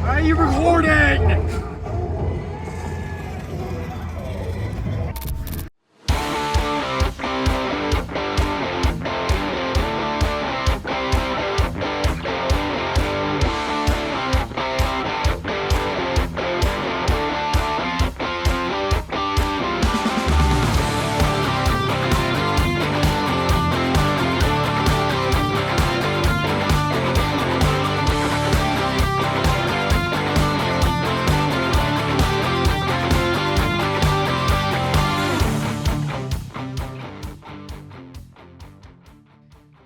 Are you recording?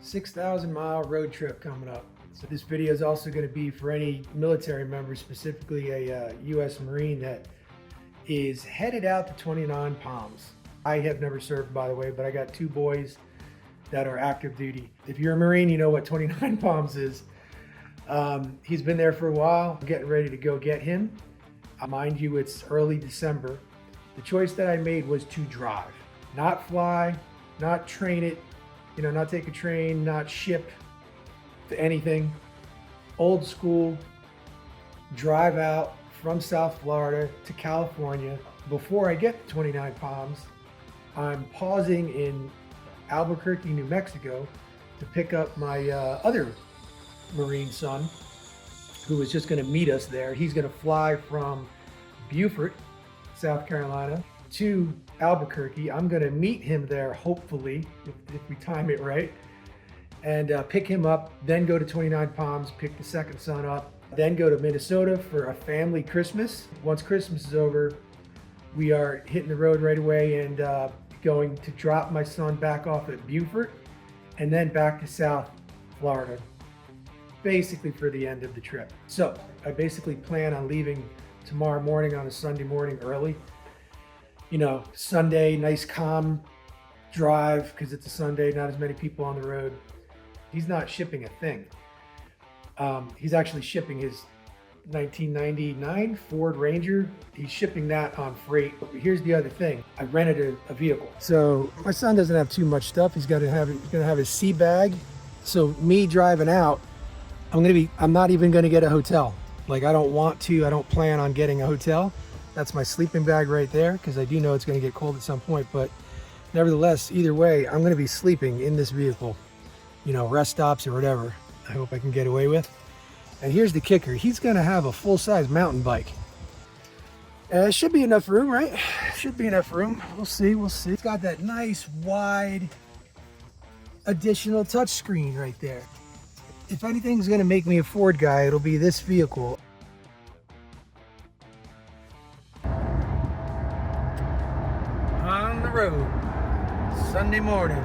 6,000-mile road trip coming up. So this video is also going to be for any military members, specifically a U.S. Marine that is headed out to 29 Palms. I have never served, by the way, but I got two boys that are active duty. If you're a Marine, you know what 29 Palms is. He's been there for a while. I'm getting ready to go get him. Mind you, it's early December. The choice that I made was to drive, not fly, not train it, not take a train, not ship to anything. Old school, drive out from South Florida to California. Before I get to 29 Palms, I'm pausing in Albuquerque, New Mexico to pick up my other Marine son, who is just going to meet us there. He's going to fly from Beaufort, South Carolina, to Albuquerque. I'm going to meet him there, hopefully, if we time it right, and pick him up, then go to 29 Palms, pick the second son up, then go to Minnesota for a family Christmas. Once Christmas is over, we are hitting the road right away and going to drop my son back off at Beaufort and then back to South Florida, basically for the end of the trip. So I basically plan on leaving tomorrow morning on a Sunday morning early. Sunday, nice calm drive because it's a Sunday, not as many people on the road. He's not shipping a thing. He's actually shipping his 1999 Ford Ranger. He's shipping that on freight. But here's the other thing. I rented a vehicle. So my son doesn't have too much stuff. He's gonna have his sea bag. So me driving out, I'm not even gonna get a hotel. Like I don't plan on getting a hotel. That's my sleeping bag right there because I do know it's going to get cold at some point, but nevertheless, either way, I'm going to be sleeping in this vehicle, rest stops or whatever. I hope I can get away with. And here's the kicker. He's going to have a full-size mountain bike. Should be enough room, right? Should be enough room. We'll see. It's got that nice, wide, additional touchscreen right there. If anything's going to make me a Ford guy, it'll be this vehicle. On the road, Sunday morning,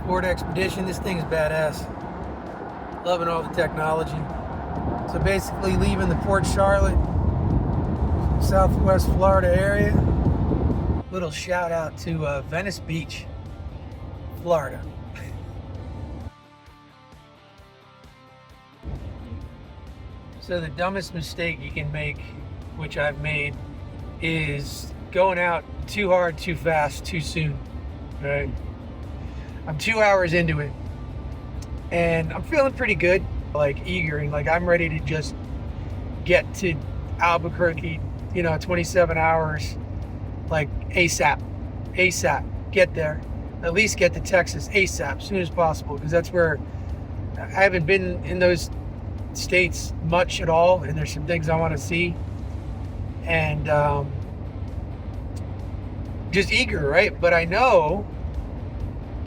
Ford Expedition. This thing's badass. Loving all the technology. So basically leaving the Port Charlotte, Southwest Florida area. Little shout out to Venice Beach, Florida. So the dumbest mistake you can make, which I've made, is going out too hard, too fast, too soon, right? I'm 2 hours into it and I'm feeling pretty good, like eager, and like I'm ready to just get to Albuquerque, 27 hours, like ASAP, get there, at least get to Texas ASAP, as soon as possible, because that's where I haven't been in those states much at all, and there's some things I want to see, and just eager, right? But I know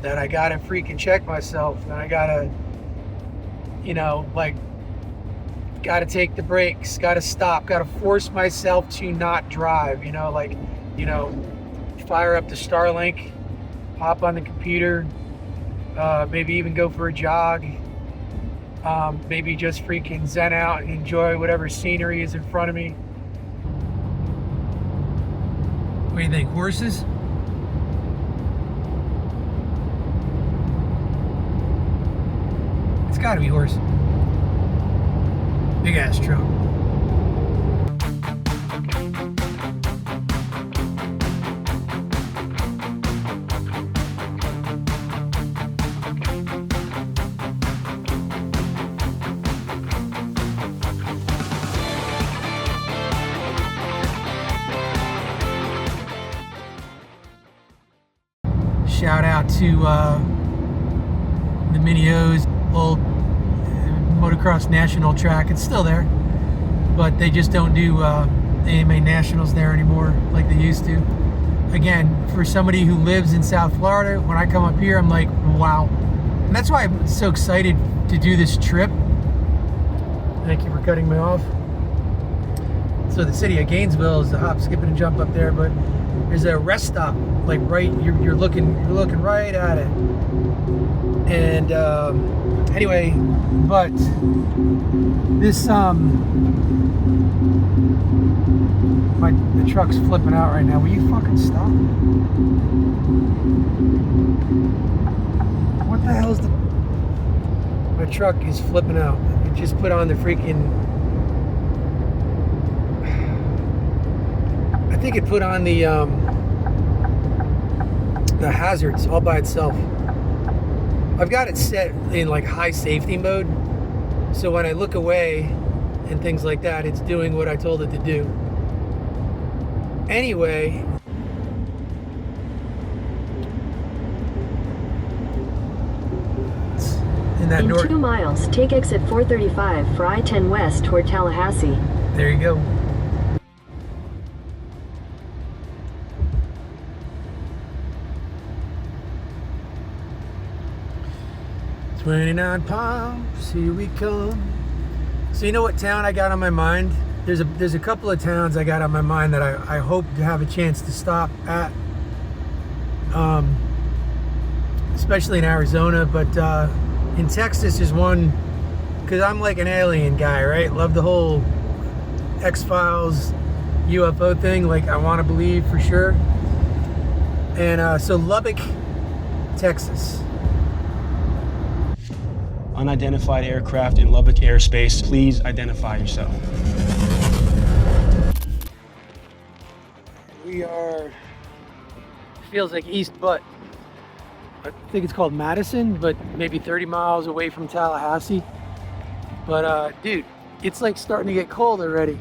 that I gotta freaking check myself, and I gotta, gotta take the brakes, gotta stop, gotta force myself to not drive, fire up the Starlink, hop on the computer, maybe even go for a jog, maybe just freaking zen out and enjoy whatever scenery is in front of me. What do you think, horses? It's gotta be horse. Big ass truck. out to the Mini-O's old motocross national track. It's still there, but they just don't do AMA nationals there anymore like they used to. Again, for somebody who lives in South Florida, when I come up here, I'm like, wow. And that's why I'm so excited to do this trip. Thank you for cutting me off. So the city of Gainesville is the hop, skip, and jump up there, but there's a rest stop, like right, you're looking right at it. And anyway, but this the truck's flipping out right now. Will you fucking stop? What the hell's my truck is flipping out. It just put on the freaking, I think it put on the hazards all by itself. I've got it set in like high safety mode, so when I look away and things like that, it's doing what I told it to do. Anyway, in 2 miles, take exit 435 for I-10 West toward Tallahassee. There you go. "29 Palms, here we come." So you know what town I got on my mind? There's a couple of towns I got on my mind that I hope to have a chance to stop at, especially in Arizona, but in Texas is one, because I'm like an alien guy, right? Love the whole X-Files UFO thing, like I want to believe for sure. And so Lubbock, Texas. Unidentified aircraft in Lubbock airspace. Please identify yourself. We are, feels like East Butt. I think it's called Madison, but maybe 30 miles away from Tallahassee. But dude, it's like starting to get cold already.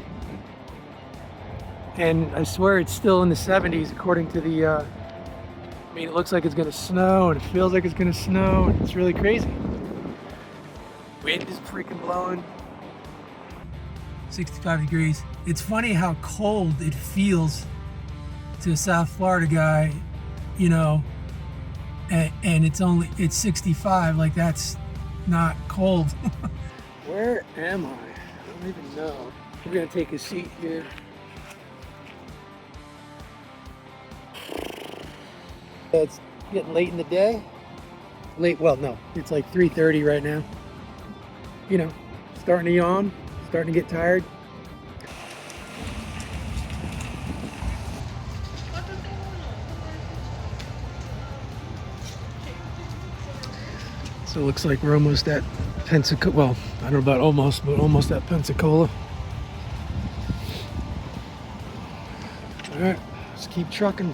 And I swear it's still in the 70s according to the, I mean, it looks like it's gonna snow and it feels like it's gonna snow, and it's really crazy. Wind is freaking blowing. 65 degrees. It's funny how cold it feels to a South Florida guy, you know, and it's 65, like that's not cold. Where am I? I don't even know. We're gonna take a seat here. It's getting late in the day. Well, no, it's like 3:30 right now. You know, starting to yawn, starting to get tired. So it looks like we're almost at Pensacola. Well, I don't know about almost, but almost at Pensacola. All right, let's keep trucking.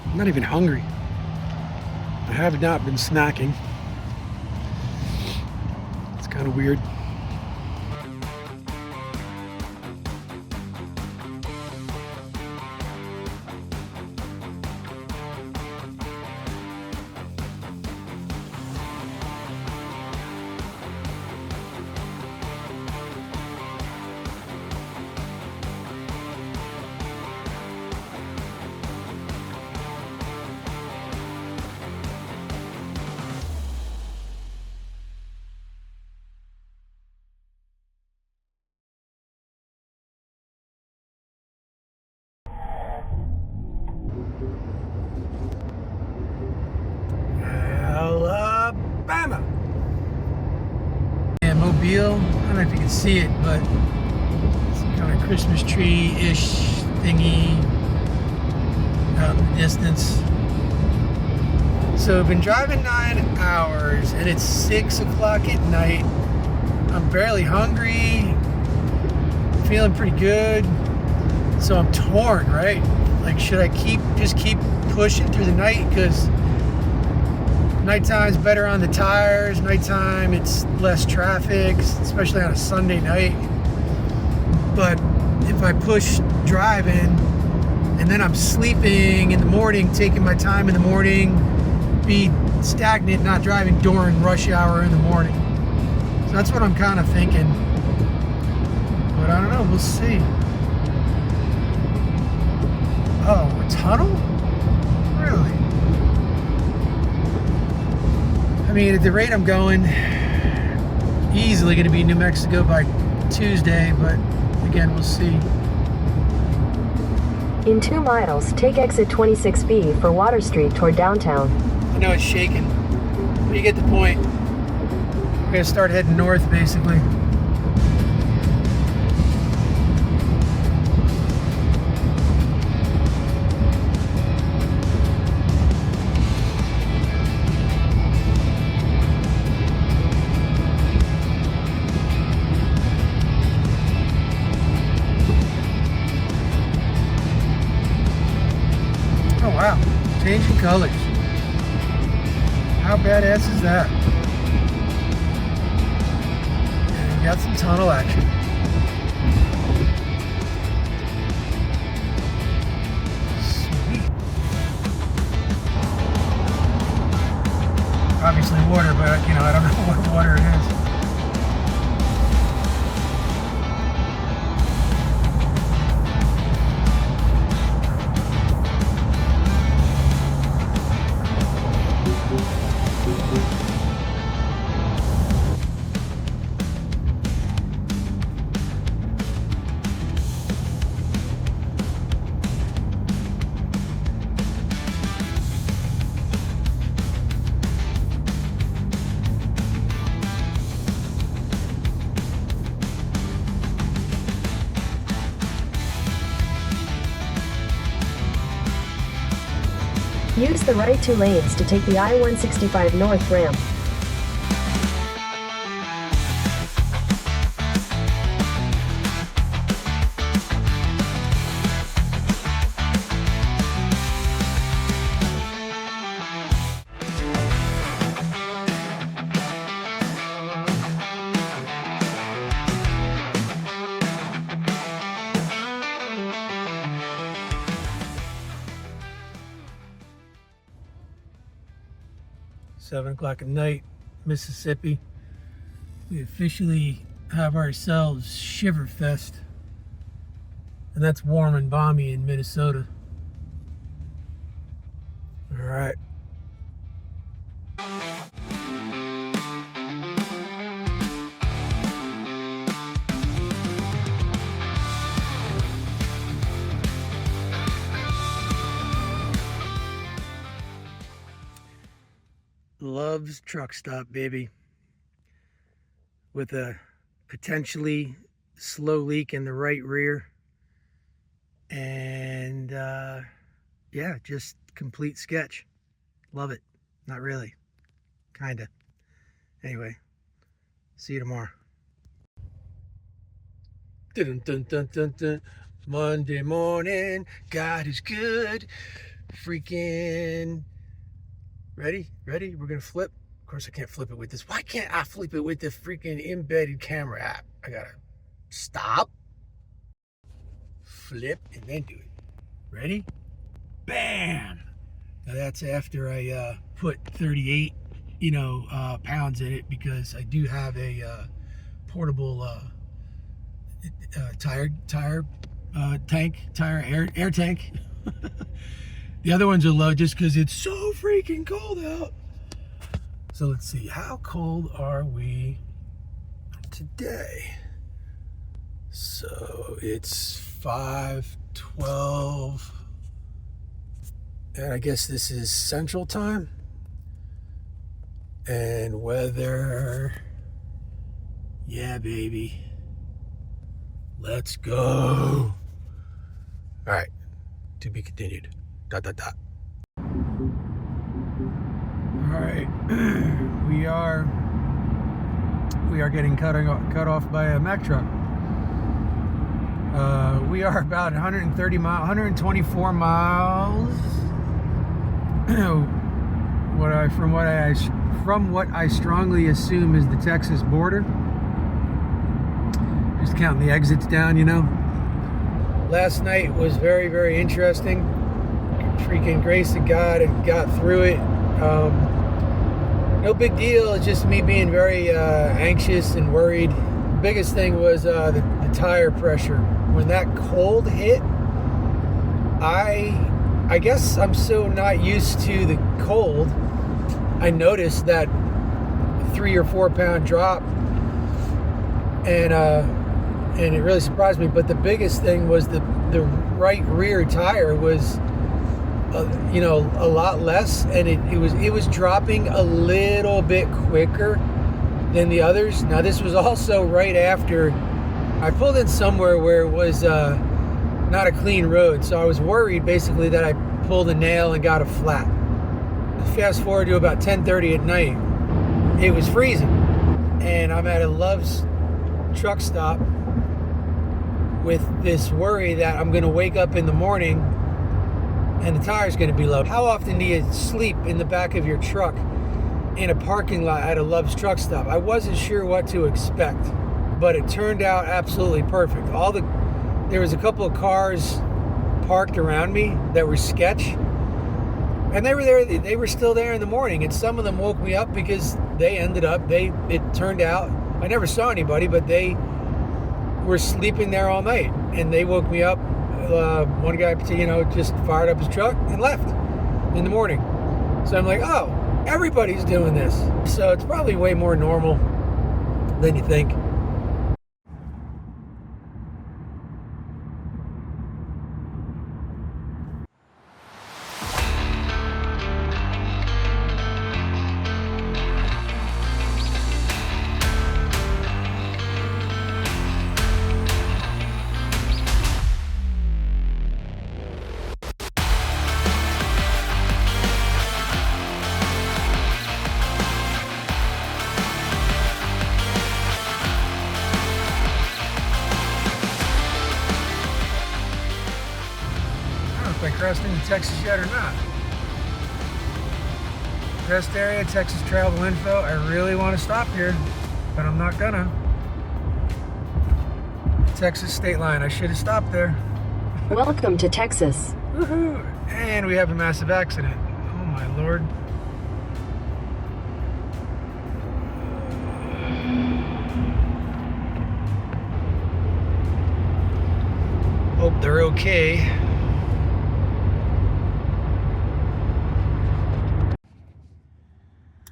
I'm not even hungry. I have not been snacking. It's kind of weird. Alabama. Yeah, Mobile. I don't know if you can see it, but it's kind of Christmas tree-ish thingy out in the distance. So I've been driving 9 hours and it's 6 o'clock at night. I'm barely hungry, feeling pretty good. So I'm torn, right? Like, should I just keep pushing through the night? Because nighttime's better on the tires. Nighttime, it's less traffic, especially on a Sunday night. But if I push driving and then I'm sleeping in the morning, taking my time in the morning, be stagnant not driving during rush hour in the morning. So that's what I'm kind of thinking. But I don't know, we'll see. Oh, a tunnel? Really? I mean, at the rate I'm going, easily going to be New Mexico by Tuesday, but again, we'll see. In 2 miles, take exit 26B for Water Street toward downtown. I know it's shaking, but you get the point. We're going to start heading north, basically. Oh wow, changing colors. How badass is that? And we got some tunnel action. Sweet. Obviously water, but you know, I don't know what water it is. Use the right 2 lanes to take the I-165 North ramp. Seven o'clock at night, Mississippi. We officially have ourselves Shiver Fest. And that's warm and balmy in Minnesota. All right. Love's truck stop, baby, with a potentially slow leak in the right rear, and yeah, just complete sketch. Love it. Not really, kinda. Anyway, see you tomorrow. Dun, dun, dun, dun, dun. Monday morning, God is good. Freaking ready? We're gonna flip. Of course, I can't flip it with this. Why can't I flip it with the freaking embedded camera app? I gotta stop, flip, and then do it. Ready? Bam! Now that's after I put 38, pounds in it, because I do have a portable air tank. The other ones are low just because it's so freaking cold out. So let's see, how cold are we today? So it's 5:12, and I guess this is Central Time. And weather, yeah, baby. Let's go. All right, to be continued. ... All right, we are getting cut off by a Mack truck. We are about 124 miles. From what I strongly assume is the Texas border. Just counting the exits down, Last night was very, very interesting. Freaking grace of God, and got through it No big deal. It's just me being very anxious and worried. The biggest thing was the tire pressure. When that cold hit, I guess I'm so not used to the cold. I noticed that 3 or 4 pound drop, and it really surprised me. But the biggest thing was the right rear tire was a lot less, and it was dropping a little bit quicker than the others. Now this was also right after I pulled in somewhere where it was not a clean road, so I was worried basically that I pulled a nail and got a flat. Fast forward to about 10:30 at night, it was freezing, and I'm at a Love's truck stop with this worry that I'm going to wake up in the morning and the tire's going to be low. How often do you sleep in the back of your truck in a parking lot at a Love's truck stop? I wasn't sure what to expect, but it turned out absolutely perfect. There was a couple of cars parked around me that were sketch, and they were there. They were still there in the morning, and some of them woke me up because it turned out, I never saw anybody, but they were sleeping there all night, and they woke me up. One guy, just fired up his truck and left in the morning. So I'm like, oh, everybody's doing this. So it's probably way more normal than you think. If I crossed into Texas yet or not. Rest area, Texas travel info. I really want to stop here, but I'm not gonna. Texas state line. I should have stopped there. Welcome to Texas. Woohoo! And we have a massive accident. Oh my lord. Hope they're okay.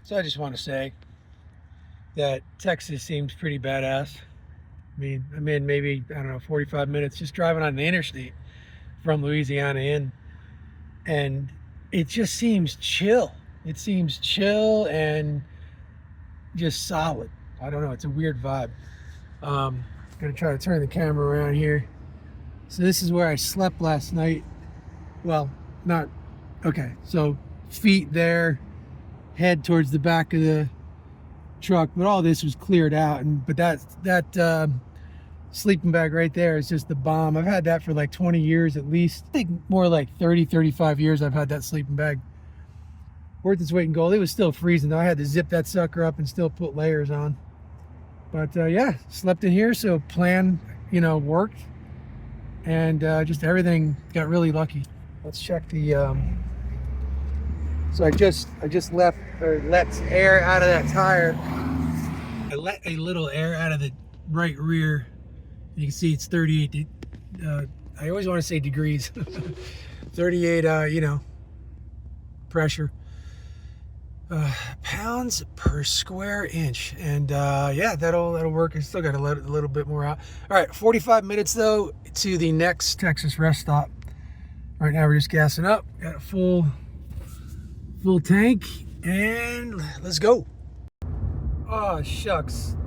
So I just want to say that Texas seems pretty badass. I mean, I'm in maybe, 45 minutes just driving on the interstate from Louisiana in, and it just seems chill. It seems chill and just solid. I don't know, it's a weird vibe. Gonna try to turn the camera around here. So this is where I slept last night. Well, so feet there, head towards the back of the truck, but all this was cleared out, but that sleeping bag right there is just the bomb. I've had that for like 20 years at least. I think more like 35 years I've had that sleeping bag. Worth its weight in gold. It was still freezing though. I had to zip that sucker up and still put layers on. But yeah, slept in here, so plan worked, and just everything got really lucky. Let's check the so I just let air out of that tire. I let a little air out of the right rear. You can see it's 38. I always want to say degrees. 38. Pressure. Pounds per square inch, and yeah, that'll work. I still got to let it a little bit more out. All right, 45 minutes though to the next Texas rest stop. Right now we're just gassing up. Got a full tank, and let's go. Oh shucks,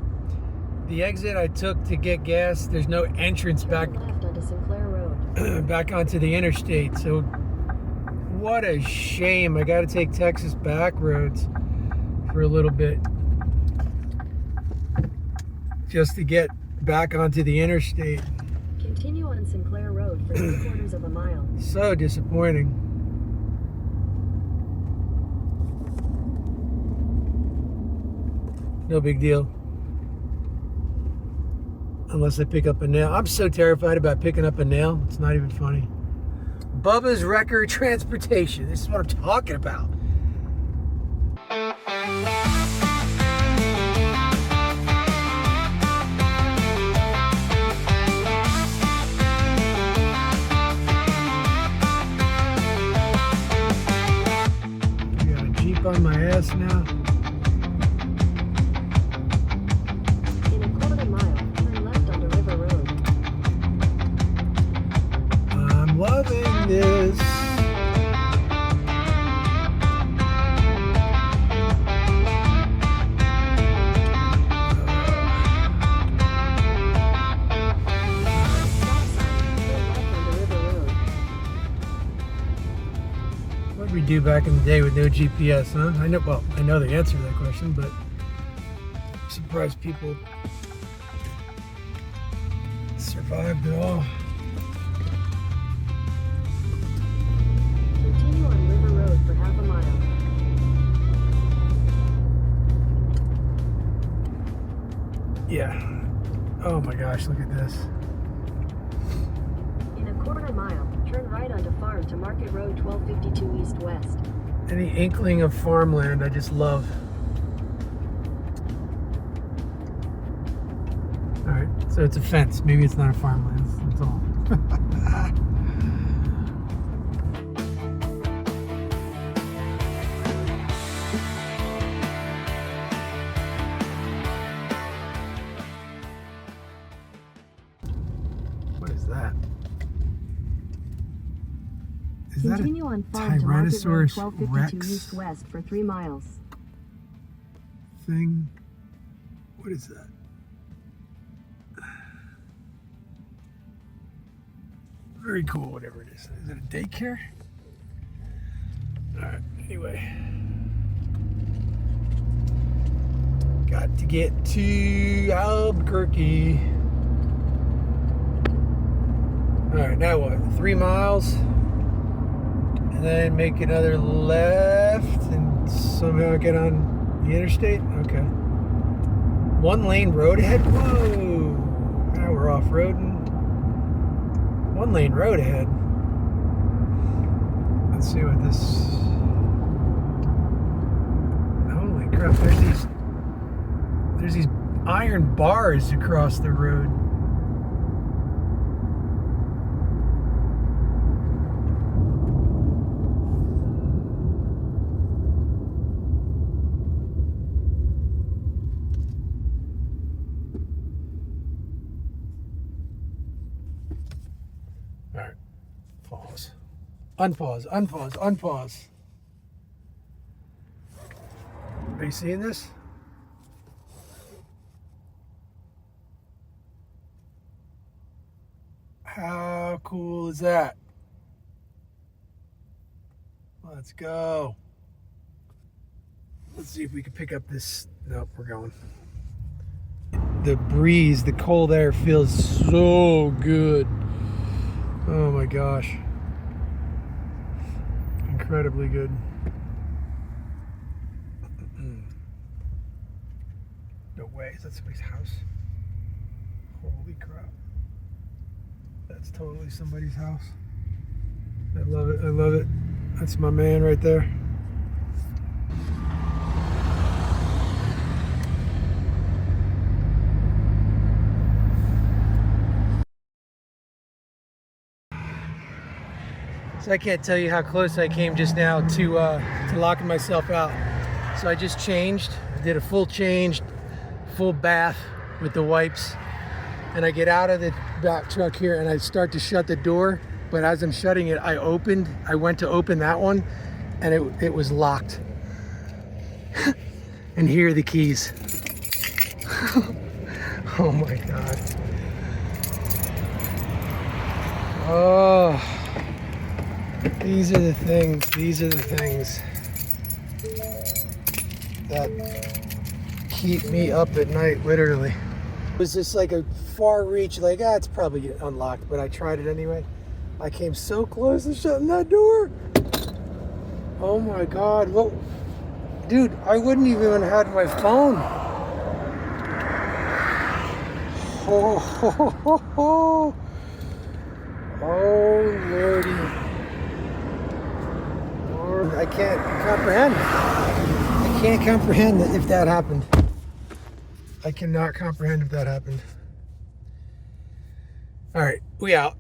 the exit I took to get gas, there's no entrance back Left onto Sinclair Road. back onto the interstate, so what a shame. I got to take Texas Backroads for a little bit just to get back onto the interstate. Continue on Sinclair Road for 3/4 of a mile. So disappointing. No big deal. Unless I pick up a nail. I'm so terrified about picking up a nail. It's not even funny. Bubba's Record Transportation. This is what I'm talking about. do back in the day with no GPS, huh? I know, well, I know the answer to that question, but I'm surprised people survived at all. Continue on River Road for half a mile. Yeah. Oh my gosh, look at this. In a quarter mile, turn right onto Farm to Market Road 1252 east-west. Any inkling of farmland, I just love. All right, so it's a fence. Maybe it's not a farmland. That's all. What is that? Is Continue on that a Farm to Market Road Tyrannosaurus 1252 Rex east-west for 3 miles. thing? What is that? Very cool, whatever it is. Is it a daycare? All right, anyway. Got to get to Albuquerque. All right, now what? 3 miles? And then make another left and somehow get on the interstate? Okay. 1 lane road ahead? Whoa! Now we're off-roading. 1 lane road ahead. Let's see what this... Holy crap, there's these iron bars across the road. All right, pause. Unpause, unpause, unpause. Are you seeing this? How cool is that? Let's go. Let's see if we can pick up this. Nope, we're going. The breeze, the cold air feels so good. Oh my gosh. Incredibly good. No way, is that somebody's house? Holy crap. That's totally somebody's house. I love it, I love it. That's my man right there. So I can't tell you how close I came just now to locking myself out. So I just changed, did a full change, full bath with the wipes, and I get out of the back truck here and I start to shut the door, but as I'm shutting it, I went to open that one and it was locked. And here are the keys. Oh my God. Oh. These are the things that keep me up at night, literally. It was just like a far reach, like, it's probably unlocked, but I tried it anyway. I came so close to shutting that door. Oh my God, what? Dude, I wouldn't even have had my phone. Oh, Lordy. I can't comprehend. I can't comprehend if that happened. I cannot comprehend if that happened. All right, we out.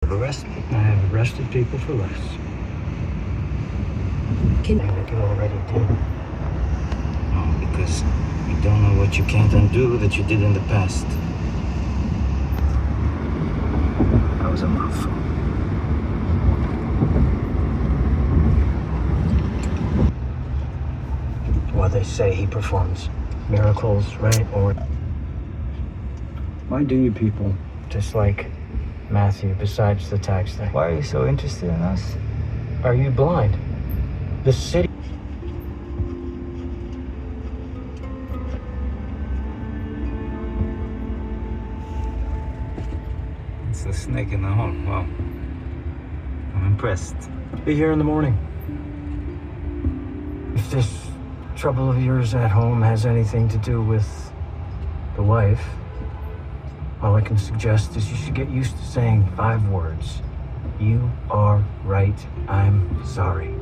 I have arrested people for less. Can I think you already did. No, because you don't know what you can't undo that you did in the past. I was a mouthful. Well, they say he performs miracles, right? Or why do you people just like Matthew, besides the tax thing? Why are you so interested in us? Are you blind? The city. It's a snake in the hole. Wow. I'm impressed. Be here in the morning. If this trouble of yours at home has anything to do with the wife, all I can suggest is you should get used to saying 5 words. You are right. I'm sorry.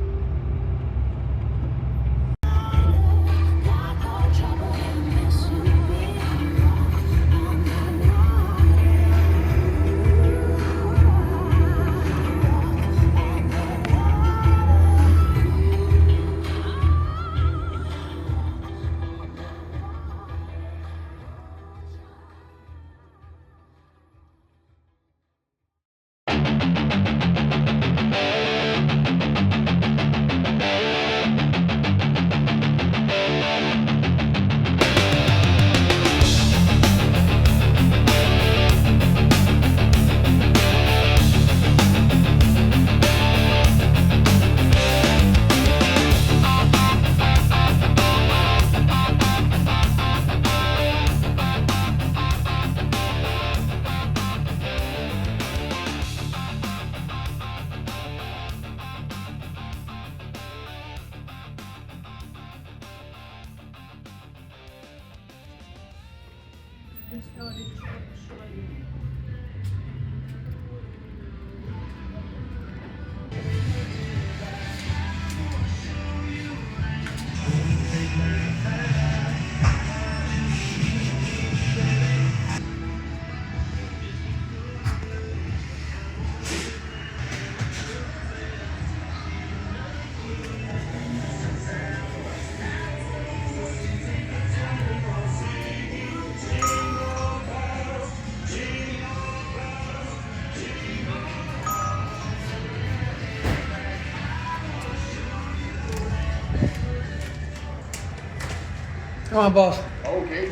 Come on, boss. Okay.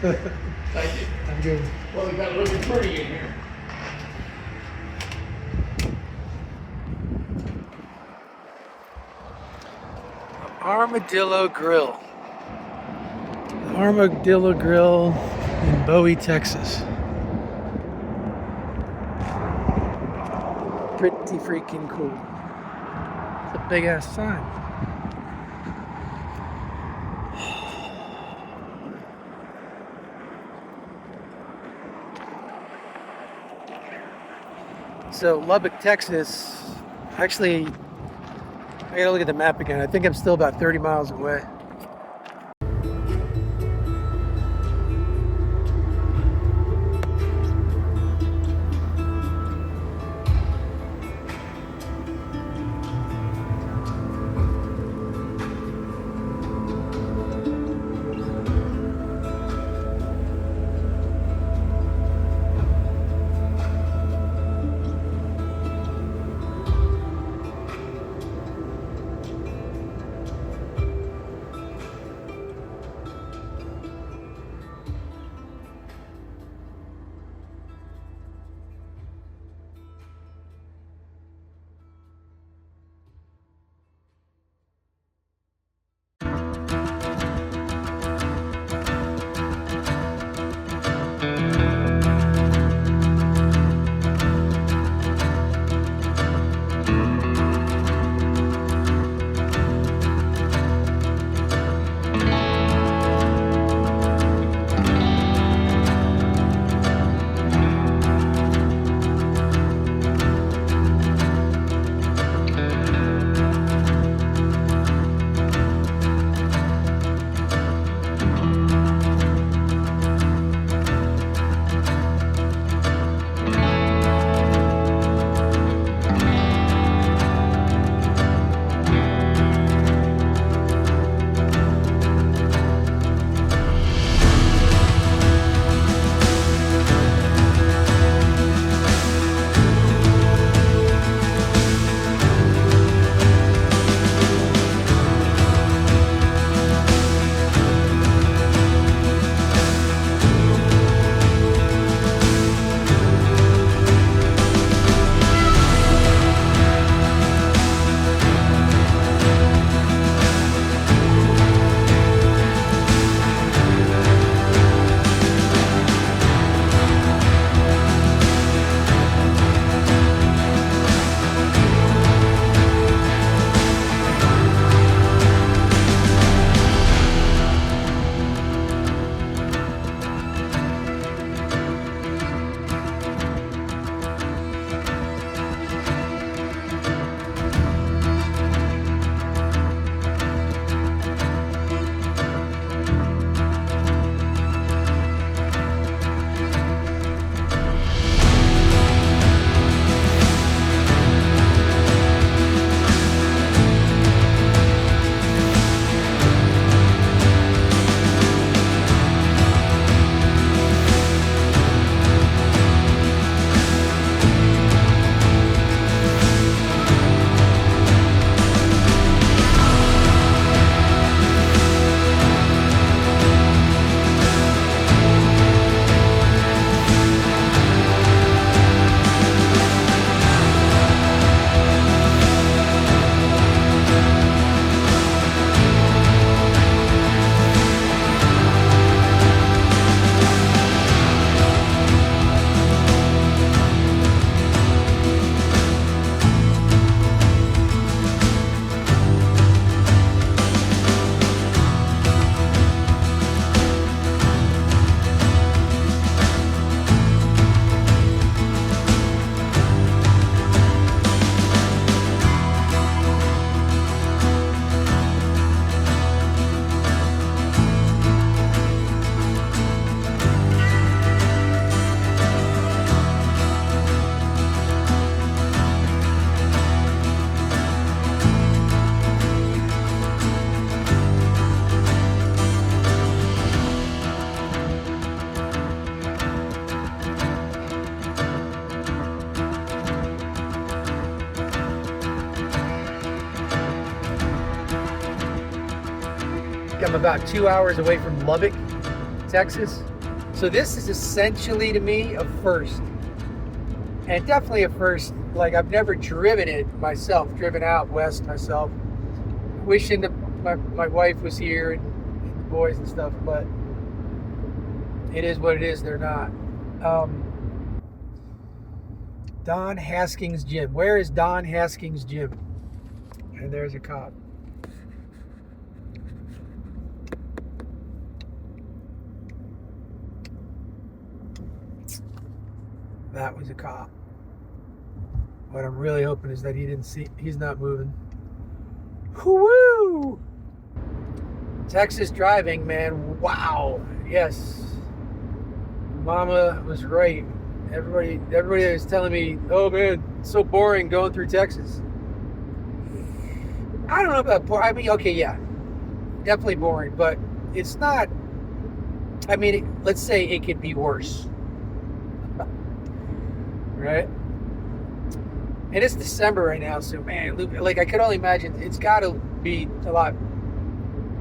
Thank you. I'm good. Well, they got it looking pretty in here. Armadillo Grill. Armadillo Grill in Bowie, Texas. Pretty freaking cool. It's a big ass sign. So Lubbock, Texas, actually, I gotta look at the map again. I think I'm still about 30 miles away. I'm about 2 hours away from Lubbock, Texas. So this is essentially to me a first. And definitely a first. Like, I've never driven it myself, driven out west myself. Wishing that my wife was here and the boys and stuff, but it is what it is. They're not. Don Haskins Gym. Where is Don Haskins Gym? And there's a cop. That was a cop. What I'm really hoping is that he didn't see, he's not moving. Woo! Texas driving, man. Wow. Yes. Mama was right. Everybody was telling me, oh man, it's so boring going through Texas. I don't know about boring. I mean, okay, yeah. Definitely boring, but it's not. I mean, let's say it could be worse. Right? And it's December right now, so man, like I could only imagine it's got to be a lot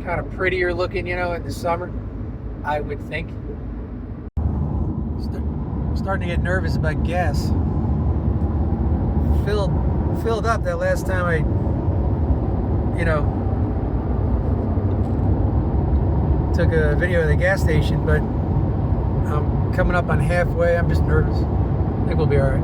kind of prettier looking, you know, in the summer, I would think. Starting to get nervous about gas. Filled up that last time I, you know, took a video of the gas station, but I'm coming up on halfway. I'm just nervous. I think we'll be all right.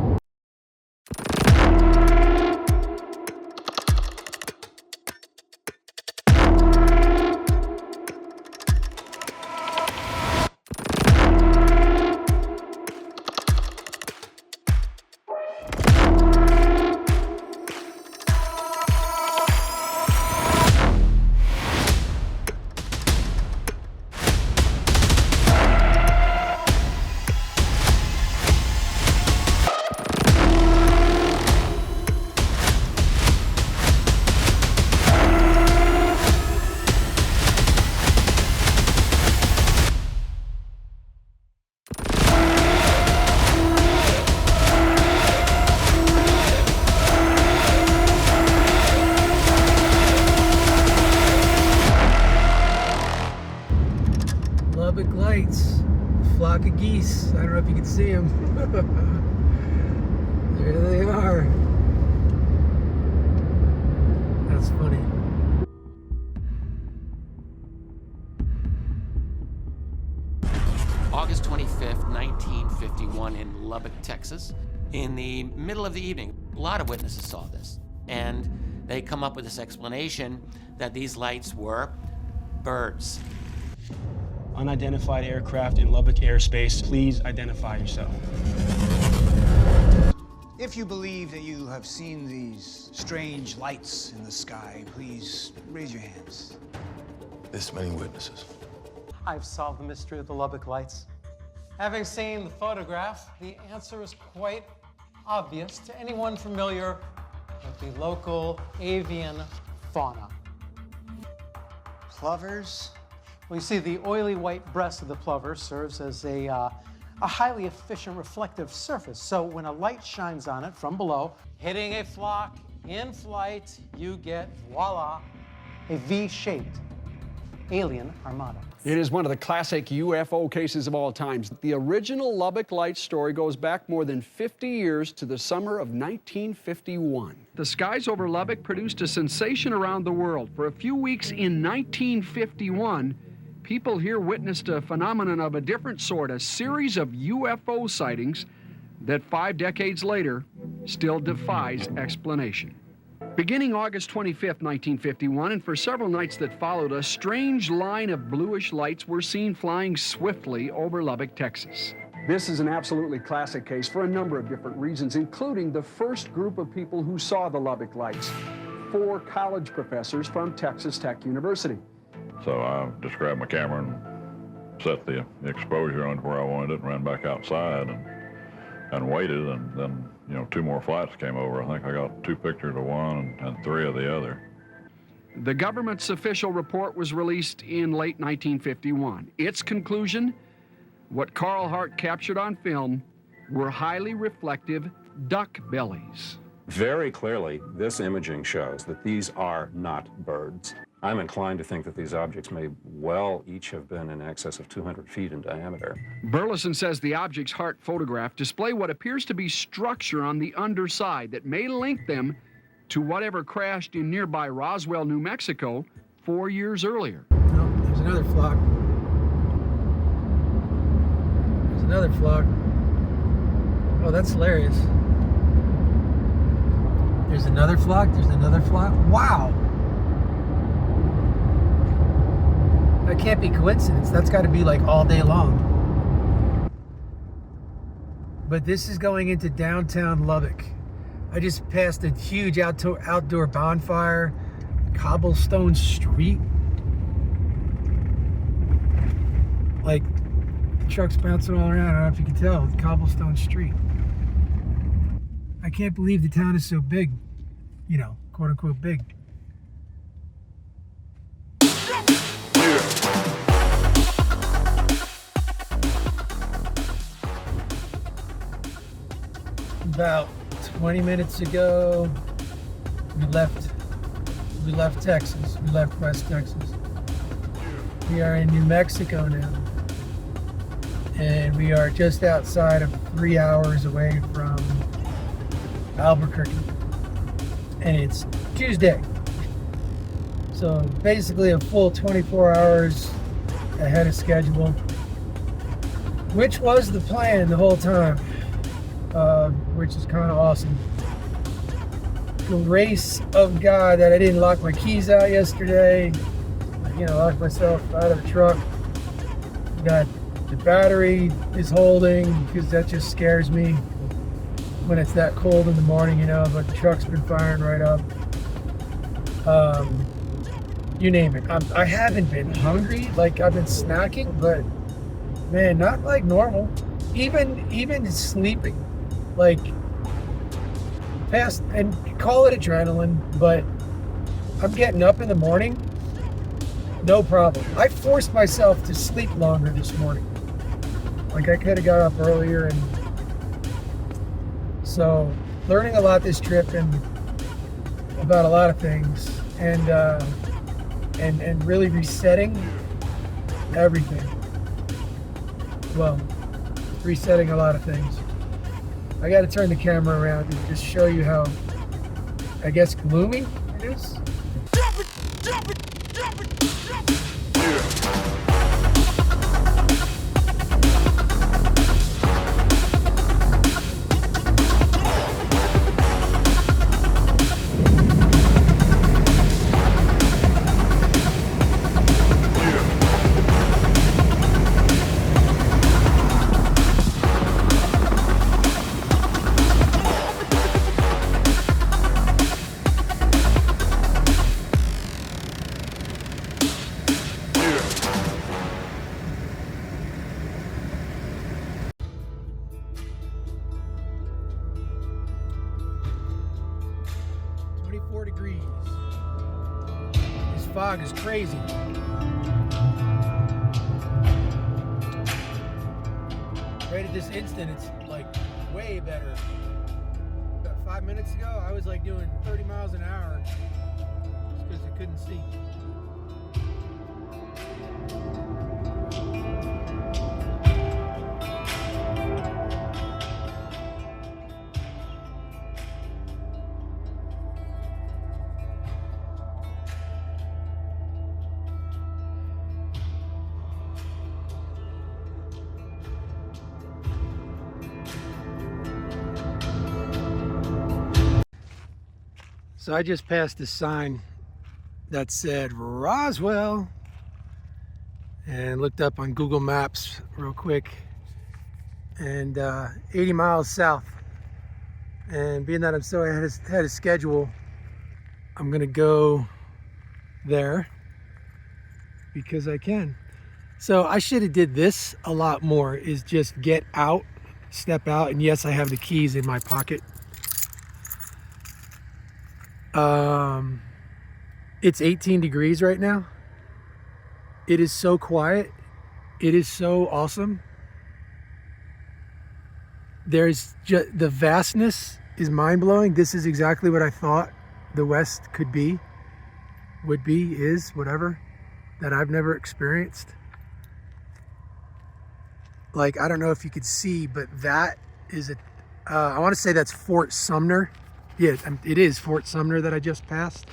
Lubbock lights, a flock of geese. I don't know if you can see them. There they are. That's funny. August 25th, 1951 in Lubbock, Texas. In the middle of the evening, a lot of witnesses saw this, and they come up with this explanation that these lights were birds. Unidentified aircraft in Lubbock airspace, please identify yourself. If you believe that you have seen these strange lights in the sky, please raise your hands. This many witnesses. I've solved the mystery of the Lubbock lights. Having seen the photograph, the answer is quite obvious to anyone familiar with the local avian fauna. Plovers? Well, you see, the oily white breast of the plover serves as a highly efficient reflective surface. So when a light shines on it from below, hitting a flock in flight, you get, voila, a V-shaped alien armada. It is one of the classic UFO cases of all times. The original Lubbock Lights story goes back more than 50 years to the summer of 1951. The skies over Lubbock produced a sensation around the world. For a few weeks in 1951, people here witnessed a phenomenon of a different sort, a series of UFO sightings that 5 decades later still defies explanation. Beginning August 25th, 1951, and for several nights that followed, a strange line of bluish lights were seen flying swiftly over Lubbock, Texas. This is an absolutely classic case for a number of different reasons, including the first group of people who saw the Lubbock lights, 4 college professors from Texas Tech University. So I just grabbed my camera and set the exposure on where I wanted it and ran back outside and waited, and then, you know, 2 more flights came over. I think I got 2 pictures of one and 3 of the other. The government's official report was released in late 1951. Its conclusion, what Carl Hart captured on film were highly reflective duck bellies. Very clearly, this imaging shows that these are not birds. I'm inclined to think that these objects may well each have been in excess of 200 feet in diameter. Burleson says the objects Hart photographed display what appears to be structure on the underside that may link them to whatever crashed in nearby Roswell, New Mexico 4 years earlier. No, there's another flock. There's another flock. Oh, that's hilarious. There's another flock. There's another flock. Wow. That can't be coincidence. That's got to be like all day long. But this is going into downtown Lubbock. I just passed a huge outdoor bonfire, cobblestone street. Like, the truck's bouncing all around. I don't know if you can tell. It's cobblestone street. I can't believe the town is so big. You know, quote unquote big. About 20 minutes ago, we left Texas. We left West Texas. We are in New Mexico now. And we are just outside of 3 hours away from Albuquerque. And it's Tuesday. So basically a full 24 hours ahead of schedule, which was the plan the whole time, which is kind of awesome. Grace of God that I didn't lock my keys out yesterday. You know, locked myself out of the truck. That the battery is holding, because that just scares me when it's that cold in the morning, you know, but the truck's been firing right up. You name it. I haven't been hungry, like I've been snacking, but man, not like normal. Even sleeping, like past, and call it adrenaline, but I'm getting up in the morning, no problem. I forced myself to sleep longer this morning. Like I could have got up earlier, and so learning a lot this trip and about a lot of things, and really resetting everything. Well, resetting a lot of things. I got to turn the camera around and just show you how, I guess, gloomy it is. Jump it. Degrees. This fog is crazy. Right at this instant, it's like way better. About 5 minutes ago, I was like doing 30 miles an hour just because I couldn't see. So I just passed a sign that said Roswell and looked up on Google Maps real quick, and 80 miles south. And being that I'm so ahead of schedule, I'm gonna go there because I can. So I should have did this a lot more, is just get out, step out, and yes, I have the keys in my pocket. It's 18 degrees right now. It is so quiet. It is so awesome. There's just, the vastness is mind-blowing. This is exactly what I thought the West could be, would be, is, whatever, that I've never experienced. Like, I don't know if you could see, but that is I want to say that's Fort Sumner. Yeah, it is Fort Sumner that I just passed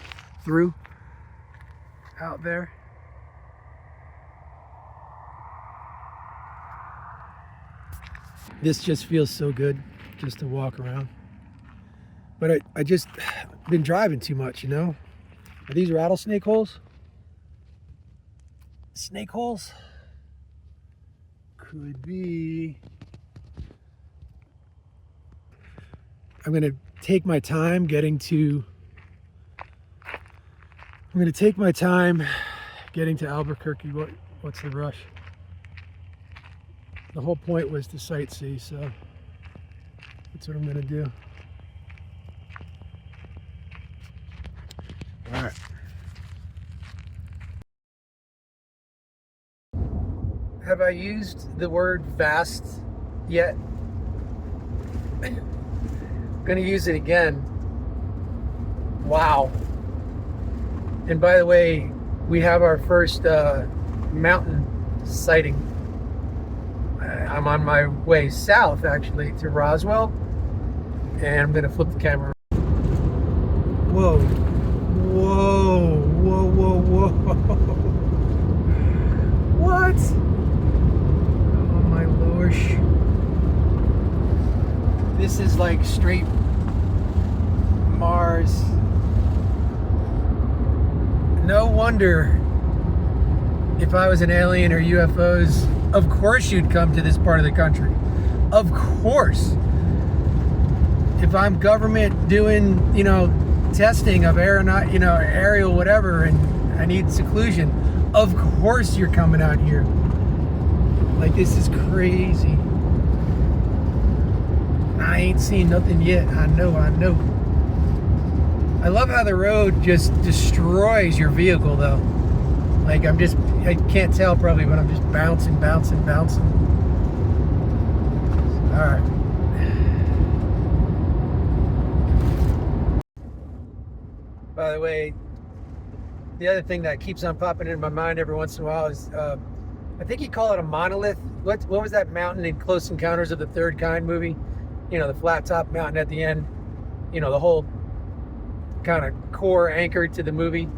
through out there. This just feels so good just to walk around. But I just been driving too much, you know? Are these rattlesnake holes? Snake holes? Could be. I'm gonna take my time getting to Albuquerque. What's the rush? The whole point was to sightsee, so that's what I'm gonna do. All right. Have I used the word vast yet? I'm gonna use it again. Wow. And by the way, we have our first mountain sighting. I'm on my way south, actually, to Roswell, and I'm gonna flip the camera. Whoa, whoa, whoa, whoa, whoa! What? Oh my lorsh! This is like straight Mars. No wonder, if I was an alien or UFOs, of course you'd come to this part of the country. Of course. If I'm government doing, testing of aerial whatever, and I need seclusion, of course you're coming out here. Like, this is crazy. I ain't seen nothing yet. I know. I love how the road just destroys your vehicle, though. Like, I can't tell probably, but I'm just bouncing. All right. By the way, the other thing that keeps on popping into my mind every once in a while is, I think you call it a monolith. What was that mountain in Close Encounters of the Third Kind movie? The flat top mountain at the end. The whole kind of core anchored to the movie.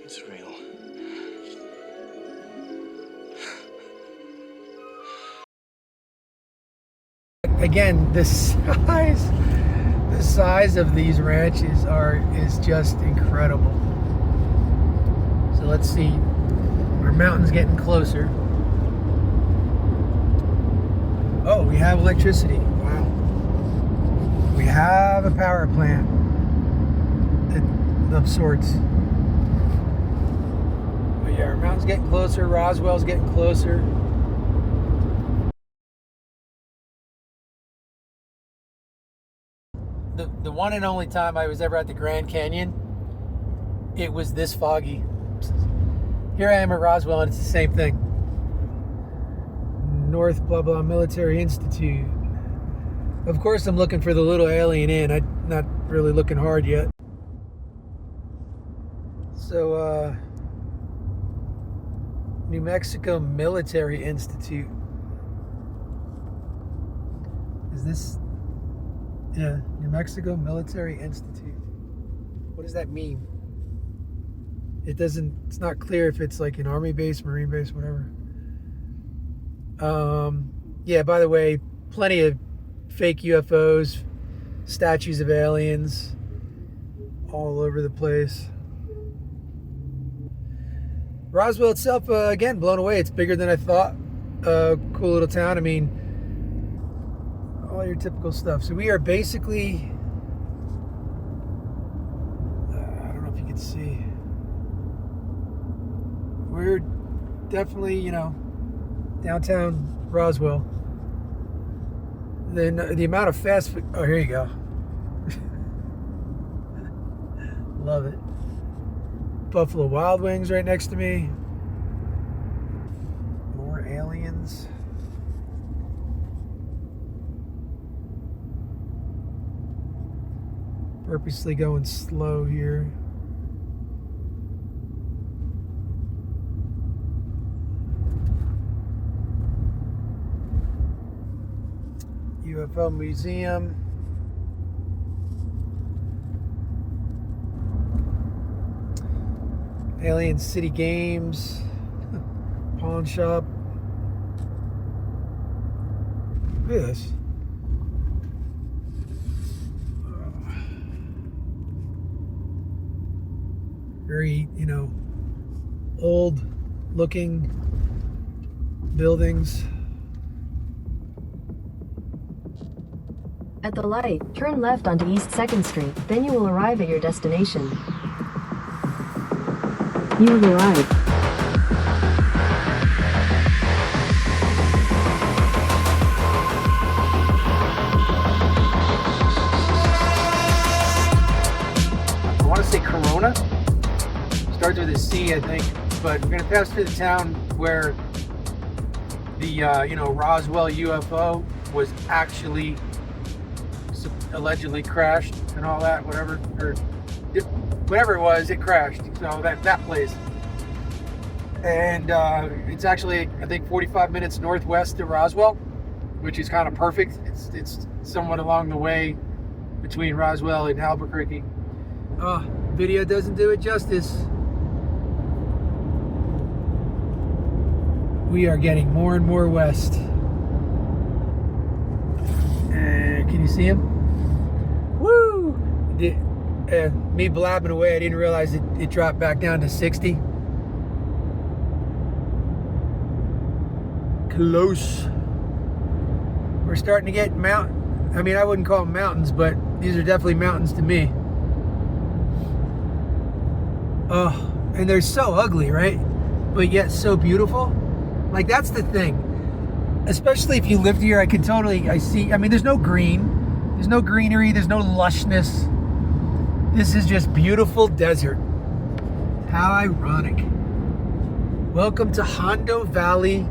It's real. Again, the size of these ranches is just incredible. So let's see. Our mountain's getting closer. Oh, we have electricity. Wow. We have a power plant of sorts. But yeah, our mountain's getting closer. Roswell's getting closer. The one and only time I was ever at the Grand Canyon, it was this foggy. Here I am at Roswell, and it's the same thing. North blah blah Military Institute. Of course I'm looking for the little alien inn. I'm not really looking hard yet. So New Mexico Military Institute. Is this? Yeah, New Mexico Military Institute. What does that mean? It's not clear if it's like an Army base, Marine base, whatever. Yeah, by the way, plenty of fake UFOs, Statues of aliens all over the place. Roswell itself, again, blown away. It's bigger than I thought. Cool little town. I mean, all your typical stuff. So we are basically, I don't know if you can see. We're definitely, you know, downtown Roswell. Then the amount of fast food. Oh, here you go. Love it. Buffalo Wild Wings right next to me. More aliens. Purposely going slow here. UFO Museum. Alien City Games. Pawn shop. Look at this. Very, you know, old looking buildings. At the light, turn left onto East 2nd Street, then you will arrive at your destination. You have arrived. I want to say Corona. Starts with a C, I think. But we're going to pass through the town where the, you know, Roswell UFO was actually allegedly crashed and all that, whatever, or whatever it was, it crashed. So that place, and it's actually, I think, 45 minutes northwest of Roswell, which is kind of perfect. It's somewhat along the way between Roswell and Albuquerque. Oh, video doesn't do it justice. We are getting more and more west. Can you see him? Woo! Me blabbing away, I didn't realize it dropped back down to 60. Close. We're starting to get I mean, I wouldn't call them mountains, but these are definitely mountains to me. Oh, and they're so ugly, right? But yet so beautiful. Like, that's the thing. Especially if you lived here, I see, I mean, there's no green. There's no greenery, there's no lushness. This is just beautiful desert. How ironic. Welcome to Hondo Valley,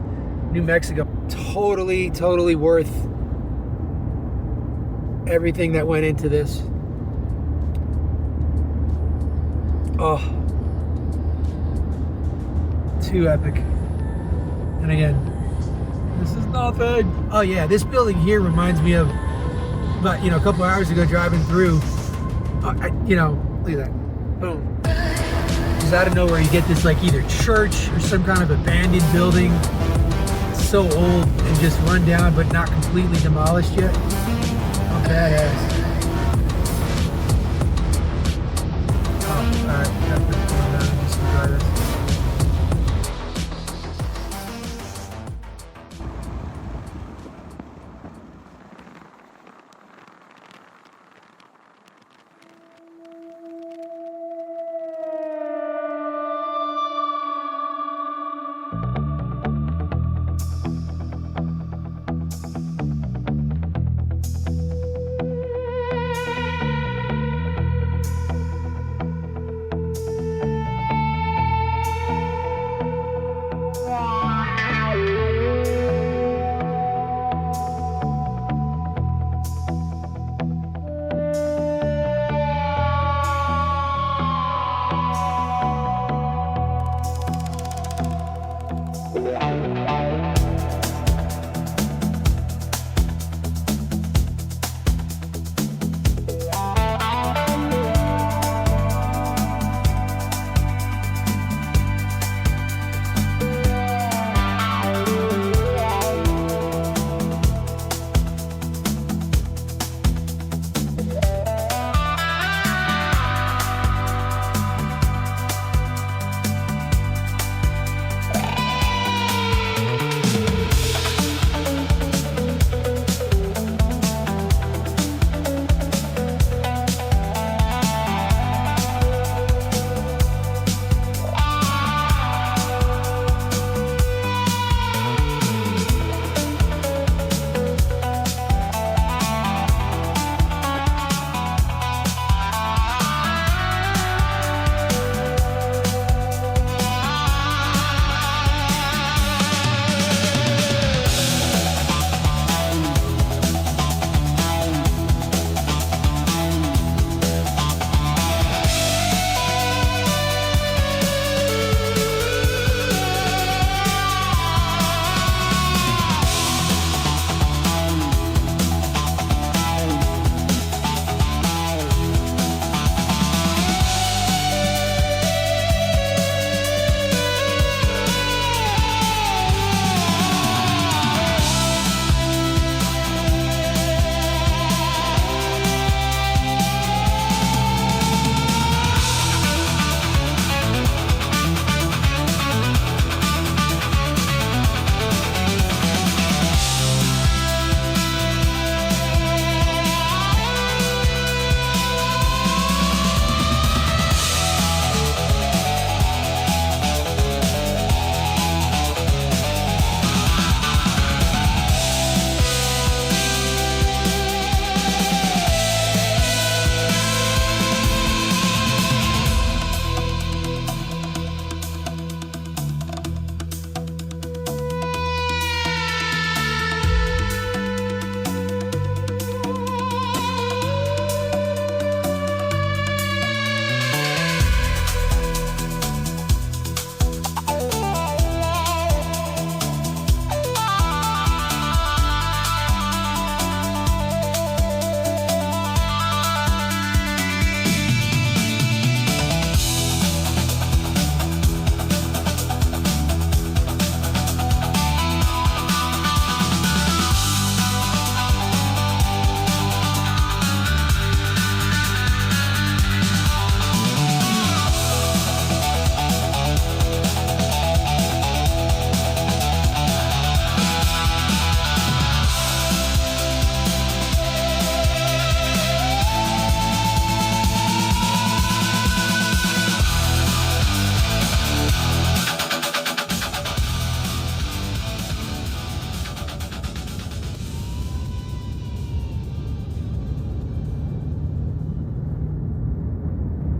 New Mexico. Totally, totally worth everything that went into this. Oh. Too epic. And again, this is nothing. Oh yeah, this building here reminds me of, about, you know, a couple hours ago driving through, you know, look at that, boom. Just out of nowhere you get this, like, either church or some kind of abandoned building. It's so old and just run down but not completely demolished yet. How badass. Oh, alright, gotta put the phone down and just enjoy this.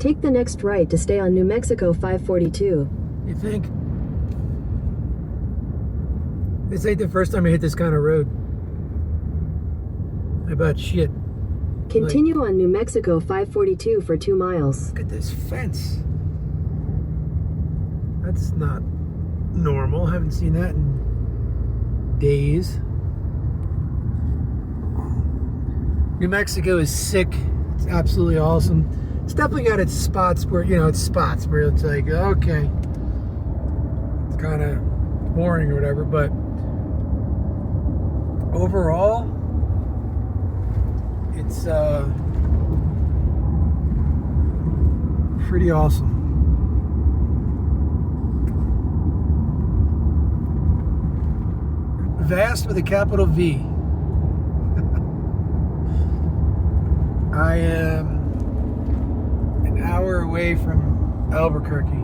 Take the next right to stay on New Mexico 542. You think? This ain't the first time I hit this kind of road. How about shit? Continue on New Mexico 542 for 2 miles. Look at this fence. That's not normal. Haven't seen that in days. New Mexico is sick. It's absolutely awesome. It's definitely got its spots where, you know, it's like, okay, it's kind of boring or whatever, but overall, it's pretty awesome. Vast with a capital V. I am an hour away from Albuquerque.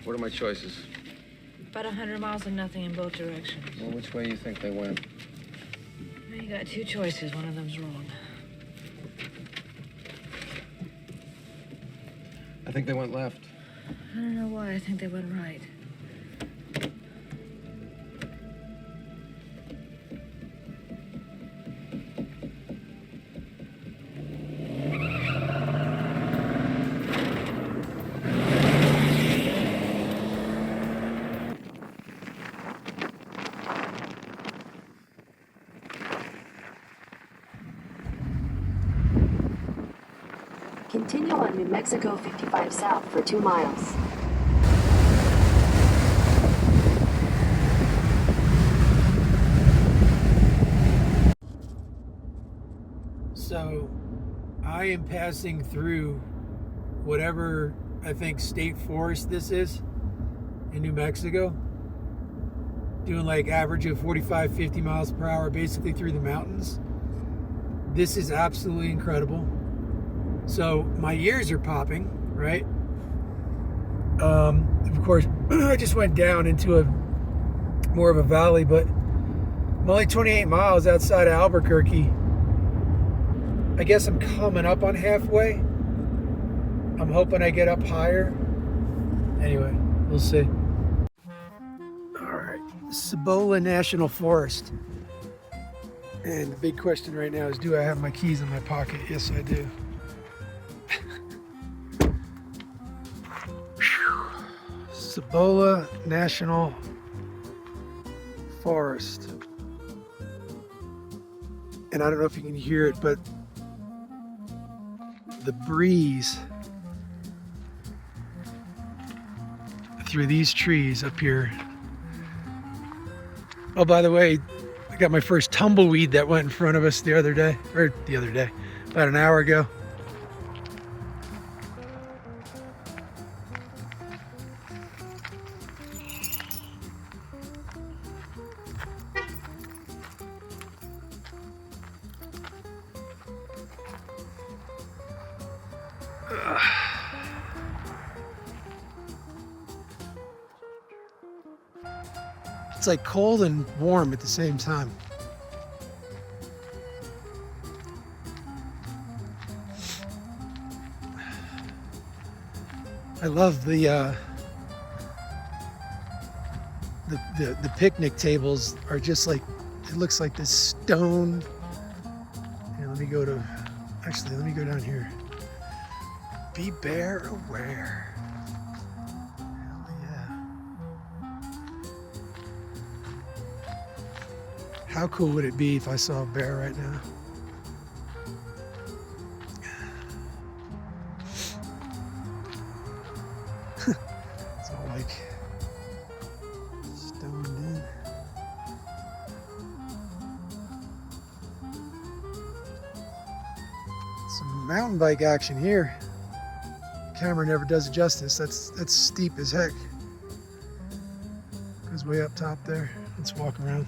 What are my choices? About 100 miles and nothing in both directions. Well, which way do you think they went? Well, you got 2 choices. One of them's wrong. I think they went left. I don't know why. I think they went right. Continue on New Mexico 55 south for 2 miles. So I am passing through whatever I think state forest this is in New Mexico, doing like average of 45, 50 miles per hour basically through the mountains. This is absolutely incredible. So my ears are popping, right? Of course, I just went down into a more of a valley, but I'm only 28 miles outside of Albuquerque. I guess I'm coming up on halfway. I'm hoping I get up higher. Anyway, we'll see. All right, Cibola National Forest. And the big question right now is, do I have my keys in my pocket? Yes, I do. Cibola National Forest. And I don't know if you can hear it, but the breeze through these trees up here. Oh, by the way, I got my first tumbleweed that went in front of us about an hour ago. It's like cold and warm at the same time. I love the picnic tables are just like, it looks like this stone. And let me go down here. Be bear aware. How cool would it be if I saw a bear right now? It's all like Some mountain bike action here. Camera never does it justice. That's steep as heck. Goes way up top there. Let's walk around.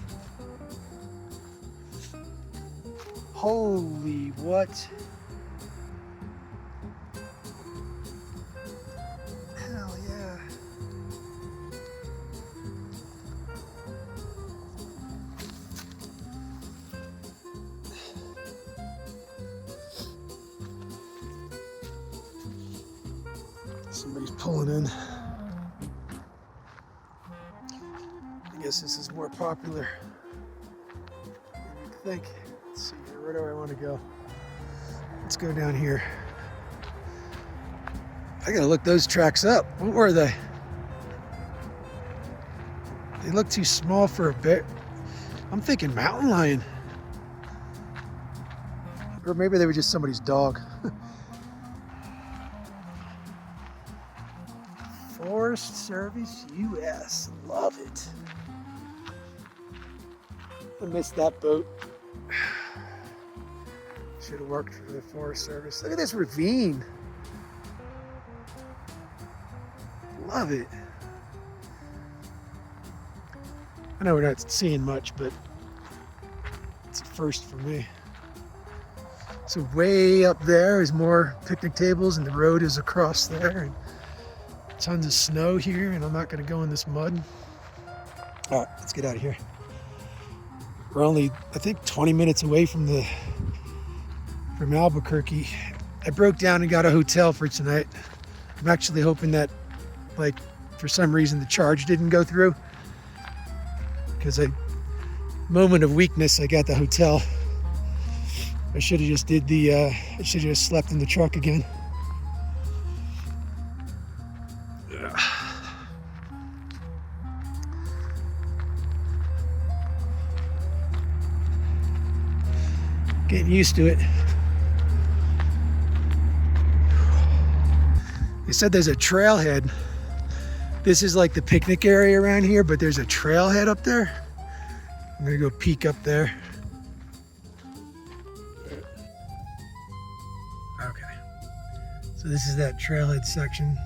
Holy what? Hell yeah. Somebody's pulling in. I guess this is more popular than you'd think. Let's see here, where do I want to go? Let's go down here. I gotta look those tracks up. What were they? They look too small for a bear. I'm thinking mountain lion. Or maybe they were just somebody's dog. Forest Service US, love it. I missed that boat. Should have worked for the Forest Service. Look at this ravine. Love it. I know we're not seeing much, but it's a first for me. So way up there is more picnic tables, and the road is across there. And tons of snow here, and I'm not going to go in this mud. All right, let's get out of here. We're only, I think, 20 minutes away from Albuquerque. I broke down and got a hotel for tonight. I'm actually hoping that, like, for some reason the charge didn't go through. Because moment of weakness, I got the hotel. I should have just I should have just slept in the truck again. Getting used to it. They said there's a trailhead. This is like the picnic area around here, but there's a trailhead up there. I'm gonna go peek up there. Okay. So this is that trailhead section.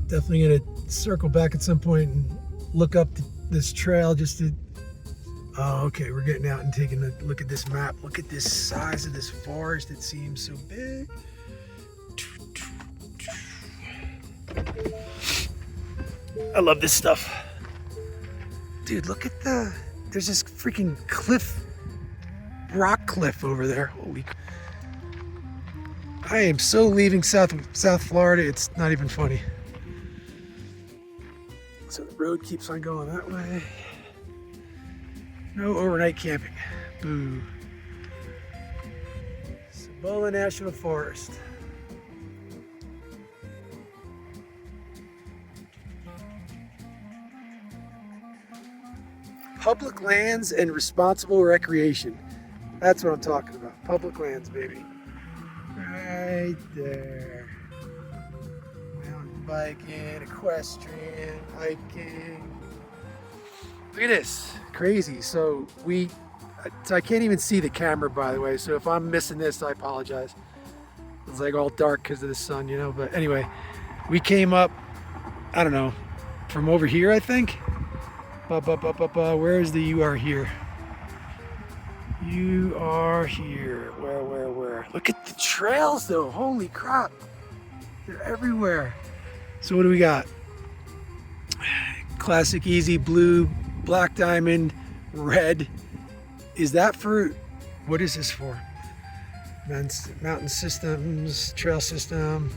Definitely gonna circle back at some point and look up this trail just to. Oh, okay, we're getting out and taking a look at this map. Look at this size of this forest. It seems so big. I love this stuff. Dude, look at there's this freaking rock cliff over there. Holy. I am so leaving South Florida, it's not even funny. So the road keeps on going that way. No overnight camping. Boo. Cibola National Forest. Public lands and responsible recreation. That's what I'm talking about. Public lands, baby. Right there. Mountain biking, equestrian, hiking. Look at this. Crazy. So I can't even see the camera, by the way. So if I'm missing this, I apologize. It's like all dark because of the sun, you know. But anyway, we came up, I don't know, from over here, I think. Where is the you are here? You are here. Where? Look at the trails though. Holy crap. They're everywhere. So what do we got? Classic easy blue, black diamond, red. Is that for, what is this for? Mountain systems, trail system.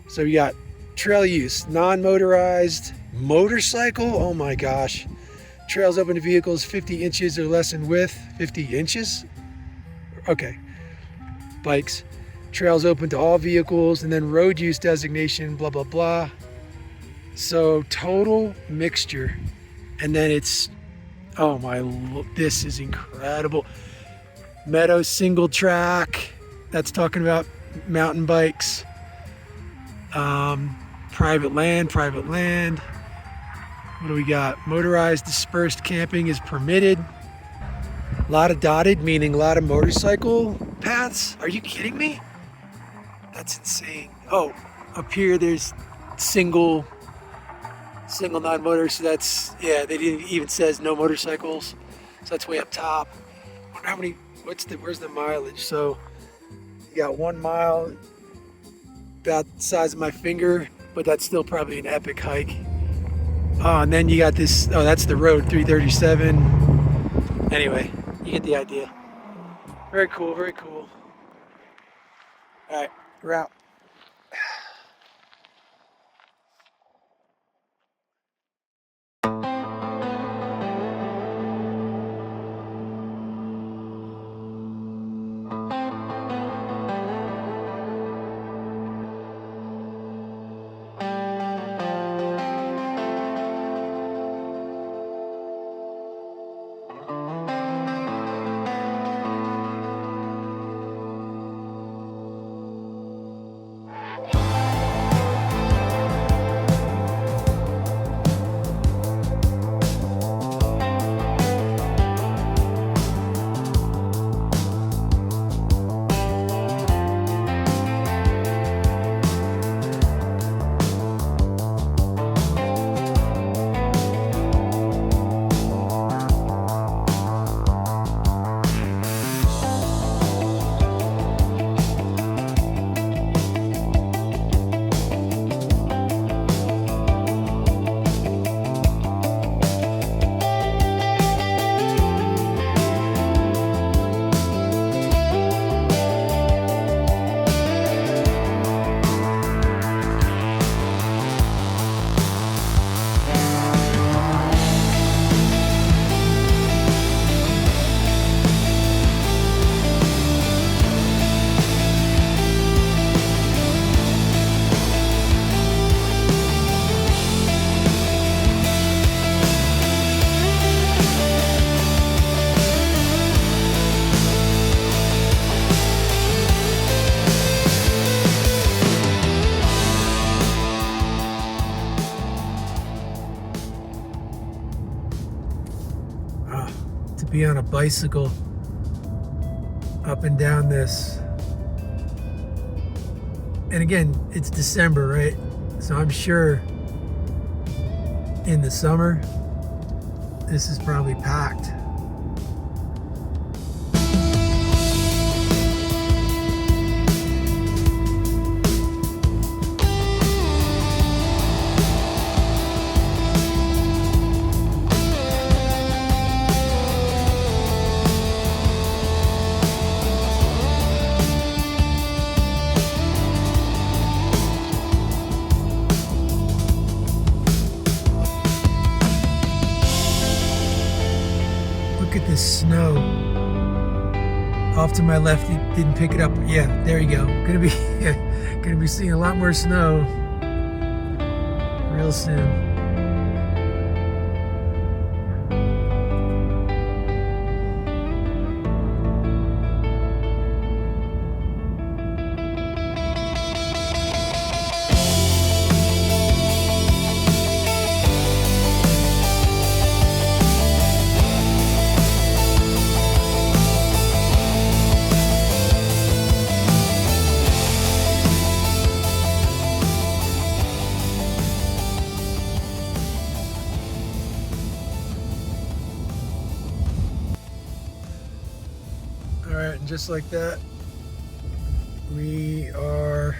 So we got trail use, non-motorized, motorcycle. Oh my gosh. Trails open to vehicles 50 inches or less in width. 50 inches? Okay. Bikes. Trails open to all vehicles, and then road use designation, blah, blah, blah. So total mixture. And then it's, oh my, this is incredible. Meadow single track. That's talking about mountain bikes. Private land. What do we got? Motorized dispersed camping is permitted. A lot of dotted, meaning a lot of motorcycle paths. Are you kidding me? That's insane. Oh, up here there's single non-motor, so that's, yeah, they didn't even says no motorcycles. So that's way up top. I wonder how many, where's the mileage? So you got 1 mile, about the size of my finger, but that's still probably an epic hike. Oh, and then you got this, oh, that's the road, 337. Anyway, you get the idea. Very cool, very cool. All right, we're out. Be on a bicycle up and down this. And again, it's December, right? So I'm sure in the summer, this is probably packed. Look at this snow. Off to my left, you didn't pick it up. Yeah, there you go. Gonna be seeing a lot more snow real soon. Alright, and just like that, we are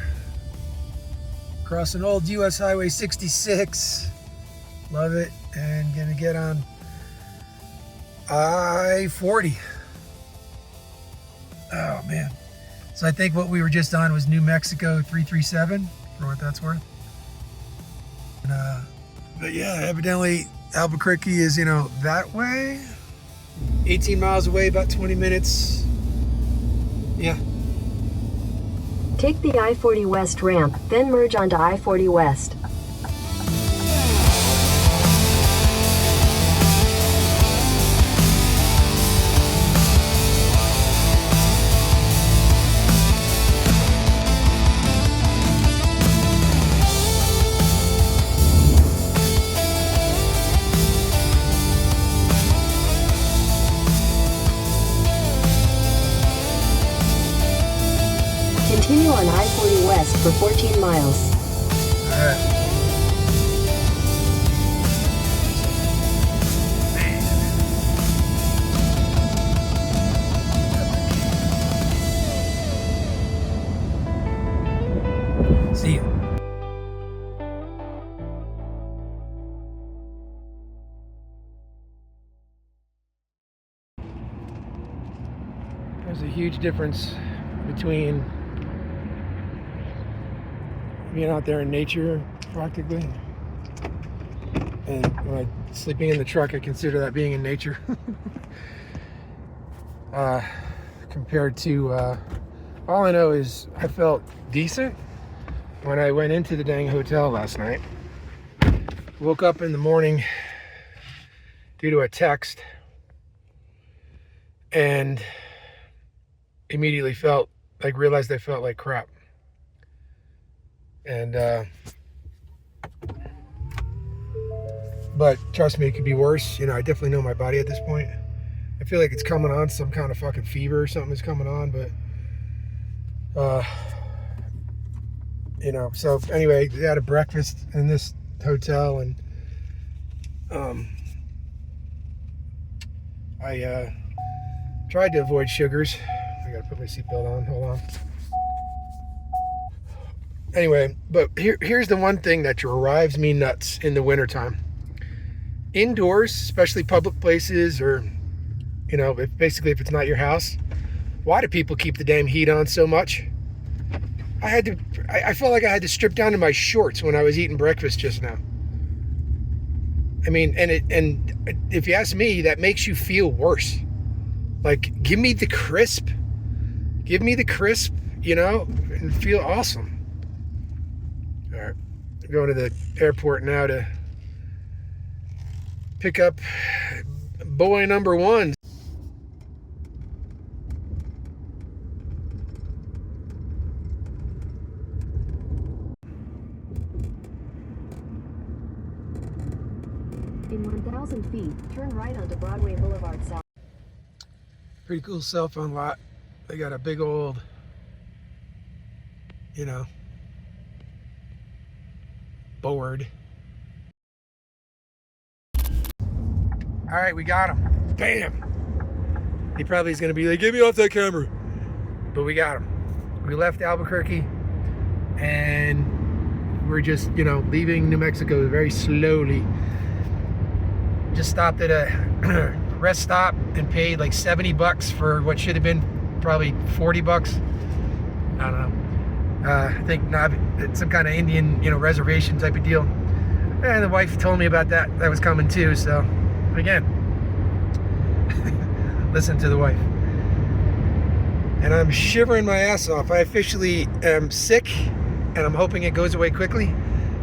crossing old US Highway 66. Love it. And gonna get on I-40. Oh man. So I think what we were just on was New Mexico 337, for what that's worth. And, but yeah, evidently Albuquerque is, you know, that way. 18 miles away, about 20 minutes. Yeah. Take the I-40 West ramp, then merge onto I-40 West. west for 14 miles. All right. See you. There's a huge difference between being out there in nature practically, and when I'm sleeping in the truck, I consider that being in nature. Compared to all I know is I felt decent when I went into the dang hotel last night. Woke up in the morning due to a text and immediately realized I felt like crap. And but trust me, it could be worse. You know, I definitely know my body at this point. I feel like it's coming on, some kind of fucking fever or something is coming on, but you know, so anyway, we had a breakfast in this hotel, and I tried to avoid sugars. I gotta put my seatbelt on, hold on. Anyway, but here's the one thing that drives me nuts in the wintertime. Indoors, especially public places, or, you know, if it's not your house, why do people keep the damn heat on so much? I felt like I had to strip down to my shorts when I was eating breakfast just now. I mean, and if you ask me, that makes you feel worse. Like, give me the crisp, you know, and feel awesome. All right, I'm going to the airport now to pick up boy number 1. In 1,000 feet, turn right onto Broadway Boulevard South. Pretty cool cell phone lot. They got a big old, you know, board. All right, we got him. Bam! He probably is going to be like, get me off that camera. But we got him. We left Albuquerque and we're just, you know, leaving New Mexico very slowly. Just stopped at a rest stop and paid like $70 for what should have been probably $40. I don't know. I think it's some kind of Indian, you know, reservation type of deal. And the wife told me about that. That was coming too. So again, listen to the wife. And I'm shivering my ass off. I officially am sick, and I'm hoping it goes away quickly.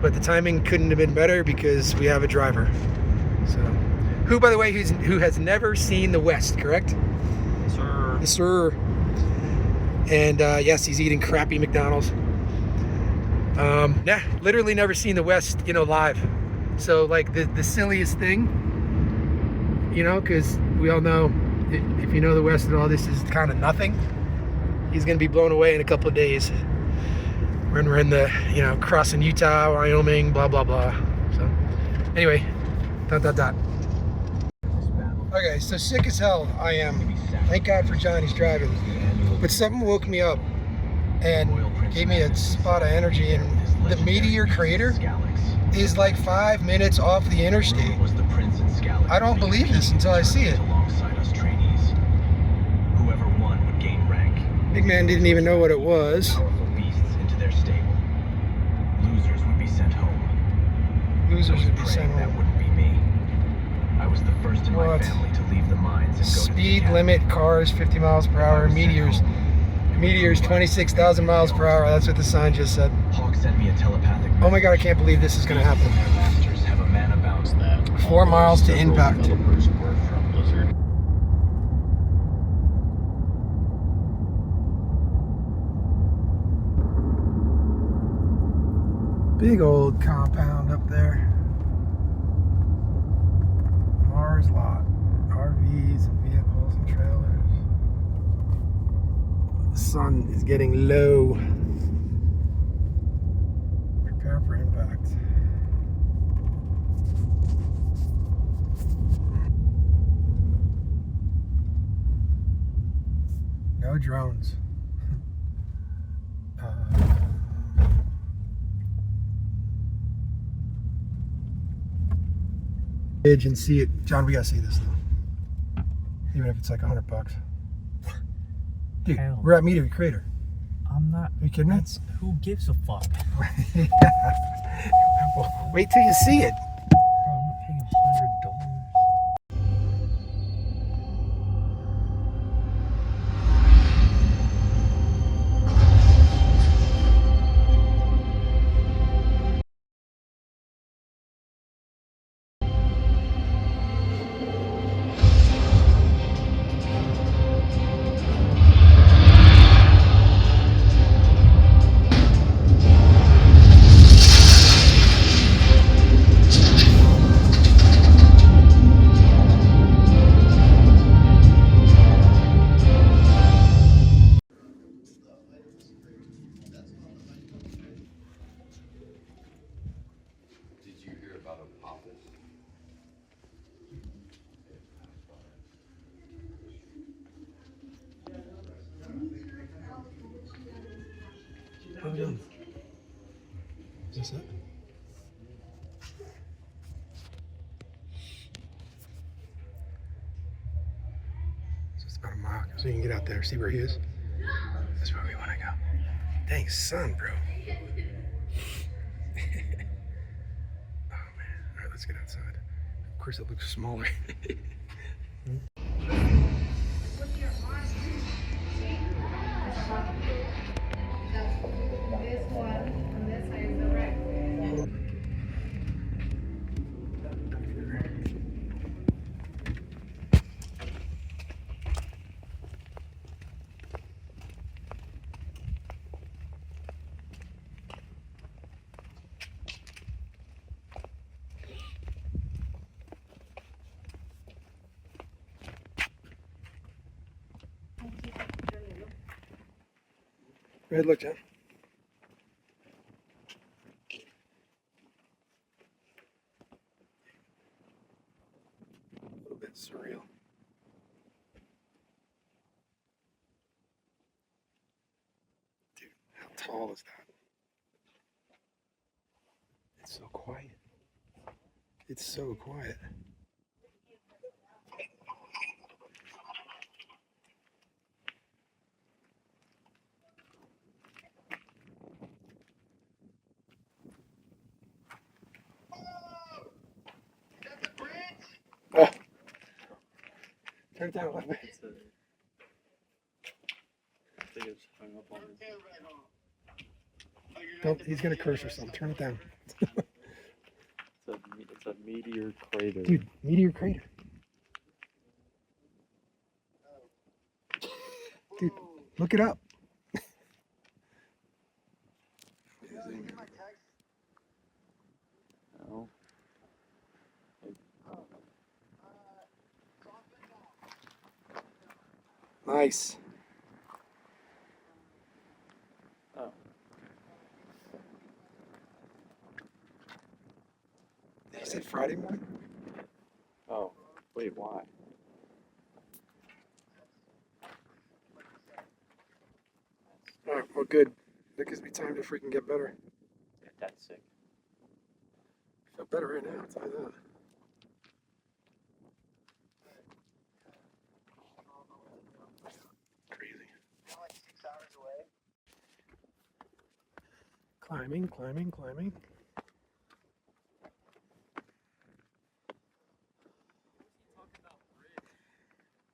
But the timing couldn't have been better because we have a driver. So, who, by the way, who has never seen the West, correct? Sir. Yes, sir. And yes, he's eating crappy McDonald's. Yeah, literally never seen the West, you know, live. So like the silliest thing, you know, because we all know if you know the West at all, this is kind of nothing. He's gonna be blown away in a couple of days when we're in the, you know, crossing Utah, Wyoming, blah blah blah. So anyway, ... Okay, so sick as hell I am. Thank God for Johnny's driving. But something woke me up and gave me a spot of energy, and the Meteor Crater is like 5 minutes off the interstate. I don't believe this until I see it. Big man didn't even know what it was. Losers would be sent home. What? Speed limit cars 50 miles per hour. Meteors 26,000 miles per hour. That's what the sign just said. Oh my God, I can't believe this is going to happen. 4 miles to impact. Big old compound up there. Mars lot. RVs and vehicles and trailers. The sun is getting low. No drones. And see it. John, we gotta see this though. Even if it's like $100. Dude, Hell. we're at Meteor Crater. I'm not. Are you kidding me? Who gives a fuck? Yeah. Well, wait till you see it. Bro, I'm not paying $100. What are we doing? Is this it? So it's about a mile, so you can get out there, see where he is. That's where we want to go. Dang, sun, bro. Oh man. All right, let's get outside. Of course, it looks smaller. This one on this side is the red. Go ahead, look, John. A little bit surreal. Dude, how tall is that? It's so quiet. It's so quiet. Oh. Turn it down a little bit. I think it's hung up on it. Don't, he's gonna curse or something. Turn it down. It's a Meteor Crater. Dude, Meteor Crater. Dude, look it up. No. Nice. Oh. You said Friday morning? Oh. Wait, why? Alright, well good. That gives me time to freaking get better. Yeah, that's sick. I feel better right now, I'll tell you that. Crazy. Climbing, climbing, climbing.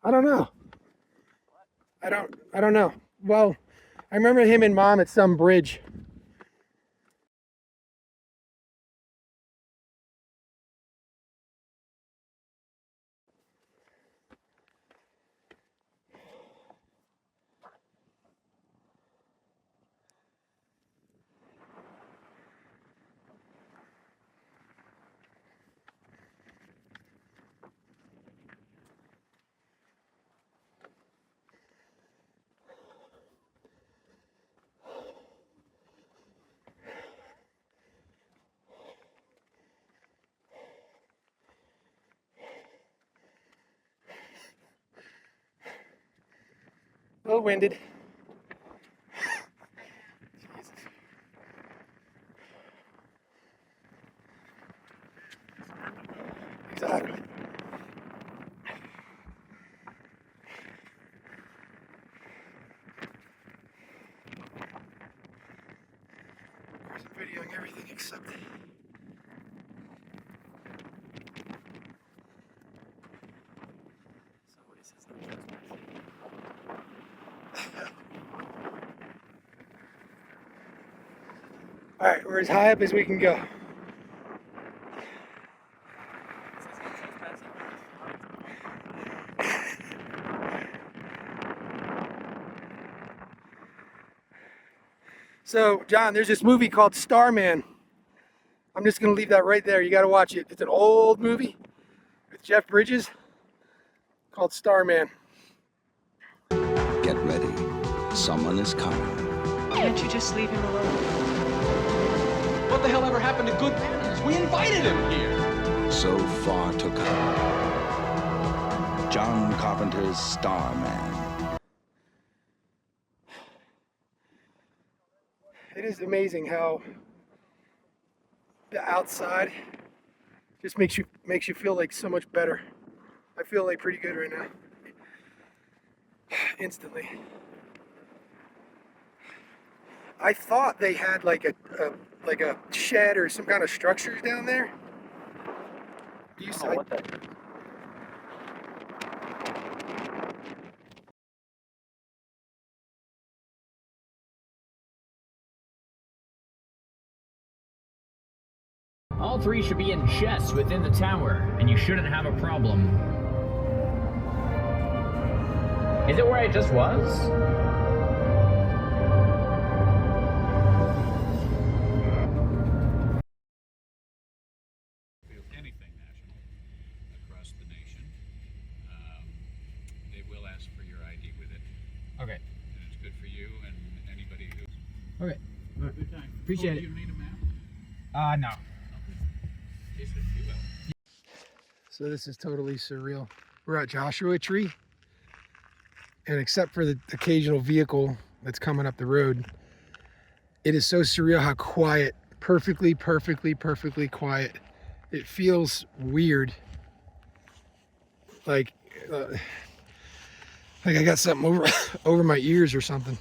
I don't know. I don't know. Well, I remember him and Mom at some bridge. winded. Exactly. Of course, I'm videoing everything except. All right, we're as high up as we can go. So, John, there's this movie called Starman. I'm just going to leave that right there. You got to watch it. It's an old movie with Jeff Bridges called Starman. Get ready. Someone is coming. Can't you just leave him alone? What the hell ever happened to good manners? We invited him here. So far to come. John Carpenter's Starman. It is amazing how the outside just makes you feel like so much better. I feel like pretty good right now. Instantly. I thought they had like a shed or some kind of structures down there. What the? All three should be in chests within the tower, and you shouldn't have a problem. Is it where I just was? Anything national across the nation, they will ask for your ID with it. Okay. And it's good for you and anybody who... Okay. Good time. Appreciate Do it. you need a map? No. Yes, you will. So this is totally surreal. We're at Joshua Tree, and except for the occasional vehicle that's coming up the road, it is so surreal how quiet, perfectly quiet. It feels weird. Like I got something over my ears or something.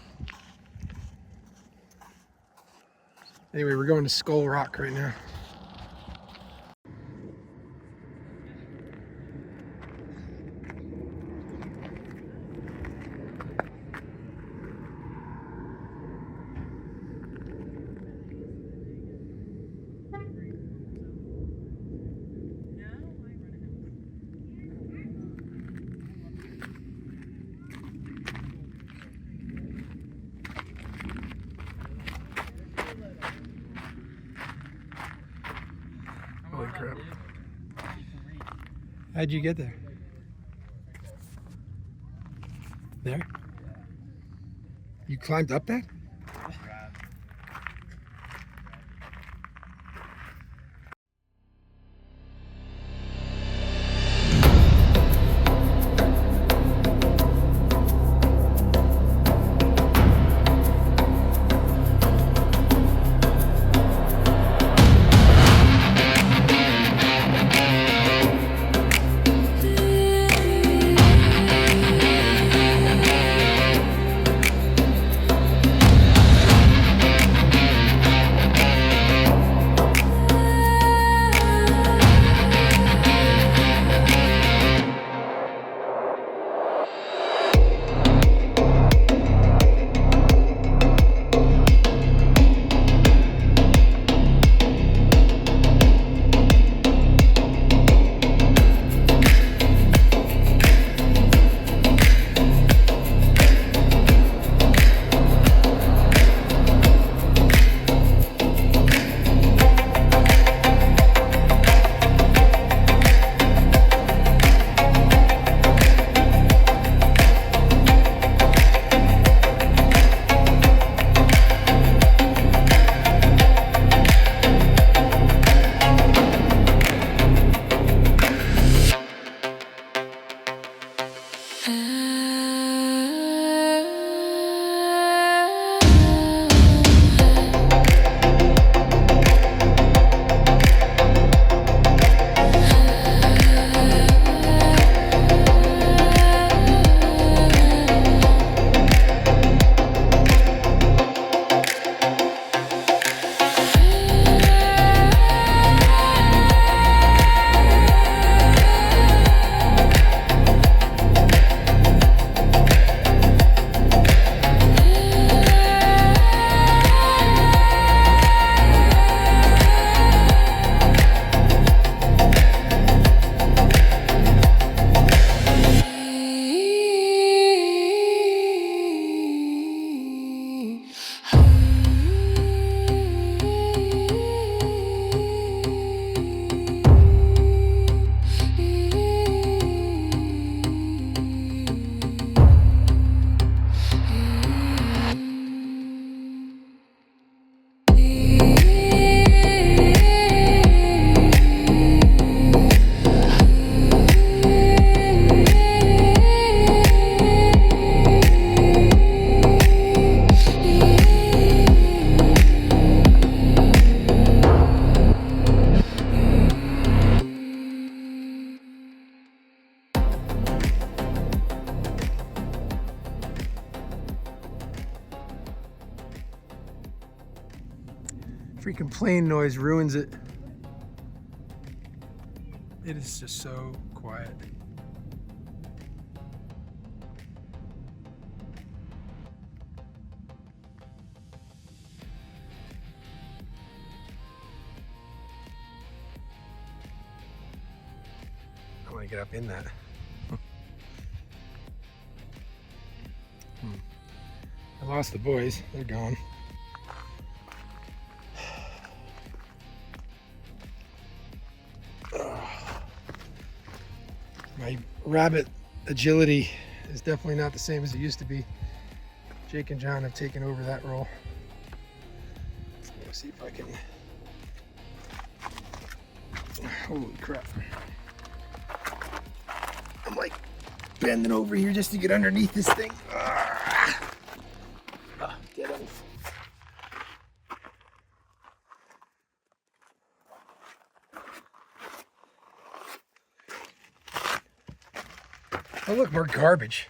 Anyway, we're going to Skull Rock right now. Holy crap. How'd you get there? There? You climbed up that? Freaking plane noise ruins it. It is just so quiet. I want to get up in that. I lost the boys. They're gone. My rabbit agility is definitely not the same as it used to be. Jake and John have taken over that role. Let's see if I can. Holy crap. I'm like bending over here just to get underneath this thing. Dead end. Oh look, more garbage.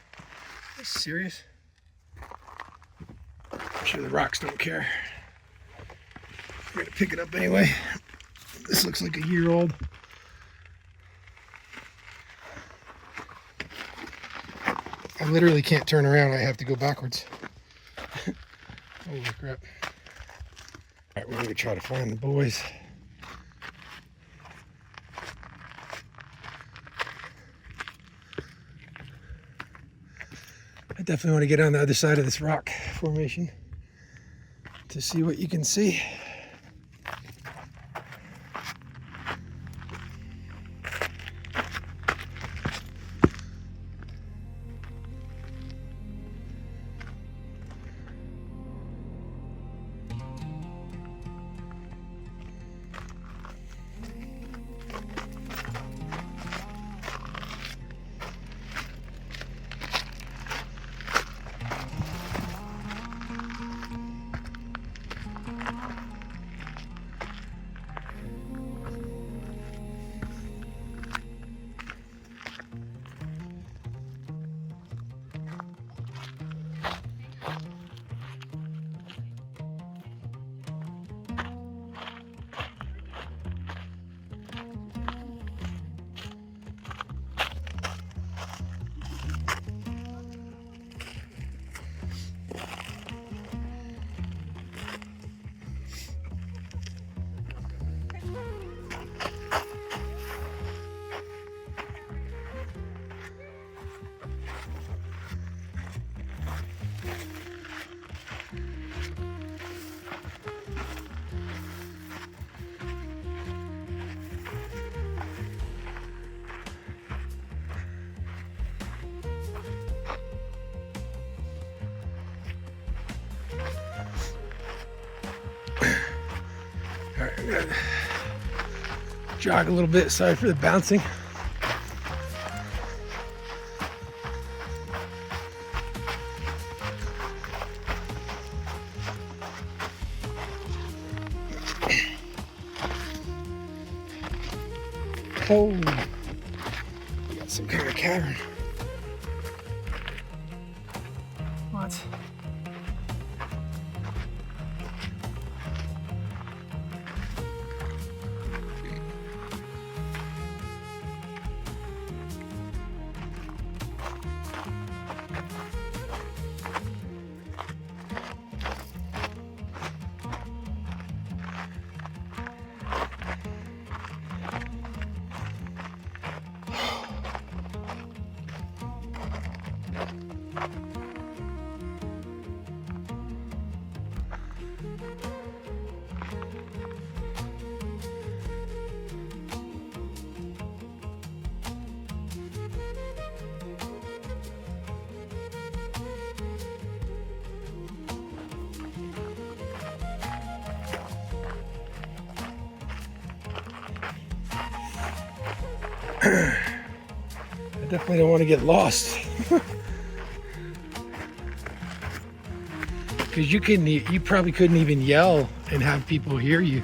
Are you serious? I'm sure the rocks don't care. I'm gonna pick it up anyway. This looks like a year old. I literally can't turn around. I have to go backwards. Holy crap. Alright, we're gonna try to find the boys. I definitely want to get on the other side of this rock formation to see what you can see. Alright, I'm gonna jog a little bit. Sorry for the bouncing. Oh, we got some kind of cavern. What? I definitely don't want to get lost. Because you probably couldn't even yell and have people hear you.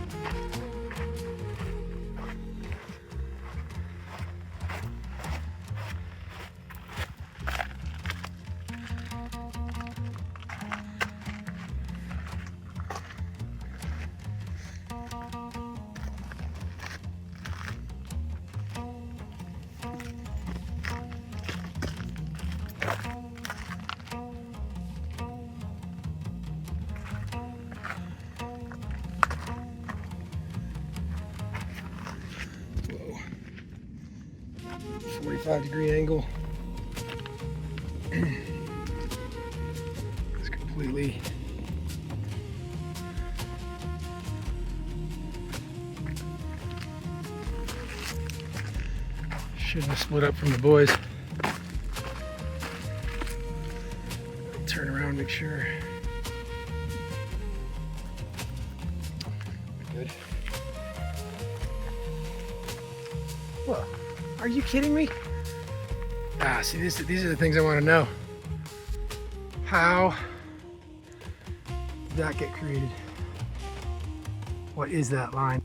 45-degree angle. It's completely shouldn't have split up from the boys. Turn around, make sure. Good. Well, are you kidding me? Ah, see, these are the things I want to know. How did that get created? What is that line?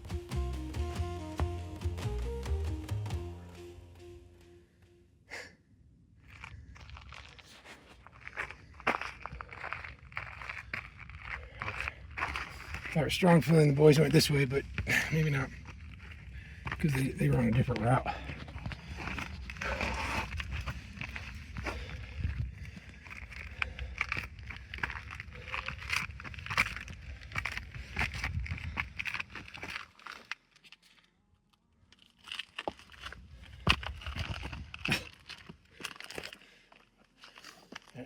I have a strong feeling the boys went this way, but maybe not, because they were on a different route.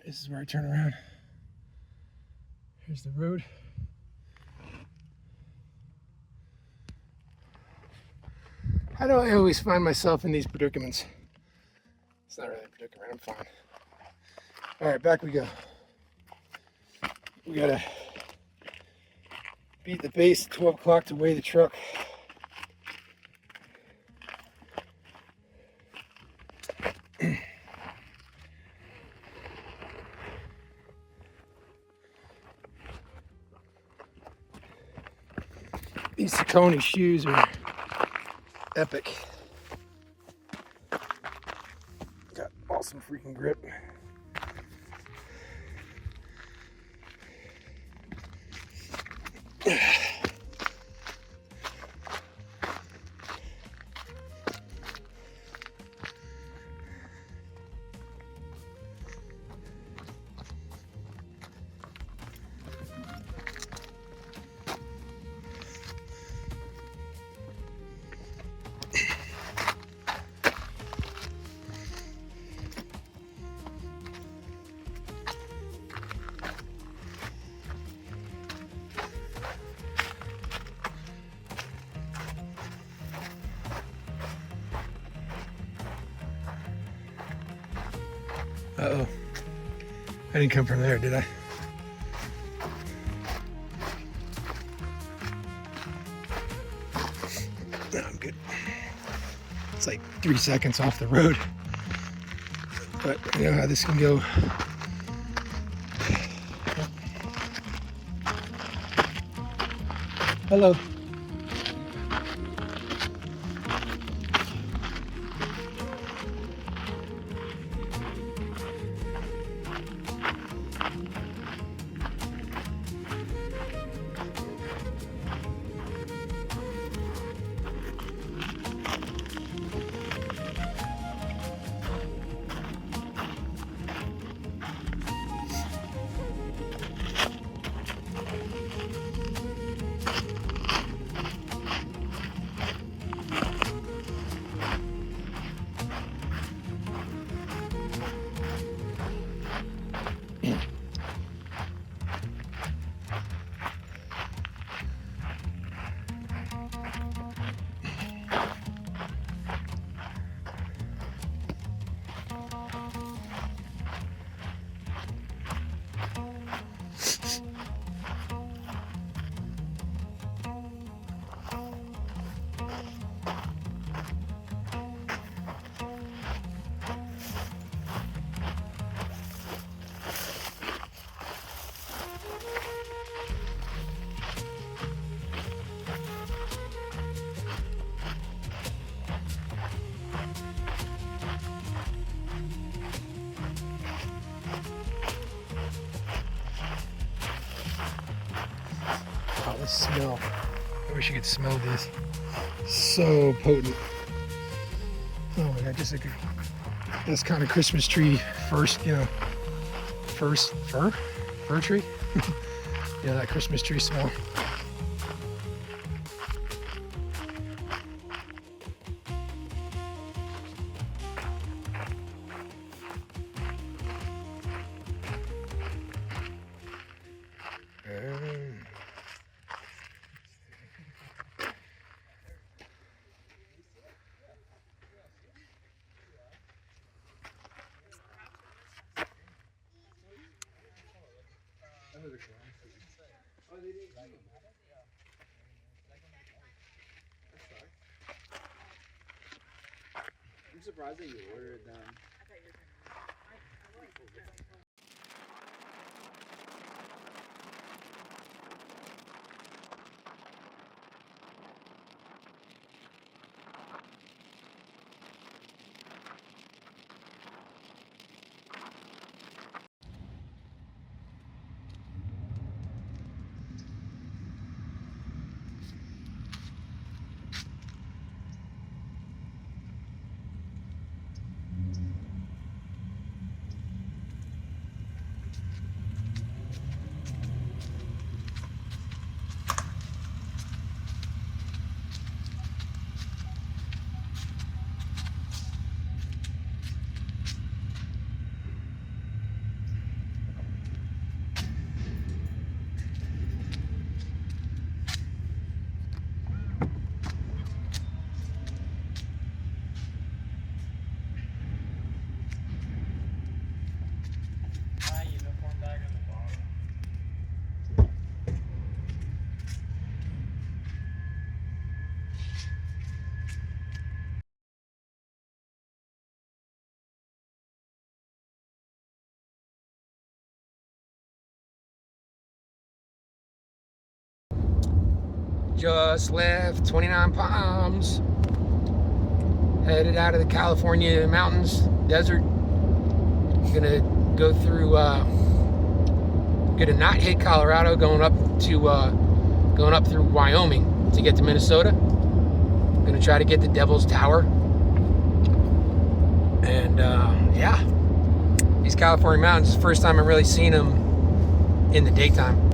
This is where I turn around. Here's the road. How do I always find myself in these predicaments? It's not really a predicament, I'm fine. All right, back we go. We gotta beat the base at 12 o'clock to weigh the truck. These Saucony shoes are epic. Got awesome freaking grip. Uh-oh. I didn't come from there, did I? No, I'm good. It's like 3 seconds off the road. But you know how this can go. Hello. Smell. I wish you could smell this. So potent. Oh my god, just like this kind of Christmas tree fir tree. Yeah, that Christmas tree smell. I'm surprised that you ordered them. Just left 29 Palms, headed out of the California mountains, desert. Gonna go through, gonna not hit Colorado, going up through Wyoming to get to Minnesota. Gonna try to get the Devil's Tower. And yeah, these California mountains, the first time I've really seen them in the daytime.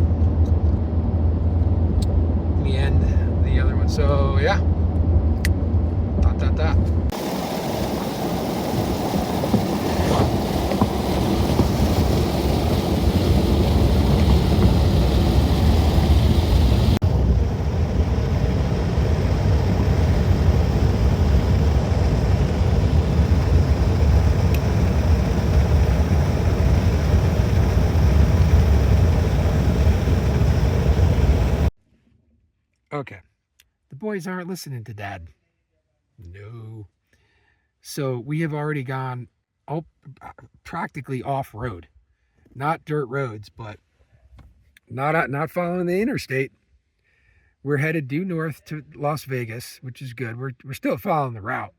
Me and the other one. So yeah. Dot. Okay. The boys aren't listening to Dad. No. So we have already gone practically off-road. Not dirt roads, but not following the interstate. We're headed due north to Las Vegas, which is good. We're still following the route.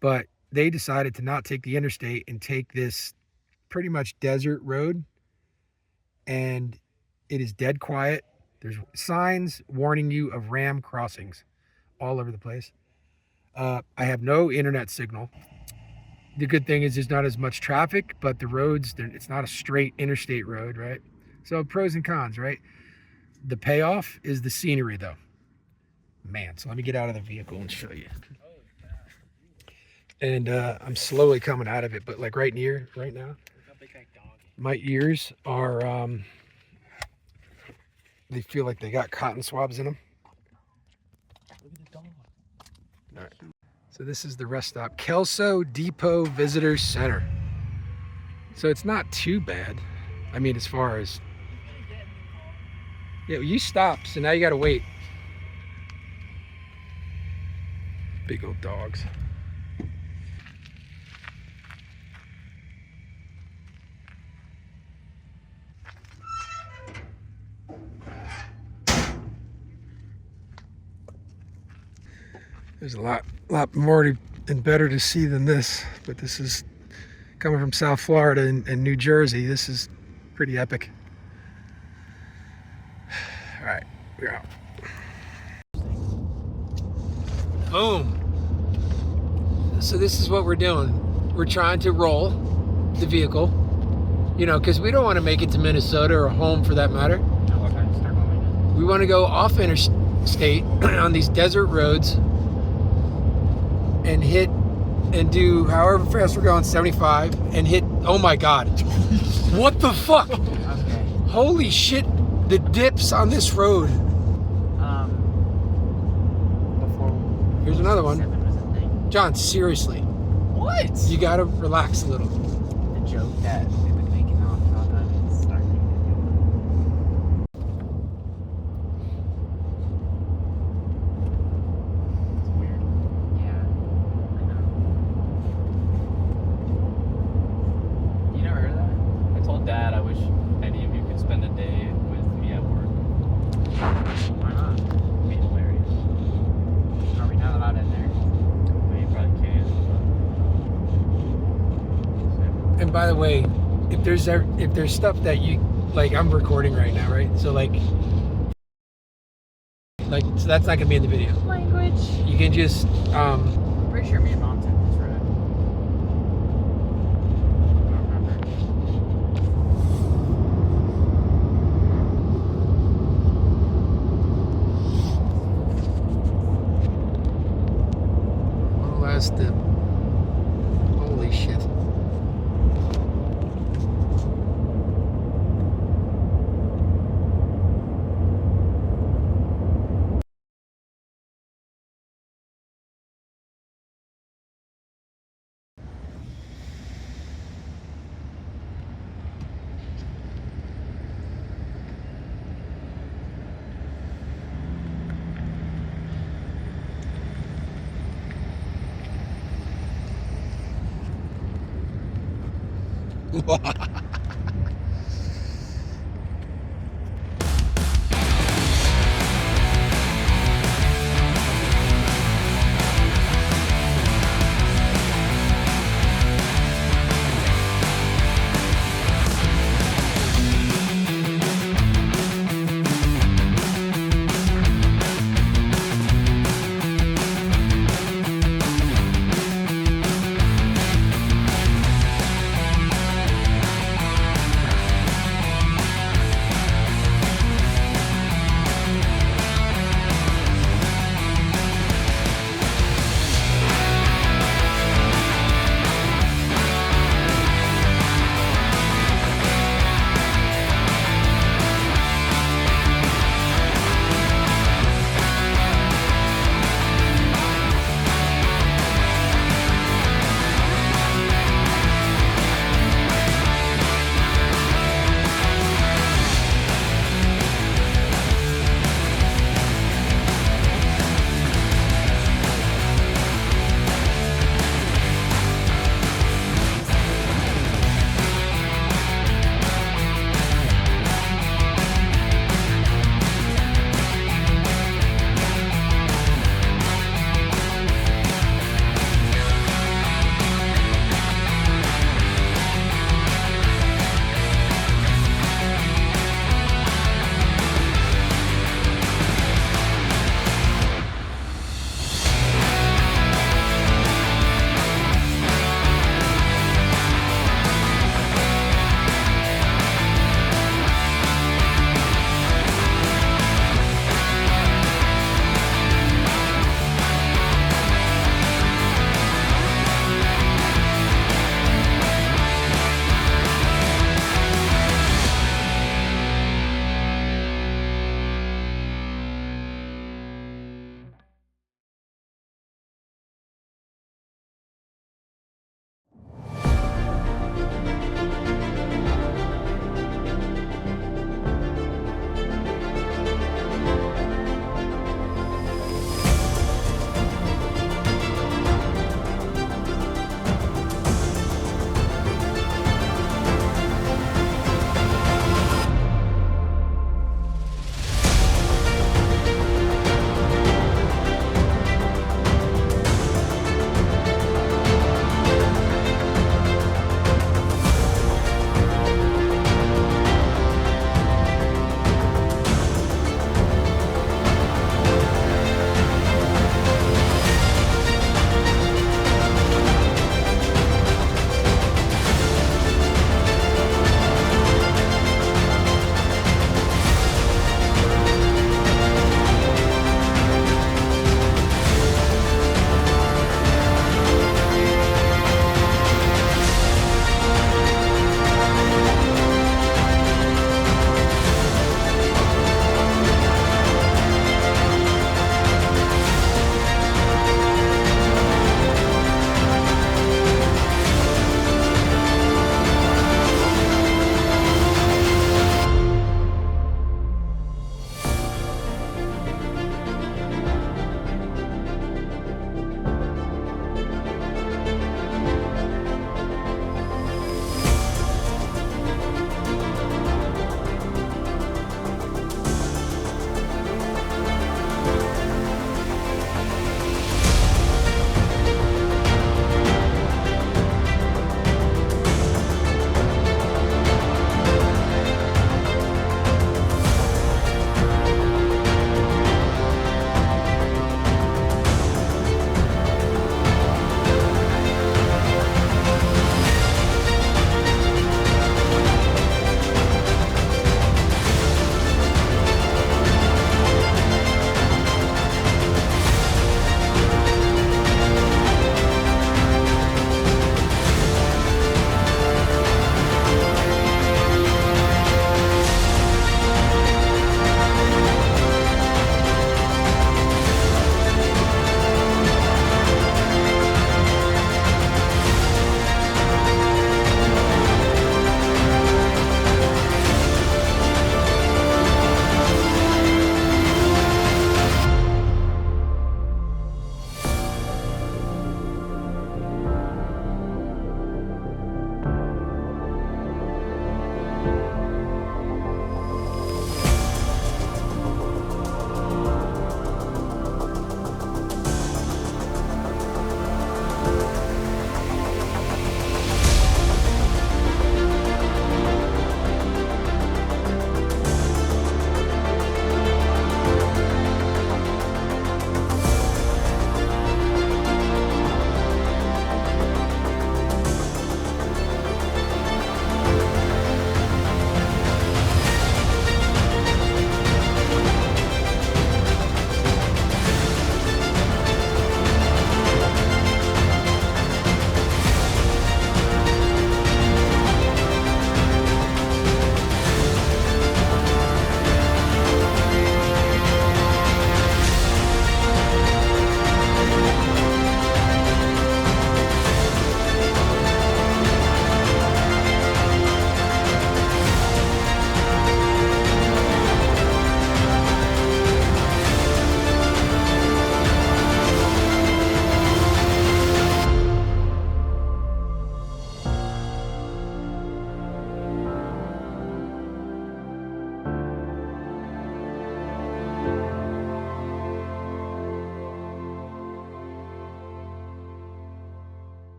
But they decided to not take the interstate and take this pretty much desert road. And it is dead quiet. There's signs warning you of ram crossings all over the place. I have no internet signal. The good thing is there's not as much traffic, but the roads, it's not a straight interstate road, right? So pros and cons, right? The payoff is the scenery, though. Man, so let me get out of the vehicle and show you. And I'm slowly coming out of it, but like right now, my ears are... they feel like they got cotton swabs in them. Look at the dog. All right. So this is the rest stop, Kelso Depot Visitor Center. So it's not too bad. I mean, as far as... Yeah, you stopped, so now you gotta wait. Big old dogs. There's a lot more and better to see than this, but this is coming from South Florida and New Jersey. This is pretty epic. All right, we're out. Boom. So this is what we're doing. We're trying to roll the vehicle, you know, because we don't want to make it to Minnesota or home for that matter. We want to go off interstate on these desert roads and hit and do however fast we're going, 75, and hit, oh my God. What the fuck? Okay. Holy shit, the dips on this road. Here's another one. John, seriously. What? You gotta relax a little. The joke that they've been making off about that is starting. And by the way, if there's stuff that you like, I'm recording right now, right? So like so that's not gonna be in the video. Language. You can just Pretty sure me and Mom took this road. I don't remember. one last dip. Holy shit.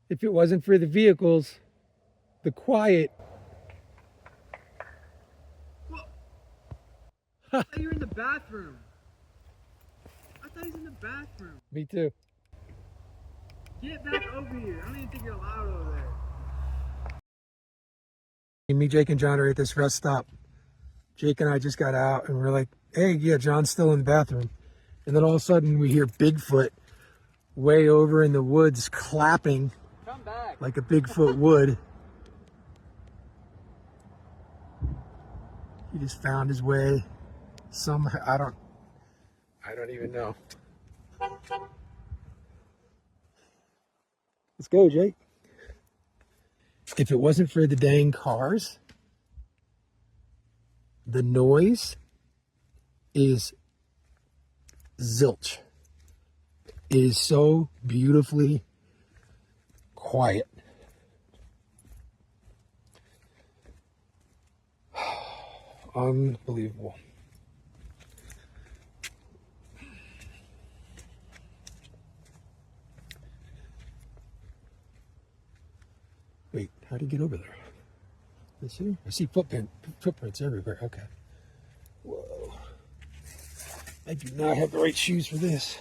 If it wasn't for the vehicles, the quiet. I thought you were in the bathroom. I thought he was in the bathroom. Me too. Get back over here. I don't even think you're allowed over there. Me, Jake, and John are at this rest stop. Jake and I just got out and we're like, hey, yeah, John's still in the bathroom. And then all of a sudden we hear Bigfoot way over in the woods clapping like a Bigfoot would. He just found his way somehow. I don't even know. Let's go, Jake. If it wasn't for the dang cars, the noise is zilch. It is so beautifully quiet. Unbelievable. Wait, how do you get over there? This here? I see footprints everywhere. Okay. Whoa. I do not have the right shoes for this.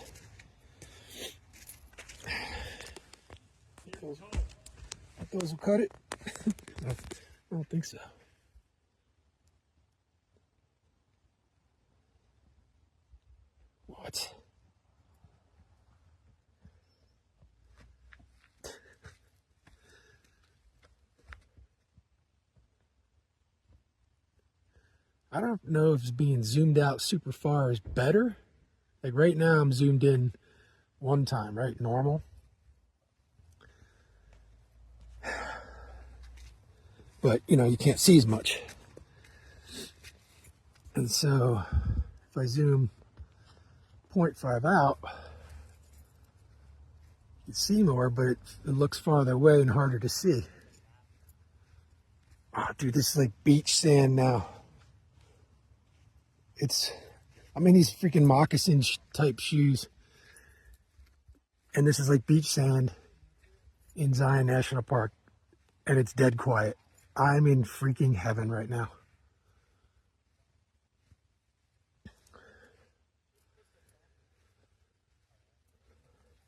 Those will cut it? I don't think so. What? I don't know if being zoomed out super far is better. Like right now I'm zoomed in one time, right? Normal. But, you know, you can't see as much. And so if I zoom 0.5 out, you can see more, but it looks farther away and harder to see. Oh, dude, this is like beach sand now. I'm in these freaking moccasin type shoes. And this is like beach sand in Zion National Park. And it's dead quiet. I'm in freaking heaven right now.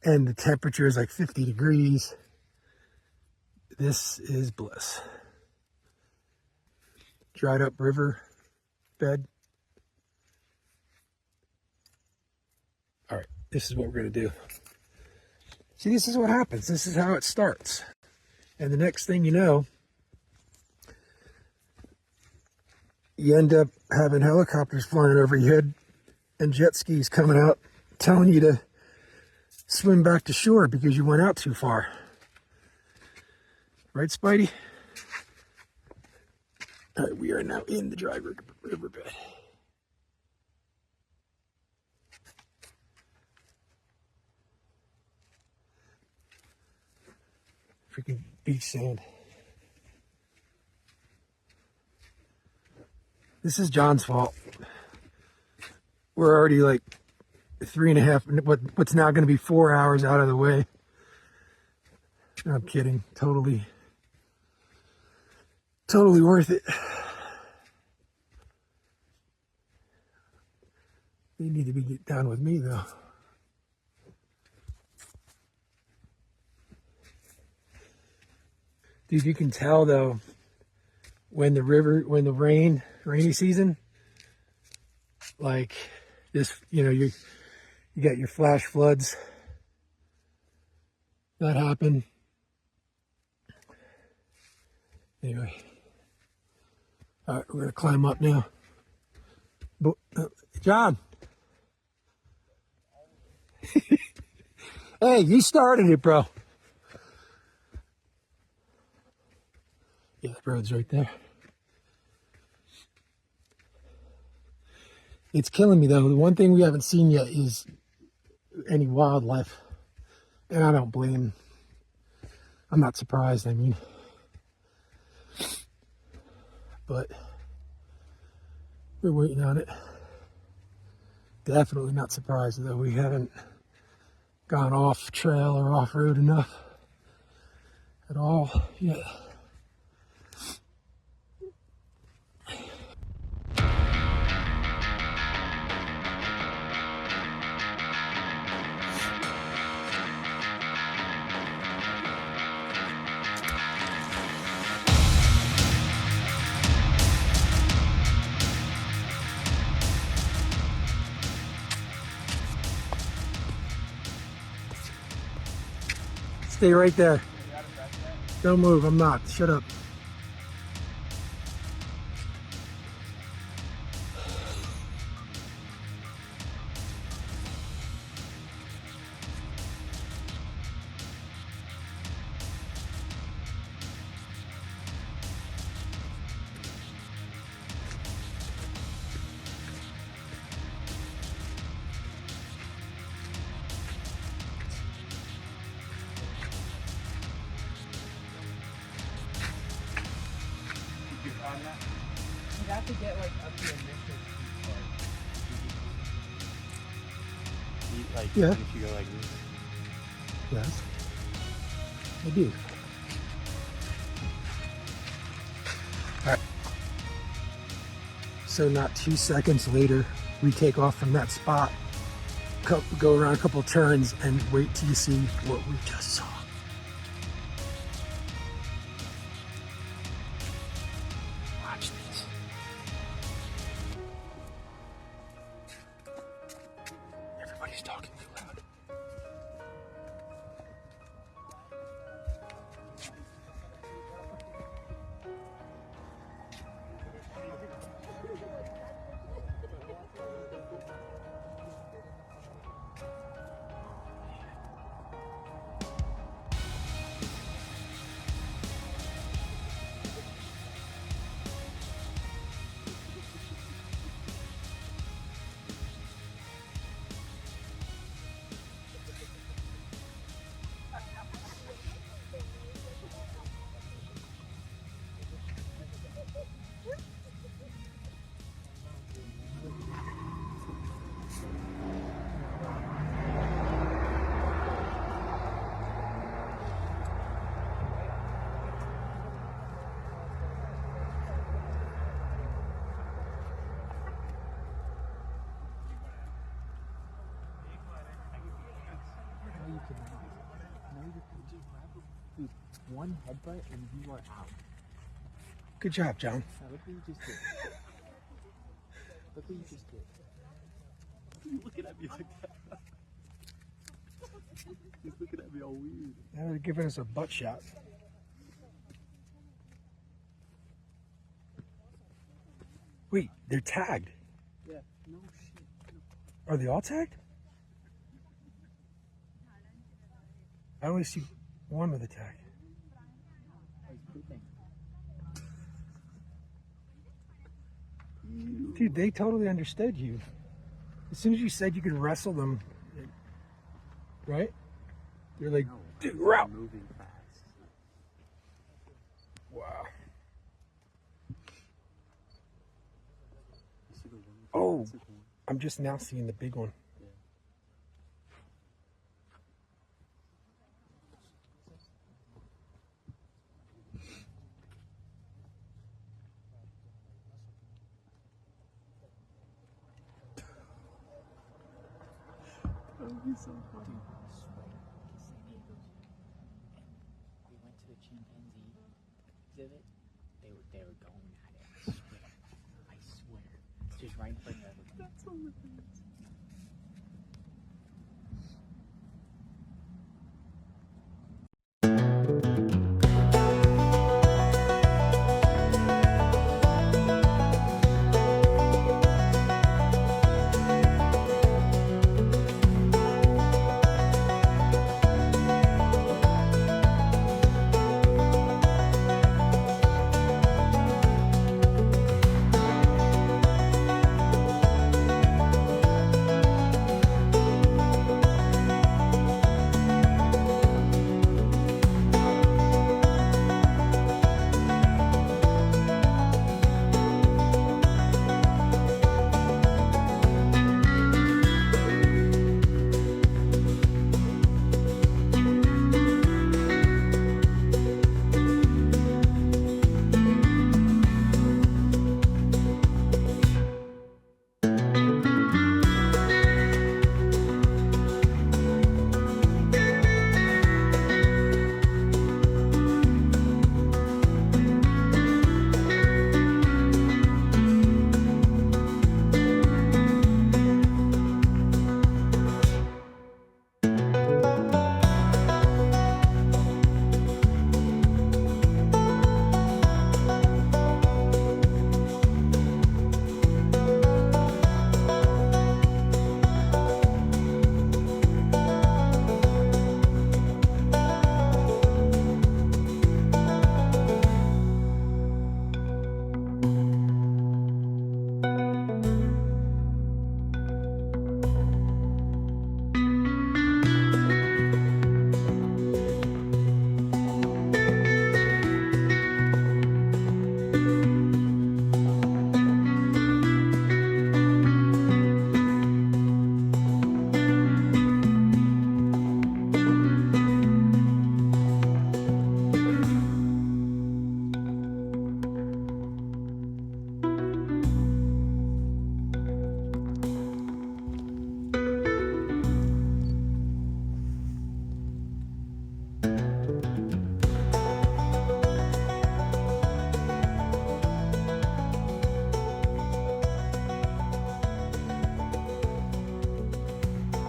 And the temperature is like 50 degrees. This is bliss. Dried up river bed. All right, this is what we're going to do. See, this is what happens. This is how it starts. And the next thing you know, you end up having helicopters flying over your head and jet skis coming out telling you to swim back to shore because you went out too far. Right, Spidey? All right, we are now in the dry riverbed. Freaking beach sand. This is John's fault. We're already like 3.5, what's now going to be 4 hours out of the way. I'm kidding. Totally worth it. You need to be down with me though. Dude, you can tell though when the rainy season, like this, you know, you got your flash floods that happen. Anyway, all right, we're gonna climb up now. John, hey, you started it, bro. Yeah, the road's right there. It's killing me though. The one thing we haven't seen yet is any wildlife. And I don't blame. I'm not surprised, I mean. But we're waiting on it. Definitely not surprised though. We haven't gone off trail or off road enough. at all yet. Stay right there. Don't move, I'm not. Shut up. You have to get like up to the initial part. Like, Yeah. if you go like this. Yes. I do. Alright. So not 2 seconds later, we take off from that spot, go around a couple turns, and wait till you see what we just saw. Watch this. Everybody's talking too loud. Dude, one headbutt and you are out. Good job, John. Now look what you just did. Look what you just did. He's looking at me like that. He's looking at me all weird. Now they're giving us a butt shot. Wait, they're tagged. Yeah, no shit. No. Are they all tagged? I only see one with a tag. Oh, he's pooping. Dude, they totally understood you. As soon as you said you could wrestle them, right? They're like, dude, we're out. Moving fast. Wow. Oh, I'm just now seeing the big one. That would be so funny. We went to the chimpanzee exhibit. They were going at it. I swear. Just right in front of everybody. That's hilarious.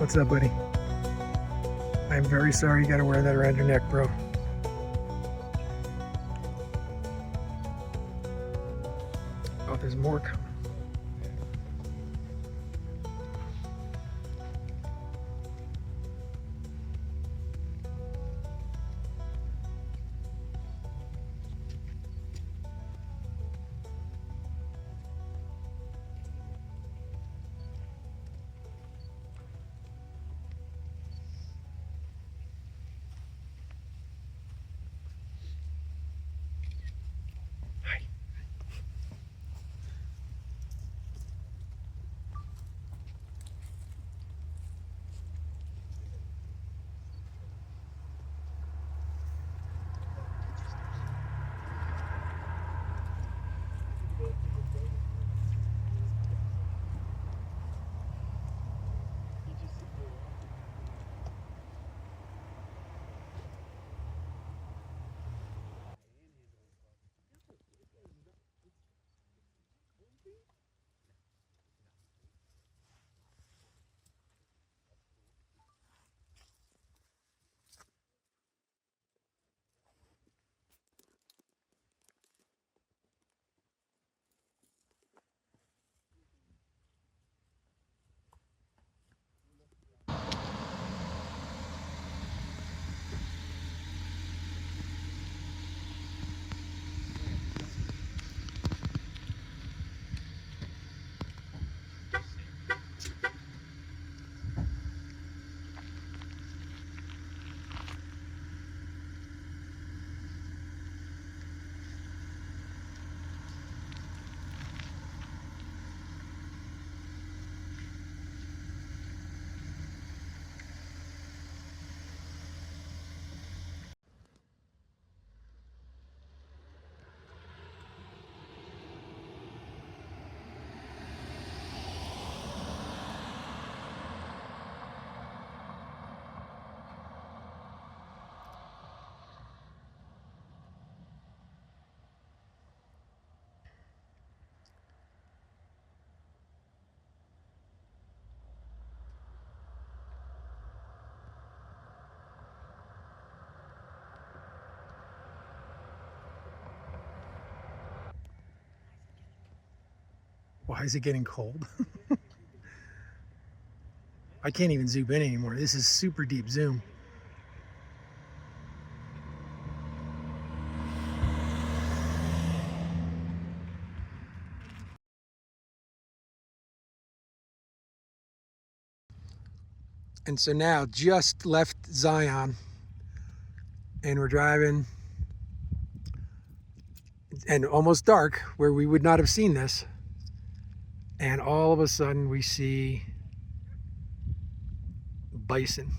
What's up, buddy? I'm very sorry you gotta wear that around your neck, bro. Oh, there's more coming. Why is it getting cold? I can't even zoom in anymore. This is super deep zoom. And so now just left Zion and we're driving and almost dark where we would not have seen this. And all of a sudden we see bison.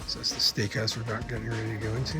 So it's the steakhouse we're about getting ready to go into.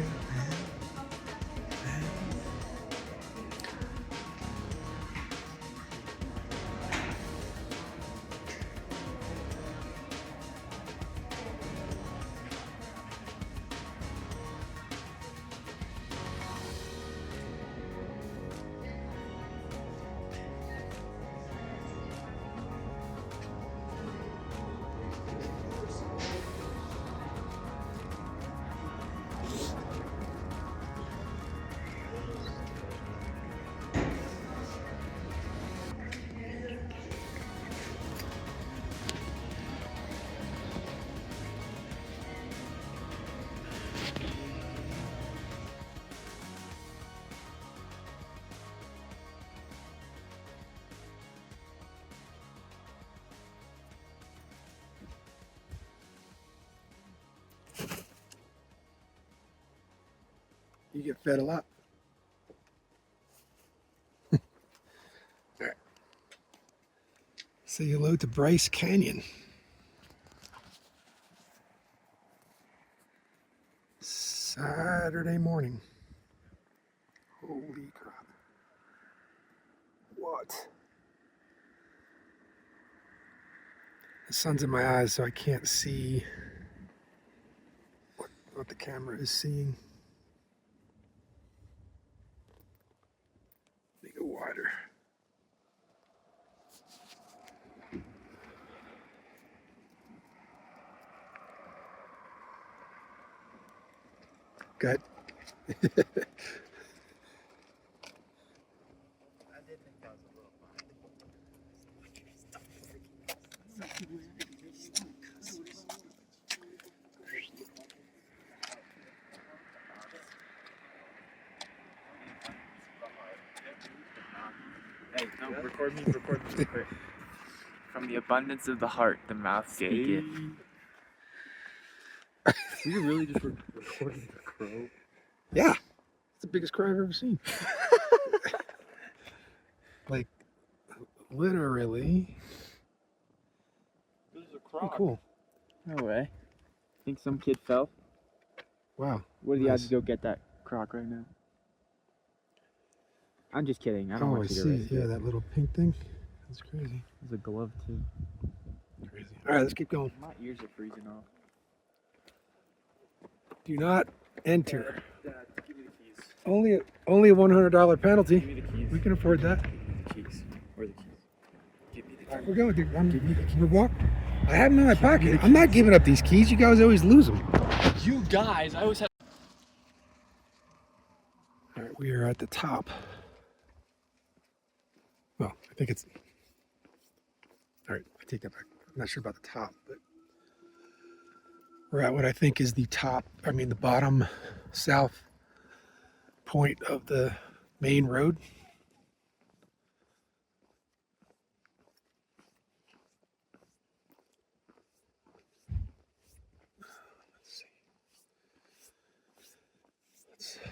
You get fed a lot. All right. Say hello to Bryce Canyon. Saturday morning. Holy crap. What? The sun's in my eyes, so I can't see what the camera is seeing. Let me go wider. Good. Hey, no, record me real quick. From the abundance of the heart, the mouth speaketh. Were you really just recording the crow? Yeah. It's the biggest crow I've ever seen. Like, literally. This is a Pretty cool. No way. Think some kid fell? Wow. What are the odds Nice. to go get that croc right now? I'm just kidding. I don't Oh, I want you to see. risk Yeah, it. that little pink thing. That's crazy. There's a glove too. Crazy. All right, let's keep going. My ears are freezing off. Do not enter. Dad, give me the keys. Only a $100 penalty. Give me the keys. We can afford that. The keys. Where are the keys? Give me the keys. All right, we're going, dude. We're walking. I have them in my pocket. I'm not giving up these keys. You guys always lose them. You guys, I always have. All right, we are at the top. Well, I think it's. All right, I take that back. I'm not sure about the top, but we're at what I think is the top, the bottom south point of the main road. Let's see.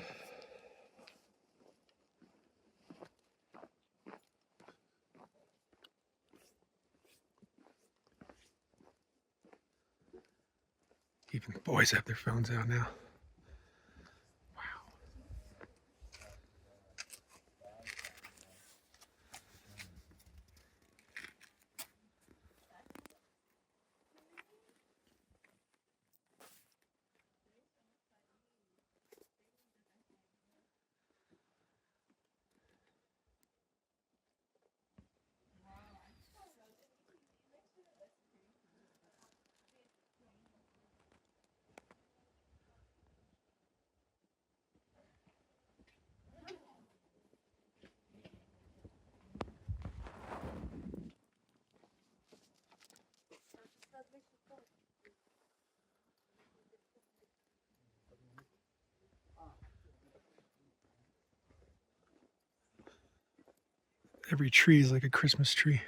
Even the boys have their phones out now. Every tree is like a Christmas tree.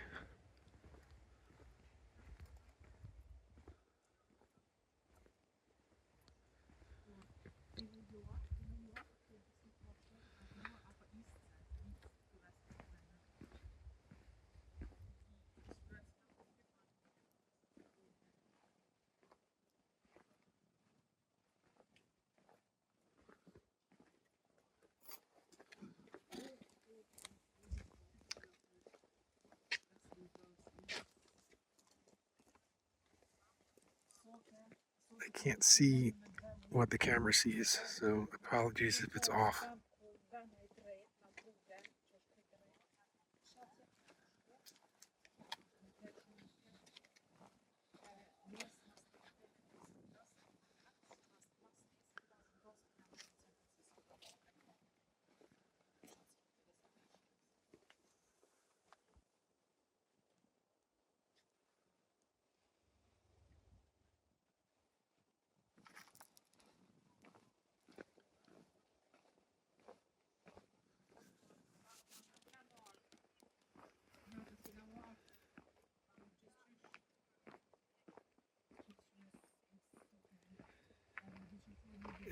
I can't see what the camera sees, so apologies if it's off.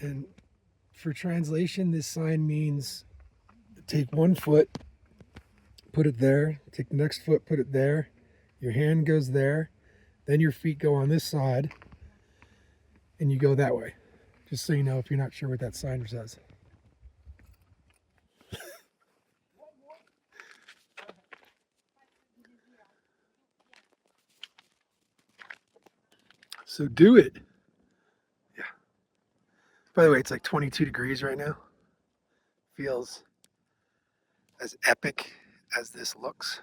And for translation, this sign means take 1 foot, put it there, take the next foot, put it there, your hand goes there, then your feet go on this side, and you go that way. Just so you know if you're not sure what that sign says. So do it. Yeah. By the way, it's like 22 degrees right now. Feels as epic as this looks.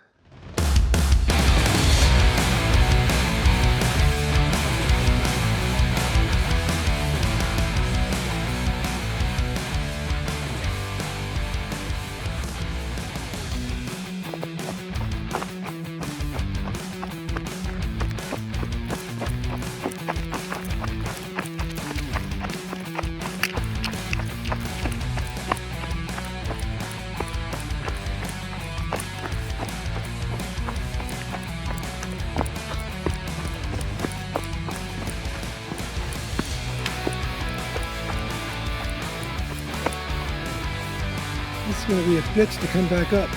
It's going to be a bitch to come back up.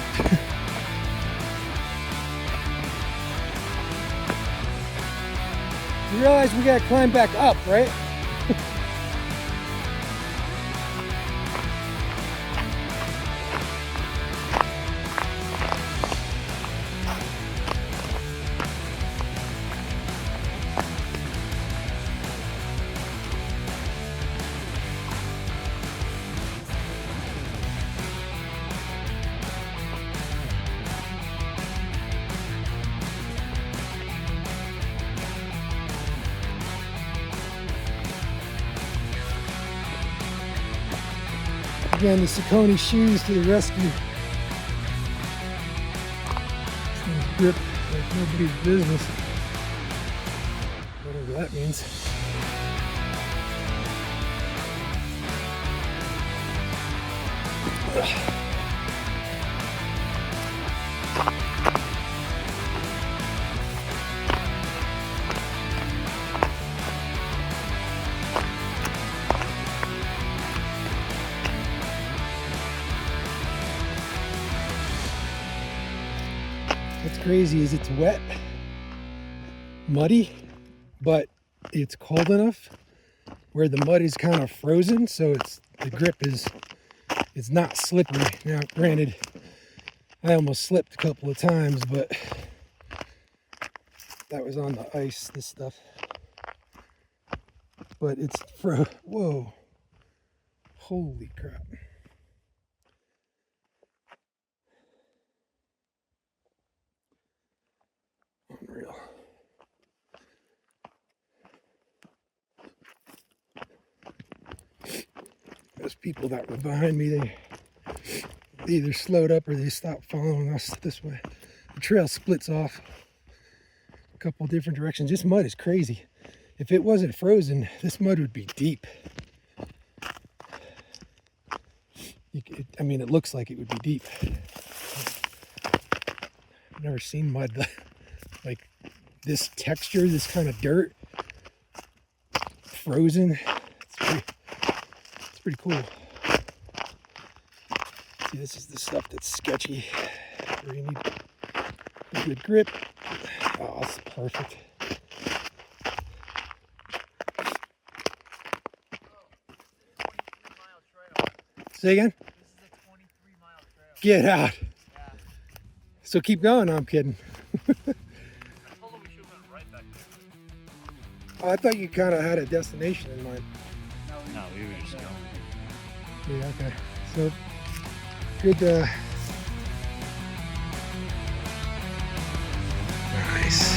You realize we got to climb back up, right? Again, the Saucony shoes to the rescue. This grip like nobody's business. Whatever that means. What's crazy is it's wet, muddy, but it's cold enough where the mud is kind of frozen, so the grip is not slippery. Now, granted, I almost slipped a couple of times, but that was on the ice, this stuff. But it's whoa, holy crap. Unreal. Those people that were behind me, they either slowed up or they stopped following us this way. The trail splits off a couple different directions. This mud is crazy. If it wasn't frozen, this mud would be deep. I mean, it looks like it would be deep. I've never seen mud like this texture, this kind of dirt, frozen. It's pretty cool. See, this is the stuff that's sketchy, where you need a good grip. Oh, it's perfect. Say again? This is a 23-mile trail. Get out. Yeah. So keep going. No, I'm kidding. Oh, I thought you kind of had a destination in mind. No, we were just going. Yeah, okay. So, good, nice.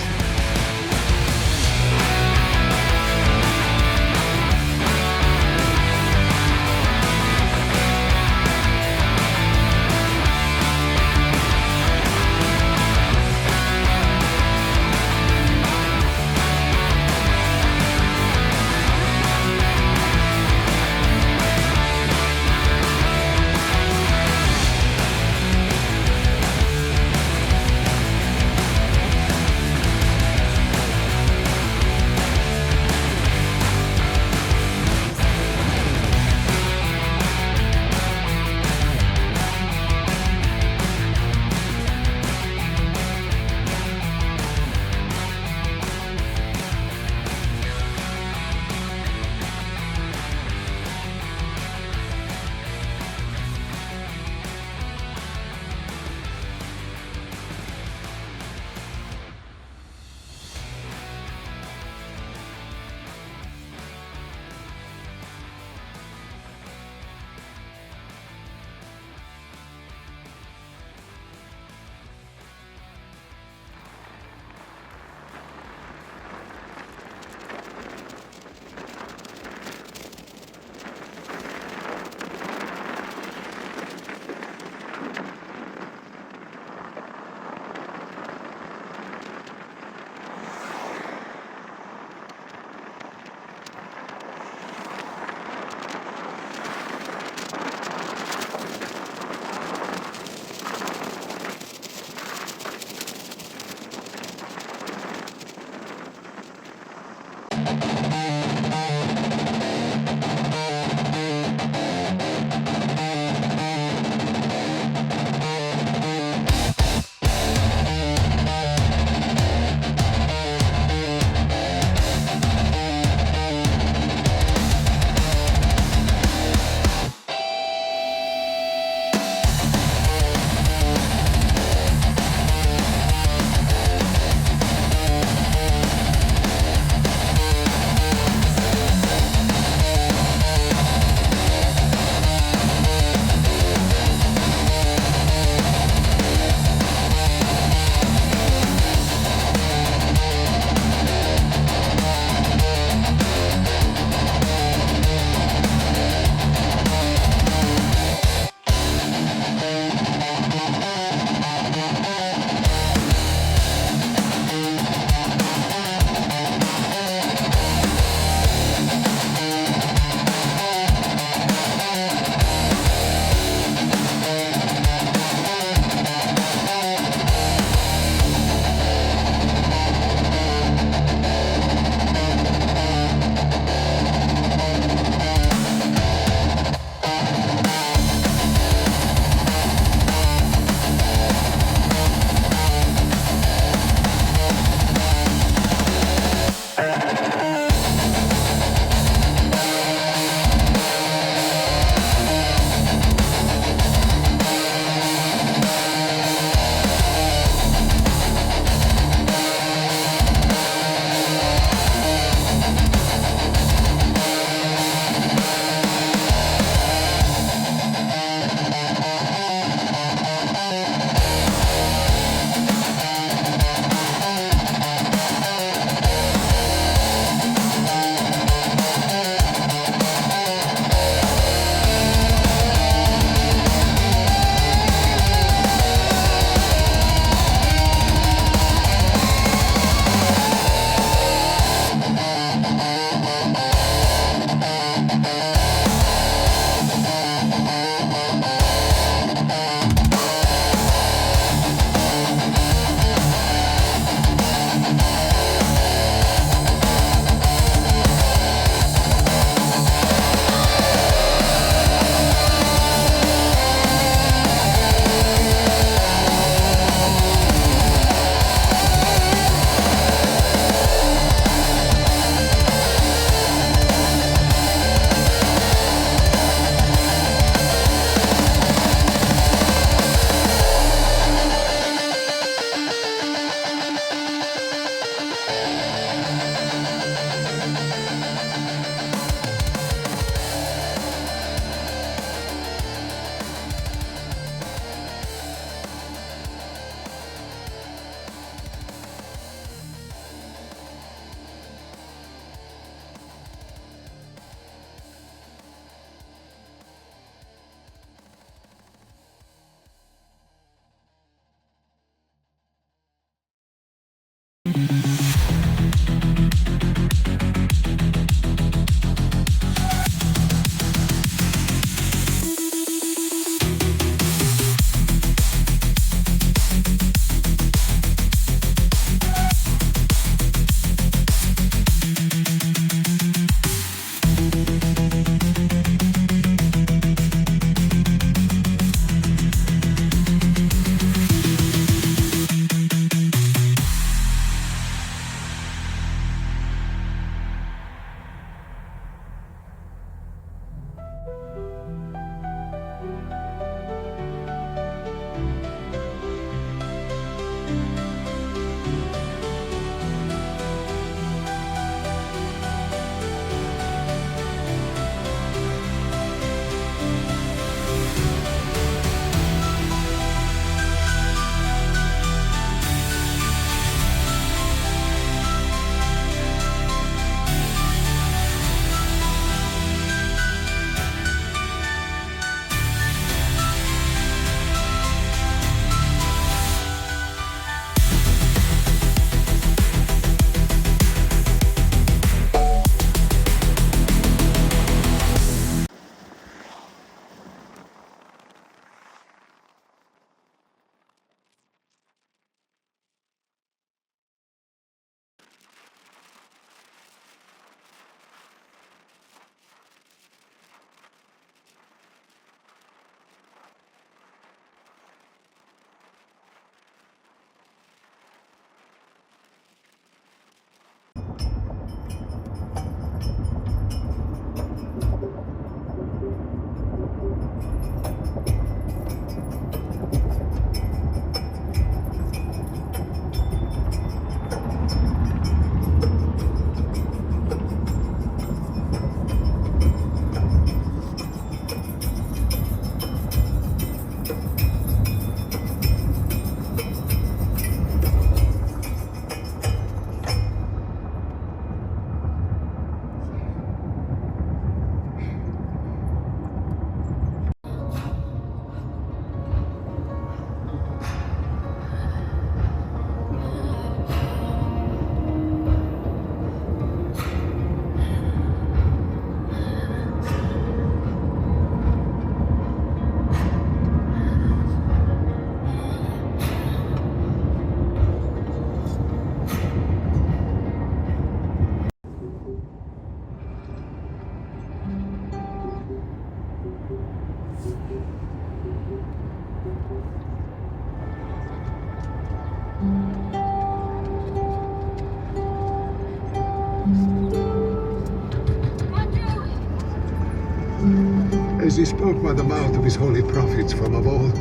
as he spoke by the mouth of his holy prophets from of old,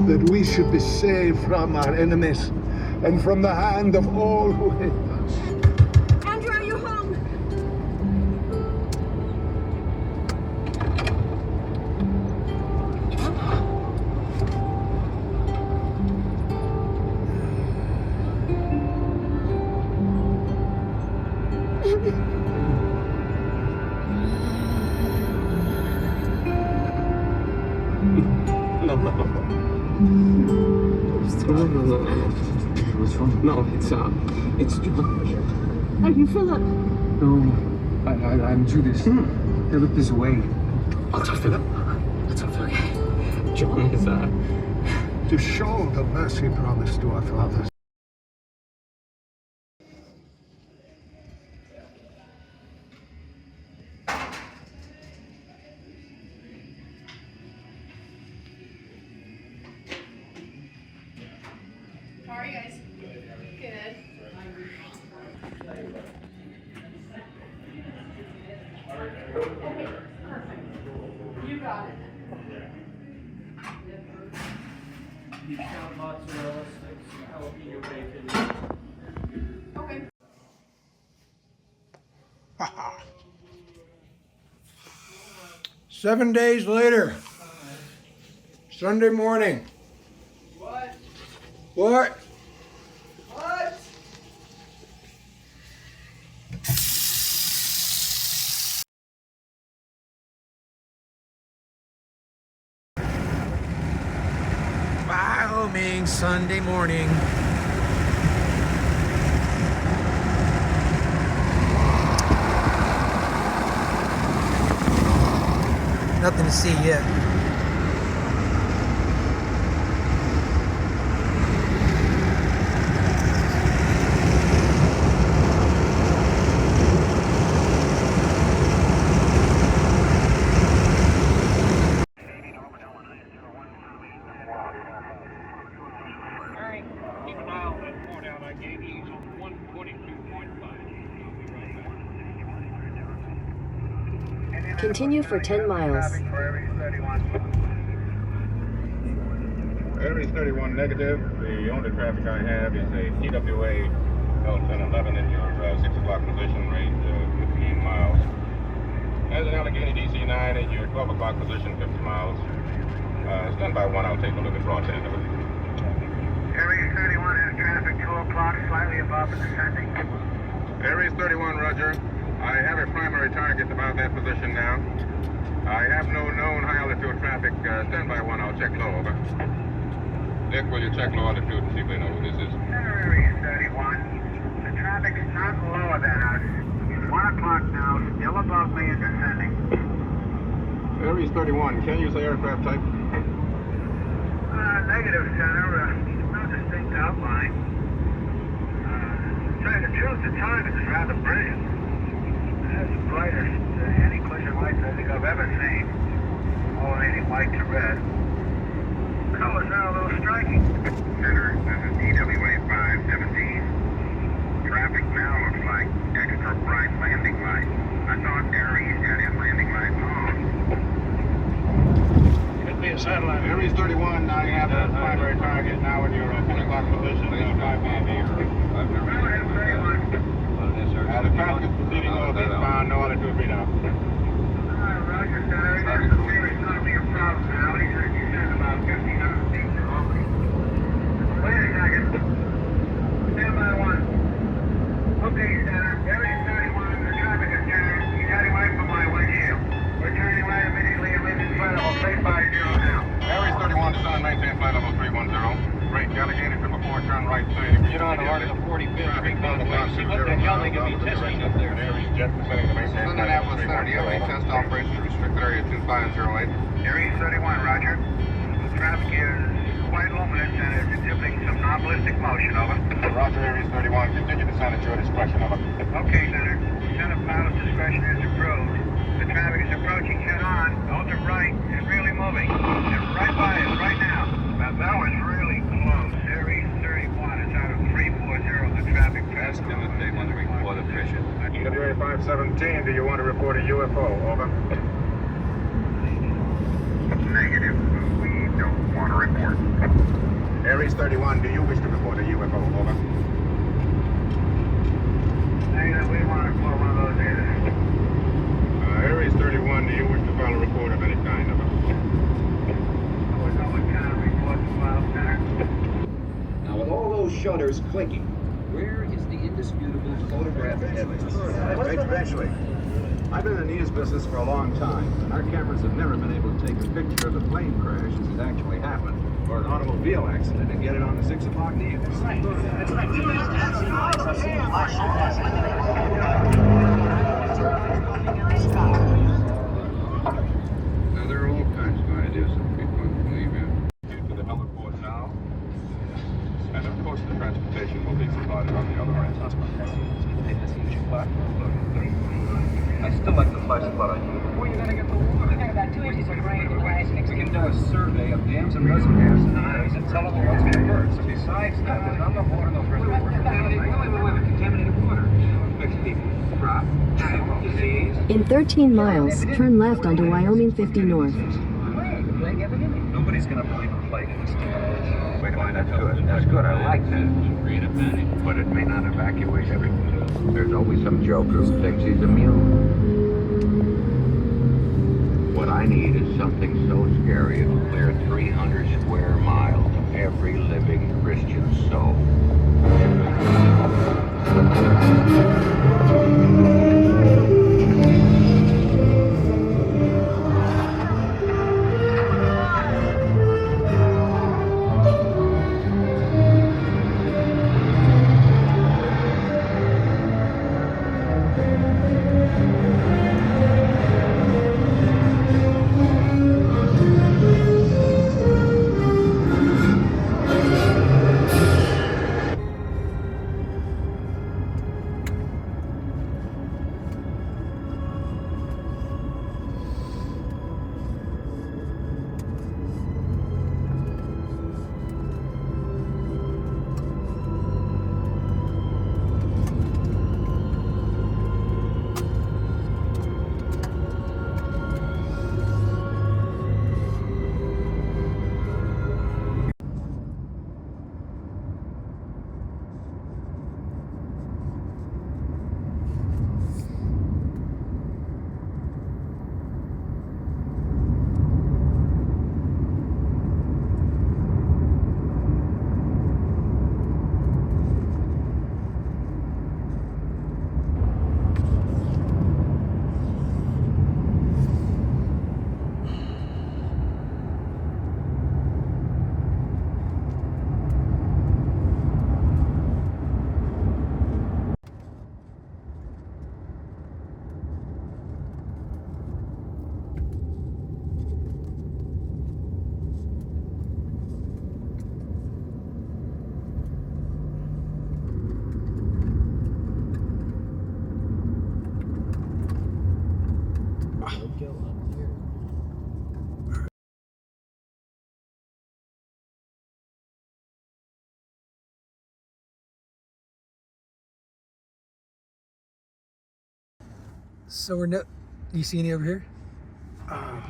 that we should be saved from our enemies and from the hand of all who hate us. Andrew, are you home? What's wrong? No, it's John. Are you Philip? No, I'm Judas. Philip is away. What's up, Philip? What's up, Philip? John is To show the mercy promised to our fathers. How are you guys? Good. Okay, perfect. You got it. You count mozzarella sticks, jalapeno bacon. Okay. 7 days later, Sunday morning. What? What? What? Wyoming, Sunday morning. Nothing to see yet. Continue for 10 miles. Aries 31 negative. The only traffic I have is a TWA Delta 11 in your 6 o'clock position, range 15 miles. As an Allegheny DC-9 in your 12 o'clock position, 50 miles. Stand by 1, I'll take a look at raw tentative. Aries 31 has traffic 2 o'clock, slightly above and descending. Aries 31, roger. I have a primary target about that position now. I have no known high altitude traffic. Stand by 1, I'll check low, over. Dick, will you check low altitude and see if they know who this is? Aries 31, the traffic's not lower than us. It's 1 o'clock now, still above me and descending. Aries 31, can you say aircraft type? Negative, Center. No distinct outline. To tell you the truth, the time is rather brilliant. That's the brightest anti-collision lights I think I've ever seen. All any white to red. Colors are a little striking. Center, this is TWA 517. Traffic now looks like extra bright landing light. I thought Aries had his landing light on. Could be a satellite. Aries 31, I have a primary target now in your 10 o'clock position. 5 here. The traffic is proceeding north eastbound, no altitude readout. Roger, Center. It's not be a problem now. He's about 1,500 feet to Albany. Wait a second. Stand by 1. Okay, Center. Aries 31, the traffic is turned. He's heading right for my windshield. We're turning right immediately and leaving flight level 350 now. Aries 31, descend, maintain flight level 310. Great, Allegheny 444, turn right 30 degrees. Get on the arc of 45th Street, down the way. See what the hell they could be testing up there. Aries jet descending to maintain flight level 310. Test operation, restricted area 2508. Aries 31, roger. Traffic is quite luminous and is exhibiting some non-ballistic motion, over. Roger, Aries 31, continue descend at your discretion, over. Okay, Center. Center pilot's discretion is approved. The traffic is approaching head-on, ultra bright, and really moving. It's right by us right now. Now, that was really close. Aries 31 is out of 340, the traffic pass. They want to report a pressure. TWA 517, do you want to report a UFO, over? Negative. We don't want to report. Aries 31, do you wish to report a UFO? Over. Negative. We want to report one of those either. Aries 31, do you wish to file a report of any kind? Over. What kind of report to file, Center? Now, with all those shutters clicking, where is the indisputable photographic evidence? Eventually. I've been in the news business for a long time, and our cameras have never been able to take a picture of a plane crash as it actually happened, or an automobile accident, and get it on the 6 o'clock news. That's right. That's right. Now, there are all kinds of ideas that people don't believe in. To the heliport now. And of course the transportation will be provided on the other end. I still like the flash flood on you. Where are you going to get the water? We got about 2 inches of rain in the last 6 We can do a survey of dams and reservoirs and tell them what's going to burst. Besides that, there's not enough water in those reservoirs. Wait, contaminated water. Makes people drop. Disease. In 13 miles, turn left onto Wyoming 50 North. Nobody's going to believe a plague in this town. Wait a minute, that's good. That's good. I like that. Create a panic. But it may not evacuate everything. There's always some joker who thinks he's immune. What I need is something so scary it'll clear 300 square miles of every living Christian soul. So we're not. Do you see any over here? Oh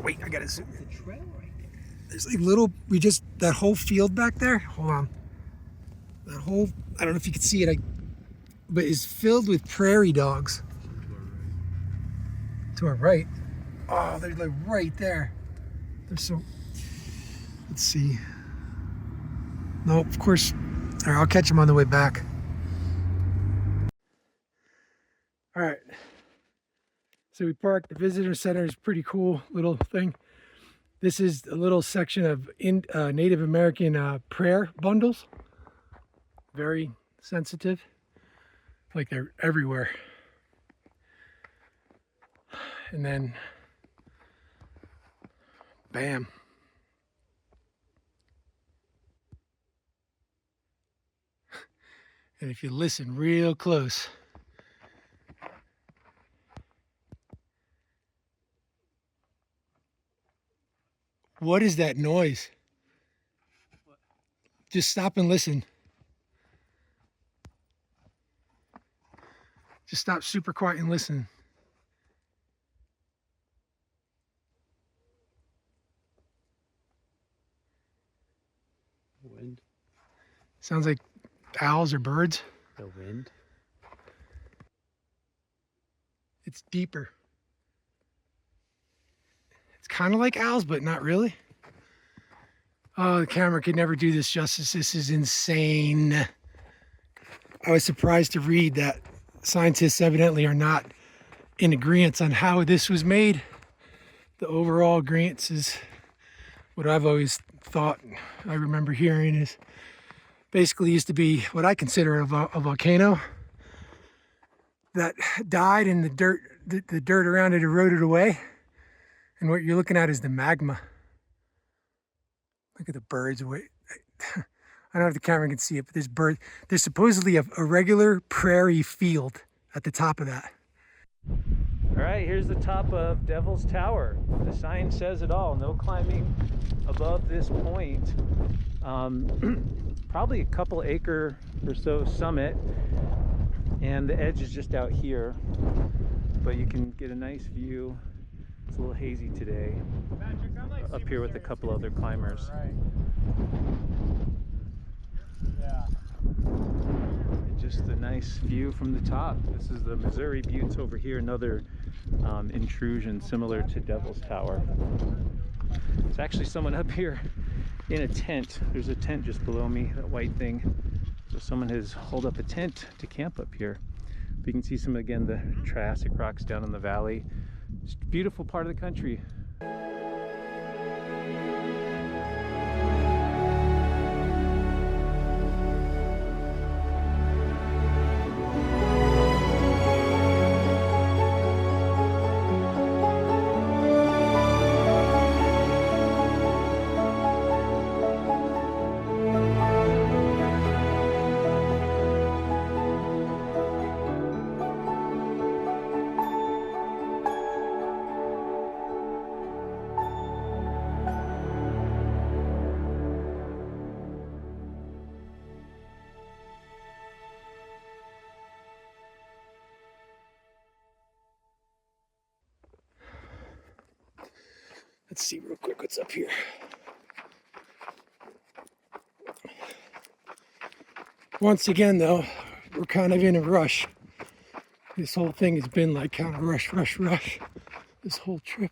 wait, I gotta zoom. It's a trail right there. There's like little. That whole field back there. Hold on. That whole. I don't know if you can see it. But it's filled with prairie dogs. To our right. Oh, they're like right there. They're so. Let's see. No, of course. All right, I'll catch them on the way back. All right. So we parked. The visitor center is pretty cool little thing. This is a little section of Native American prayer bundles. Very sensitive. Like they're everywhere. And then, bam. And if you listen real close, what is that noise? Just stop and listen. Just stop super quiet and listen. Sounds like owls or birds. The wind. It's deeper. It's kind of like owls, but not really. Oh, the camera could never do this justice. This is insane. I was surprised to read that scientists evidently are not in agreement on how this was made. The overall agreement is what I've always thought, I remember hearing, is basically used to be what I consider a volcano that died and the dirt around it eroded away. And what you're looking at is the magma. Look at the birds. Wait, I don't know if the camera can see it, but there's supposedly a regular prairie field at the top of that. All right, here's the top of Devil's Tower. The sign says it all. No climbing above this point. Probably a couple acre or so summit, and the edge is just out here, but you can get a nice view. It's a little hazy today. Up here with a couple other climbers. Just a nice view from the top. This is the Missouri Buttes over here, another intrusion similar to Devil's Tower. There's actually someone up here in a tent. There's a tent just below me, that white thing. So someone has hauled up a tent to camp up here. But you can see some, again, the Triassic rocks down in the valley. Just a beautiful part of the country. Let's see real quick what's up here. Once again, though, we're kind of in a rush. This whole thing has been like kind of rush, this whole trip.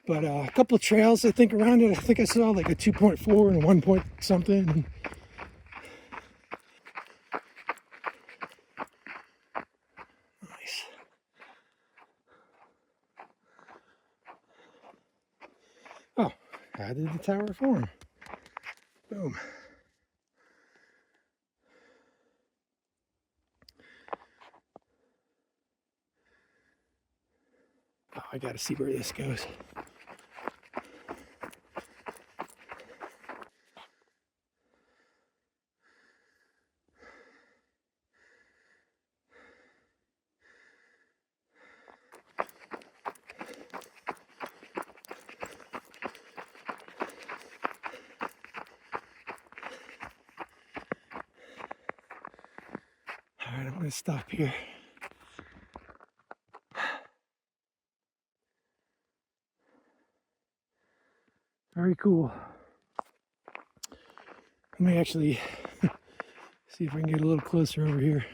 But a couple of trails, I think, around it. I think I saw like a 2.4 and a 1 point something. Nice. Oh, how did the tower form? Boom. Oh, I gotta see where this goes. All right, I'm gonna stop here. Very cool. Let me actually see if I can get a little closer over here.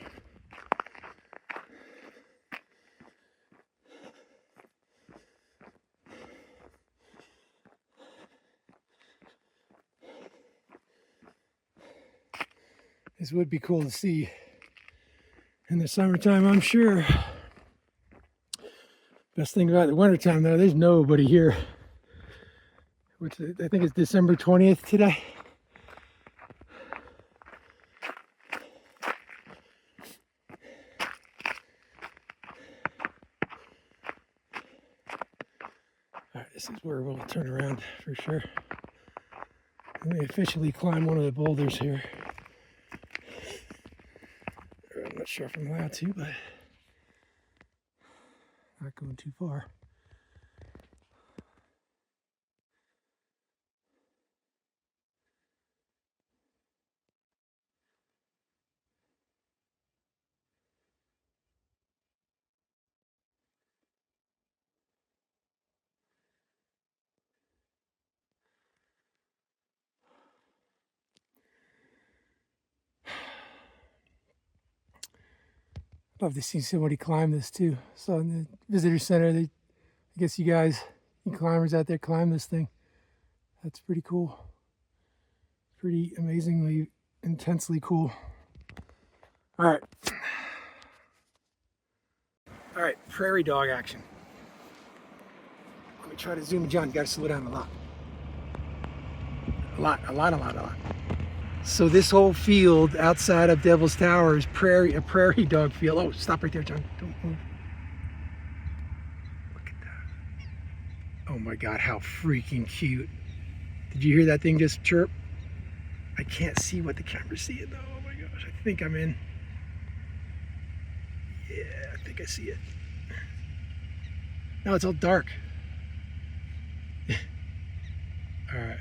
This would be cool to see in the summertime, I'm sure. Best thing about the wintertime, though, there's nobody here. Which I think it's December 20th today. All right, this is where we'll turn around for sure. Let me officially climb one of the boulders here. I'm not sure if I'm allowed to, but not going too far. love to see somebody climb this too. So in the visitor center, I guess you guys, you climbers out there, climb this thing. That's pretty cool. Pretty amazingly, intensely cool. All right. All right, prairie dog action. Let me try to zoom in. John, you gotta slow down a lot. A lot. So this whole field outside of Devil's Tower is a prairie dog field. Oh, stop right there, John. Don't move. Look at that. Oh my God, how freaking cute. Did you hear that thing just chirp? I can't see what the camera's seeing though. Oh my gosh, I think I'm in. Yeah, I think I see it. No, it's all dark. All right.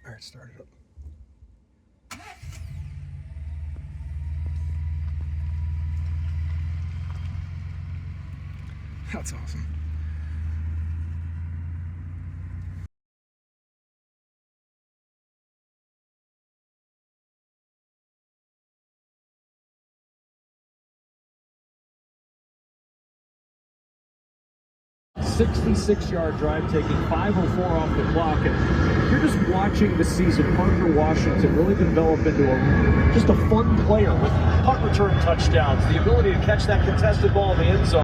All right, start it up. That's awesome. A 66-yard drive taking 5:04 off the clock, and you're just watching the season. Parker Washington really develop into just a fun player with punt return touchdowns, the ability to catch that contested ball in the end zone.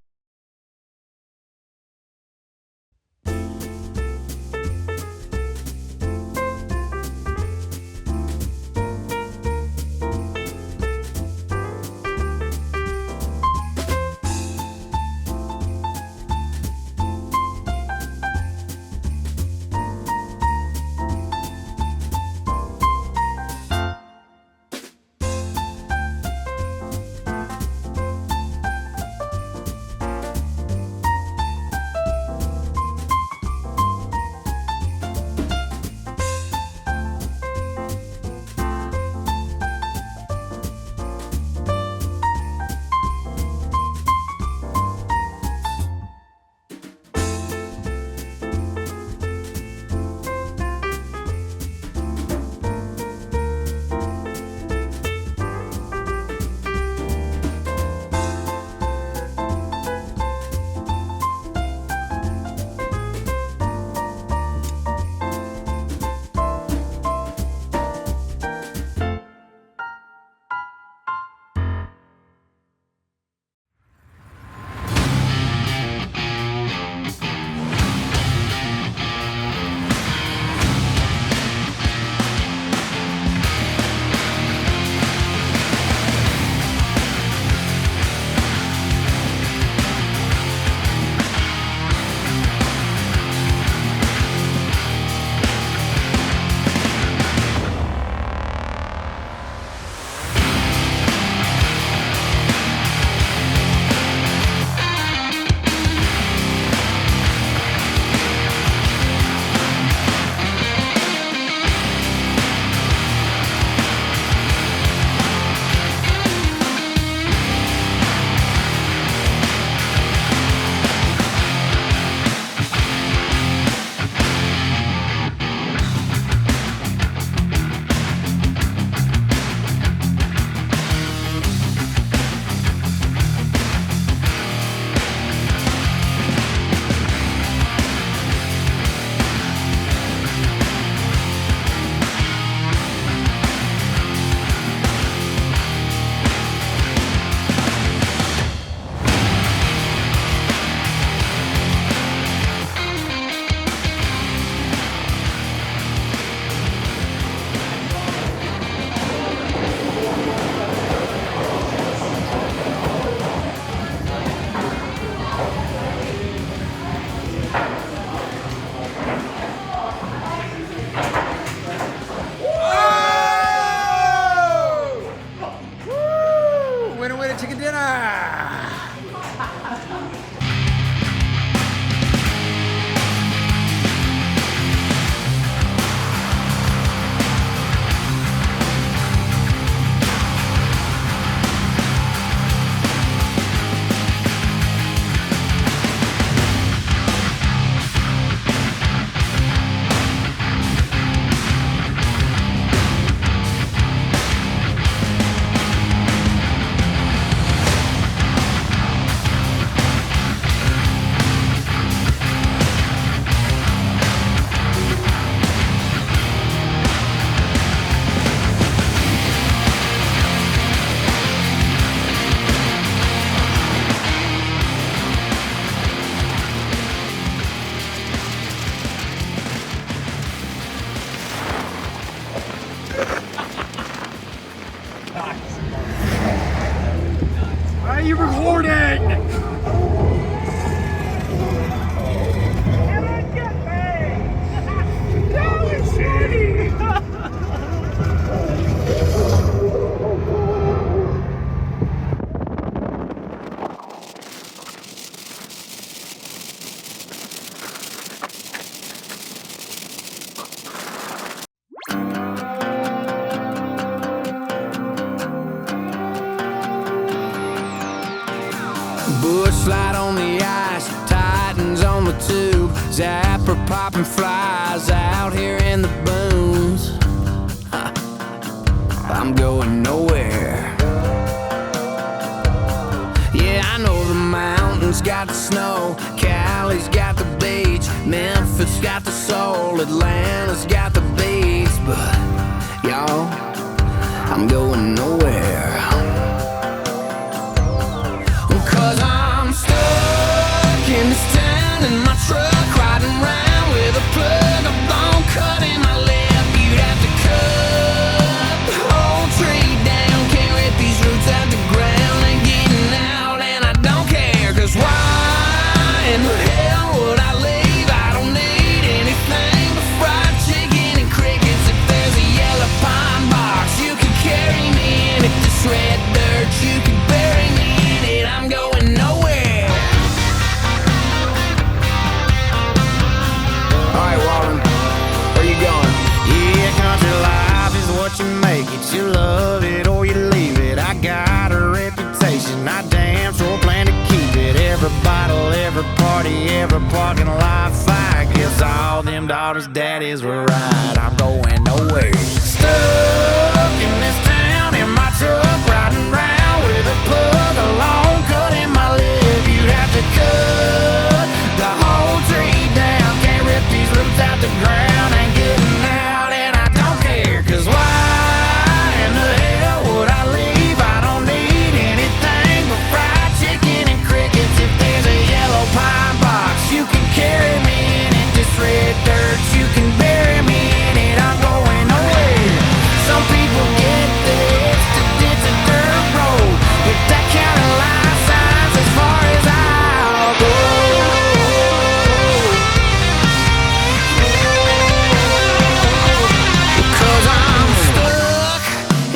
Slide on the ice, Titans on the tube, zapper popping flies out here in the boons. I'm going nowhere. Yeah, I know the mountains got the snow, Cali's got the beach, Memphis got the soul, Atlanta's got the beats, but y'all, I'm going nowhere. 'Cause I'm stuck in this town in my truck, riding around with a plug, a bone cut in my lip. You'd have to cut the whole tree down, can't rip these roots out the ground. Ain't getting out and I don't care, 'cause why in the hell would I leave? I don't need anything but fried chicken and crickets. If there's a yellow pine box, you can carry me in. If this red dirt, you can bury me in it. I'm going nowhere. Alright, Walden, where you going? Yeah, country life is what you make it. You love it or you leave it. I got a reputation, I damn sure plan to keep it. Every bottle, every party, every parking lot fight. Guess all them daughters' daddies were right. I'm going nowhere. Stuck in this town in my truck, riding around with a plug, a long cut in my lip. You'd have to cut the whole tree down, can't rip these roots out the ground. Ain't getting out and I don't care, 'cause why in the hell would I leave? I don't need anything but fried chicken and crickets. If there's a yellow pine box, you can carry me in it. This red dirt, you can bury me in it. I'm going nowhere. Some people get this to ditch a dirt road, but that county line signs as far as I'll go. 'Cause I'm stuck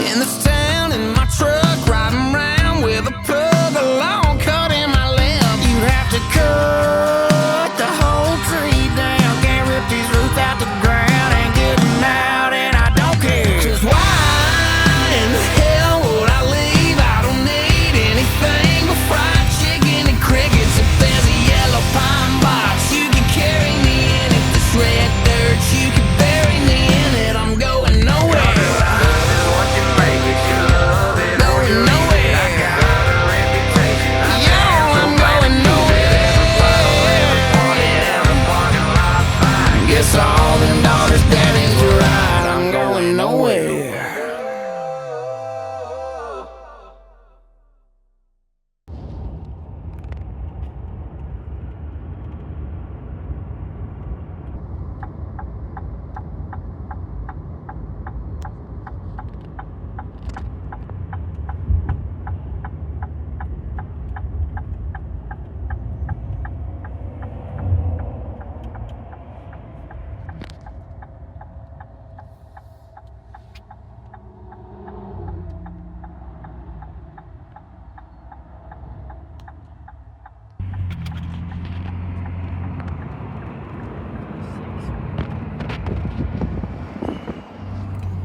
in this town in my truck, riding around with a plug, a long cut in my lip. You'd have to cut the whole tree down, can't rip these roots out the ground. Ain't getting out and I don't care, 'cause why in the hell would I leave? I don't need anything but fried chicken and crickets. If there's a yellow pine box, you can carry me in it. This red dirt, you can bury me in it. I'm going nowhere. Going nowhere. Yo, I'm going nowhere. Guess all them daughters' daddies are right. I'm going nowhere.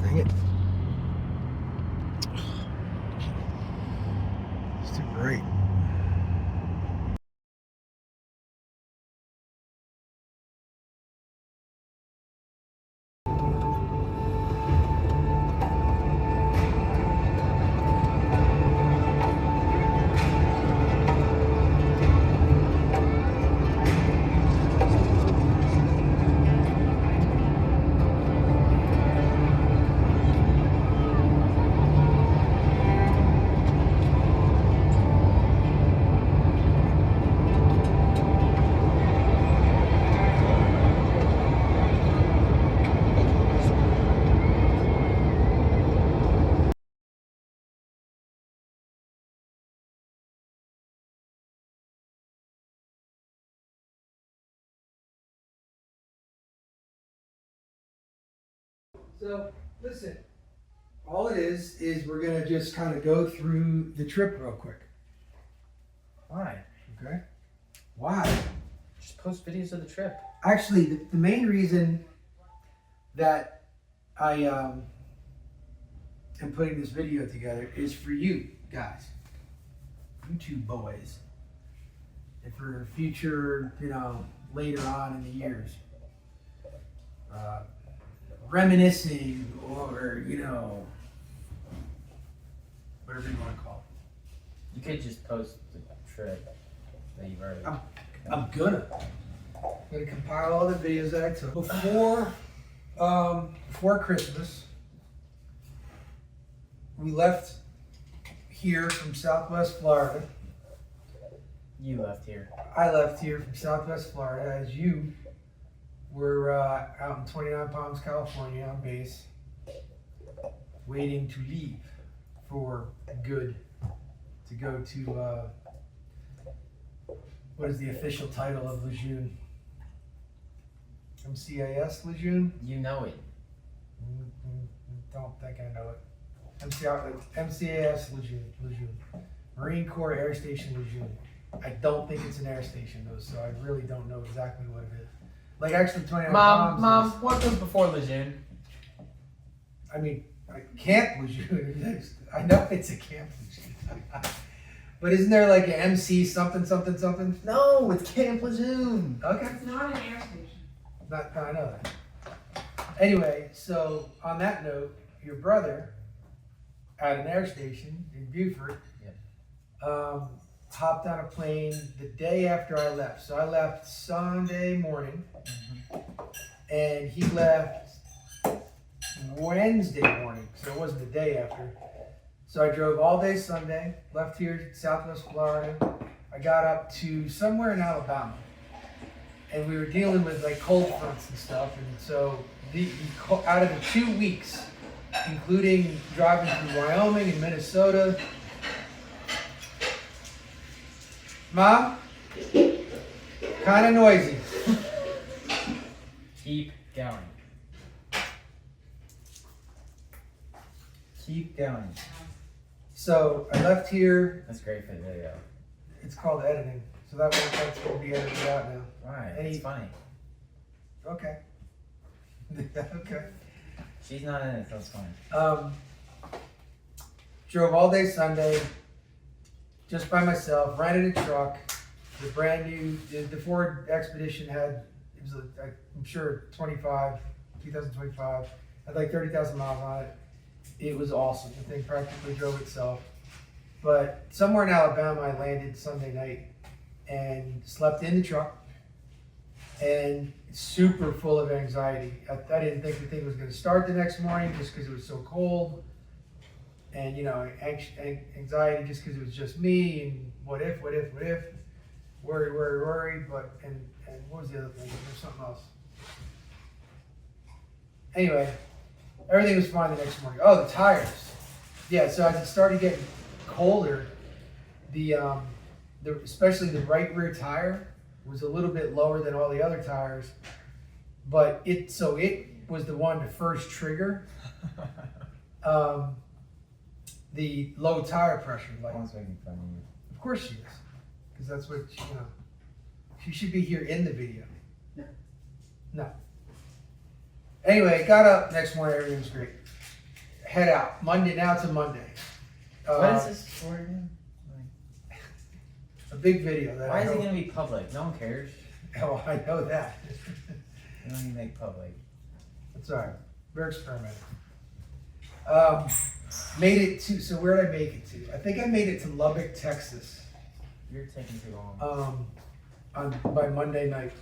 Dang it. It's too bright. So, listen, all it is we're going to just kind of go through the trip real quick. Why? Okay? Why? Just post videos of the trip. Actually, the main reason that I am putting this video together is for you guys, you two boys. and for future, later on in the years. Reminiscing or, whatever you want to call it. You could just post the trip that you've already. I'm gonna compile all the videos that I took before Christmas. We left here from Southwest Florida. You left here. I left here from Southwest Florida as you were out in 29 Palms, California on base, waiting to leave for good to go to, what is the official title of Lejeune? MCIS Lejeune? You know it. Don't think I know it. MCIS Lejeune. Marine Corps Air Station Lejeune. I don't think it's an air station though, so I really don't know exactly what it is. Like actually 29 Palms. Mom, what goes before Lejeune? I mean, Camp Lejeune. I know it's a Camp Lejeune. But isn't there like an MC something? No, it's Camp Lejeune. Okay. It's not an air station. I know that. Anyway, so on that note, your brother at an air station in Beaufort hopped on a plane the day after I left. So I left Sunday morning, and he left Wednesday morning, so it wasn't the day after. So I drove all day Sunday, left here Southwest Florida. I got up to somewhere in Alabama, and we were dealing with like cold fronts and stuff. And so out of the 2 weeks, including driving through Wyoming and Minnesota, Mom, kind of noisy. Keep going. Keep going. So I left here. That's great for the video. It's called editing. So that's going to be edited out now. Right. It's funny. Okay. Okay. She's not in it, so it's fine. Drove all day Sunday, just by myself, rented a truck, the brand new, the Ford Expedition had, it was, I'm sure 2025, had like 30,000 miles on it. It was awesome. The thing practically drove itself. But somewhere in Alabama, I landed Sunday night and slept in the truck and super full of anxiety. I didn't think the thing was going to start the next morning just because it was so cold. And, anxiety just because it was just me and what if, worry, but, and what was the other thing? There's something else. Anyway, everything was fine the next morning. Oh, the tires. Yeah, so as it started getting colder, especially the right rear tire was a little bit lower than all the other tires, but it was the one to first trigger the low tire pressure light. Mom's making fun of you. Of course she is, because that's what she should be here in the video. No. Anyway, got up next morning, everything was great. Head out. Monday, now it's a Monday. What is this for again? A big video. Why is it going to be public? No one cares. Oh, I know that. You don't even make public. That's all right. We're experimenting. Made it to, so where did I make it to? I think I made it to Lubbock, Texas. You're taking too long. By Monday night.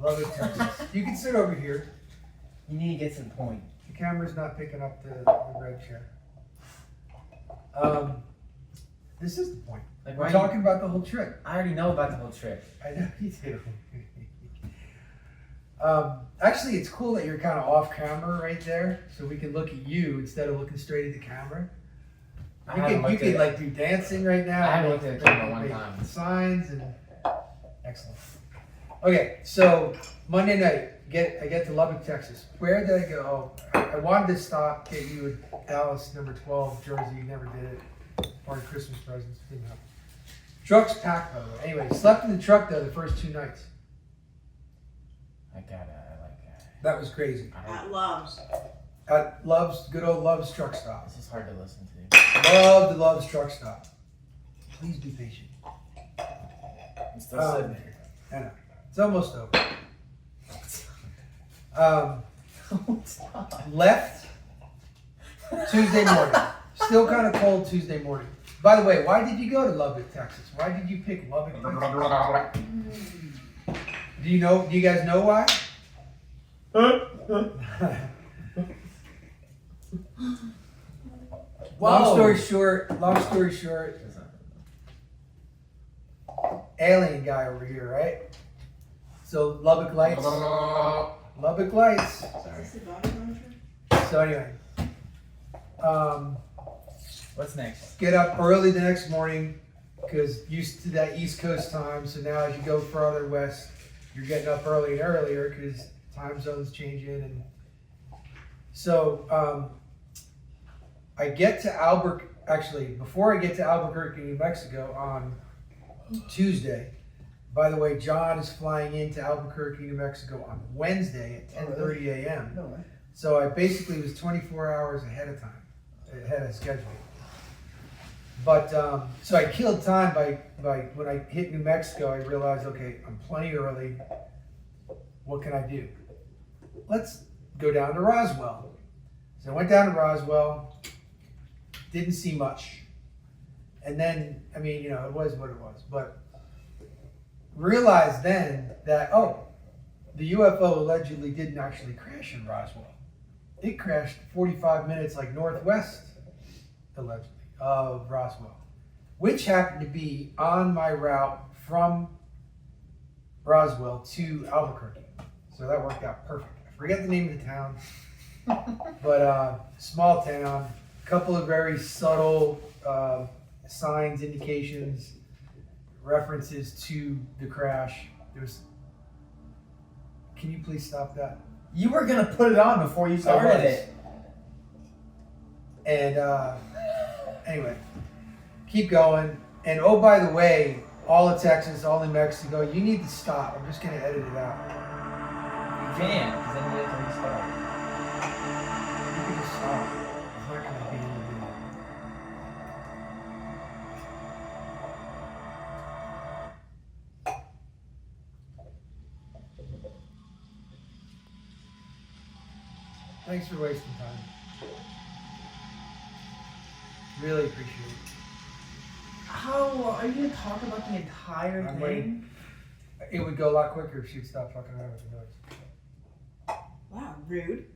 Lubbock, Texas. You can sit over here. You need to get to the point. The camera's not picking up the red chair. This is the point. Like, we're talking about the whole trip. I already know about the whole trip. I know you do. Actually, it's cool that you're kind of off camera right there, so we can look at you instead of looking straight at the camera. You can like do dancing right now. I haven't looked at the camera one time. Signs and excellent. Okay, so Monday night, I get to Lubbock, Texas. Where did I go? Oh, I wanted to stop, get you a Dallas number 12 jersey. You never did it. Part of Christmas presents. Didn't happen. Truck's packed, by the way. Anyway, slept in the truck though the first 2 nights. I like that. That was crazy. At Love's. At Love's, good old Love's truck stop. This is hard to listen to. Love the Love's truck stop. Please be patient. I'm still sitting here. I know. It's almost over. Left Tuesday morning. Still kind of cold Tuesday morning. By the way, why did you go to Lubbock, Texas? Why did you pick Lubbock, Texas? Do you guys know why? Long story short, alien guy over here, right? So Lubbock Lights. Lubbock Lights. So anyway, what's next? Get up early the next morning because used to that East Coast time. So now as you go farther west, you're getting up early and earlier because time zones changing. And so I get to Albuquerque. Actually, before I get to Albuquerque, New Mexico on Tuesday. By the way, John is flying into Albuquerque, New Mexico on Wednesday at 10:30 a.m. No way. So I basically was 24 hours ahead of time, ahead of schedule. But so I killed time by when I hit New Mexico, I realized, okay, I'm plenty early. What can I do? Let's go down to Roswell. So I went down to Roswell, didn't see much. And then, I mean, you know, it was what it was. But realized then that, the UFO allegedly didn't actually crash in Roswell. It crashed 45 minutes like northwest, allegedly, of Roswell, which happened to be on my route from Roswell to Albuquerque. So that worked out perfect. I forget the name of the town, but small town, a couple of very subtle signs, indications, references to the crash. Can you please stop that? You were gonna put it on before you started it. And anyway, keep going. And oh, by the way, all of Texas, all in Mexico, you need to stop. I'm just gonna edit it out. You can't, because then you have to restart. You can just stop. It's not gonna be in the video. Thanks for wasting time. Really appreciate it. How are you gonna talk about the entire thing? Waiting. It would go a lot quicker if she'd stop fucking around with the noise. Wow, rude.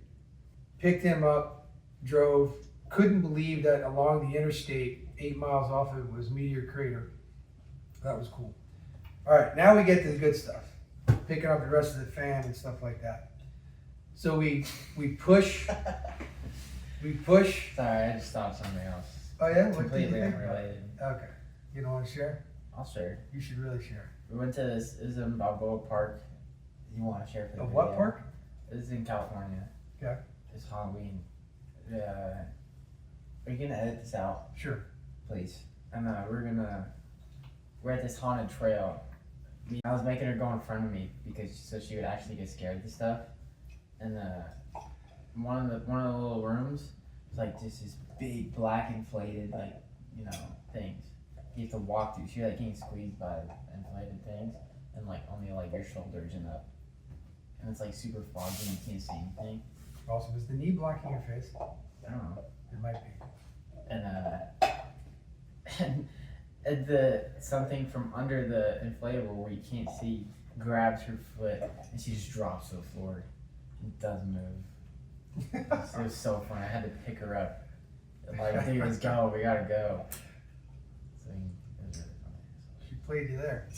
Picked him up, drove, couldn't believe that along the interstate, 8 miles off it was Meteor Crater. That was cool. All right, now we get to the good stuff. Picking up the rest of the fan and stuff like that. So we push. Sorry, I just thought of something else. Oh yeah? What Completely unrelated. Okay. You don't want to share? I'll share. You should really share. We went to this is in Balboa Park. You want to share for the Of video? what park? This is in California. Okay. It's Halloween. Are you gonna edit this out? Sure. Please. And we're at this haunted trail. I was making her go in front of me so she would actually get scared of the stuff. And one of the little rooms was like just this big black inflated things. You have to walk through. She getting squeezed by inflated things and only your shoulders and up. And it's super foggy and you can't see anything. Also, is the knee blocking your face? I don't know. It might be. And the something from under the inflatable where you can't see grabs her foot and she just drops to the floor. It doesn't move. It was so funny. I had to pick her up. Dude, let's go. We gotta go. So it was really funny. She played you there.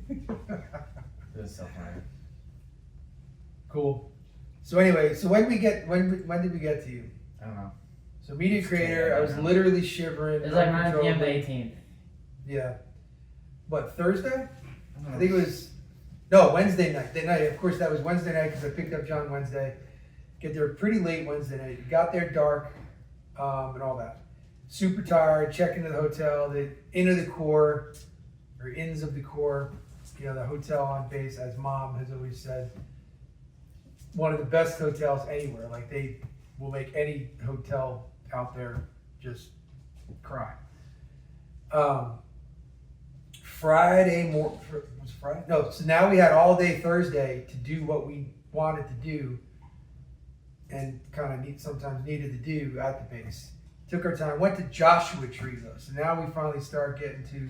It was so funny. Cool. So anyway, when did we get to you? I don't know. So Meteor Crater, I was literally shivering. It was 9 p.m. the 18th. Yeah. What, Thursday? I think it was, no, Wednesday night. Of course, that was Wednesday night because I picked up John Wednesday. Get there pretty late Wednesday night. Got there dark and all that. Super tired, check into the hotel, the inn of the core, or inns of the core, the hotel on base, as Mom has always said. One of the best hotels anywhere. They will make any hotel out there just cry. Friday morning. Was it Friday? No. So now we had all day Thursday to do what we wanted to do, and kind of sometimes needed to do at the base. Took our time. Went to Joshua Tree though. So now we finally start getting to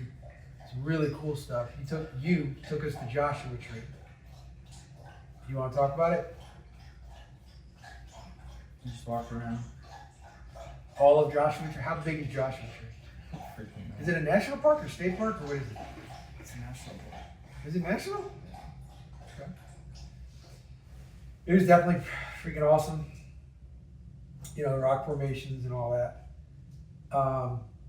some really cool stuff. You took us to Joshua Tree. You want to talk about it? Just walk around. All of Joshua Tree? How big is Joshua Tree? Is it a national park or state park or what is it? It's a national park. Is it national? Okay. It was definitely freaking awesome. You know, rock formations and all that.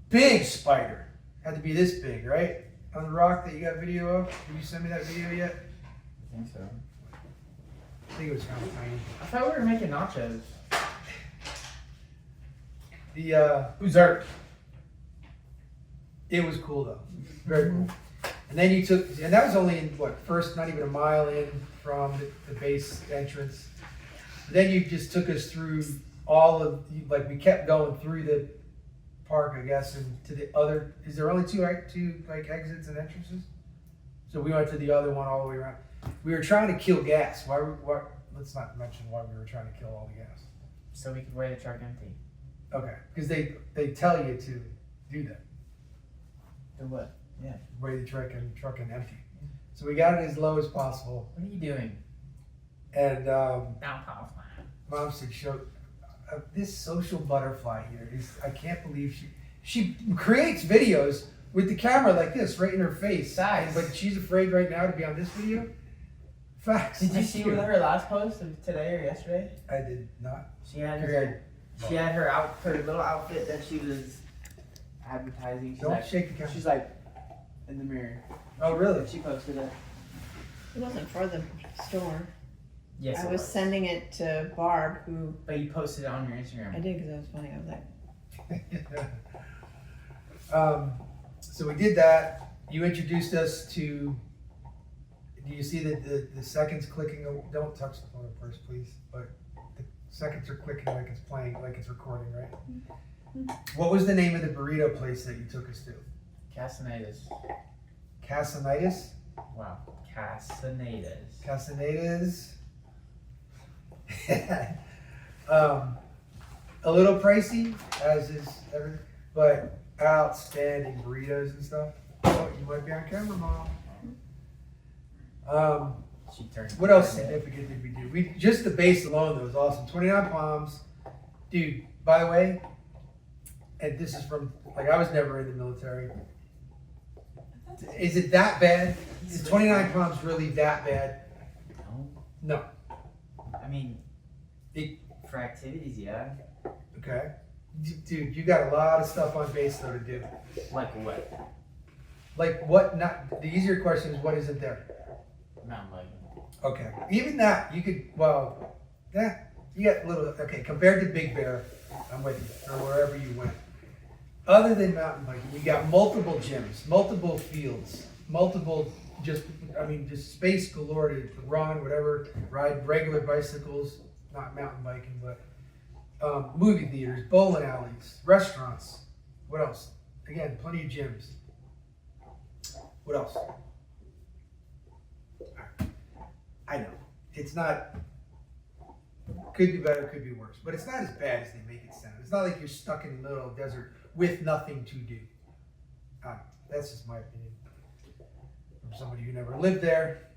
Big spider. Had to be this big, right? On the rock that you got video of? Did you send me that video yet? I think so. I think it was kind of tiny. I thought we were making nachos. Who's Art? It was cool though. Very cool. And then you took, and that was only in what, first not even a mile in from the base entrance. Then you just took us through all of, like we kept going through the park, I guess, and to the other, is there only two like exits and entrances? So we went to the other one all the way around. We were trying to kill gas. Why, let's not mention why we were trying to kill all the gas. So we could weigh the truck empty. Okay, because they tell you to do that. Do what? Yeah. Weigh the truck and empty. So we got it as low as possible. What are you doing? And Downtown. Mom said, "Show this social butterfly here is. I can't believe she creates videos with the camera like this right in her face. Facts. But she's afraid right now to be on this video. Facts. Did you see her last post of today or yesterday? I did not. She had her little outfit that she was advertising. Don't shake the camera. She's like in the mirror. Oh really? She posted it. It wasn't for the store. Yes, I was sending it to Barb, who. But you posted it on your Instagram. I did because it was funny. I was like. So we did that. You introduced us to. Do you see the seconds clicking? Don't touch the phone first, please. But the seconds are clicking like it's playing, like it's recording, right? Mm-hmm. What was the name of the burrito place that you took us to? Castaneda's. Castaneda's? Wow. Castaneda's. Castaneda's. A little pricey, as is everything, but outstanding burritos and stuff. Oh, you might be on camera, Mom. What else significant did we do? Just the base alone though was awesome. 29 Palms, dude. By the way, and this is from like I was never in the military. Is it that bad? Is 29 Palms really that bad? No. I mean, for activities, yeah. Okay. Dude, you got a lot of stuff on base though to do. Like what? Like what? Not the easier question is what isn't there? Mountain biking. Okay. Even that you could. Well, yeah. You got a little. Okay. Compared to Big Bear, I'm with you, or wherever you went. Other than mountain biking, you got multiple gyms, multiple fields, multiple just space galore to run, whatever, ride regular bicycles, not mountain biking, but movie theaters, bowling alleys, restaurants. What else? Again, plenty of gyms. What else? I know. It's not, could be better, could be worse, but it's not as bad as they make it sound. It's not like you're stuck in the middle of the desert with nothing to do. That's just my opinion. From somebody who never lived there.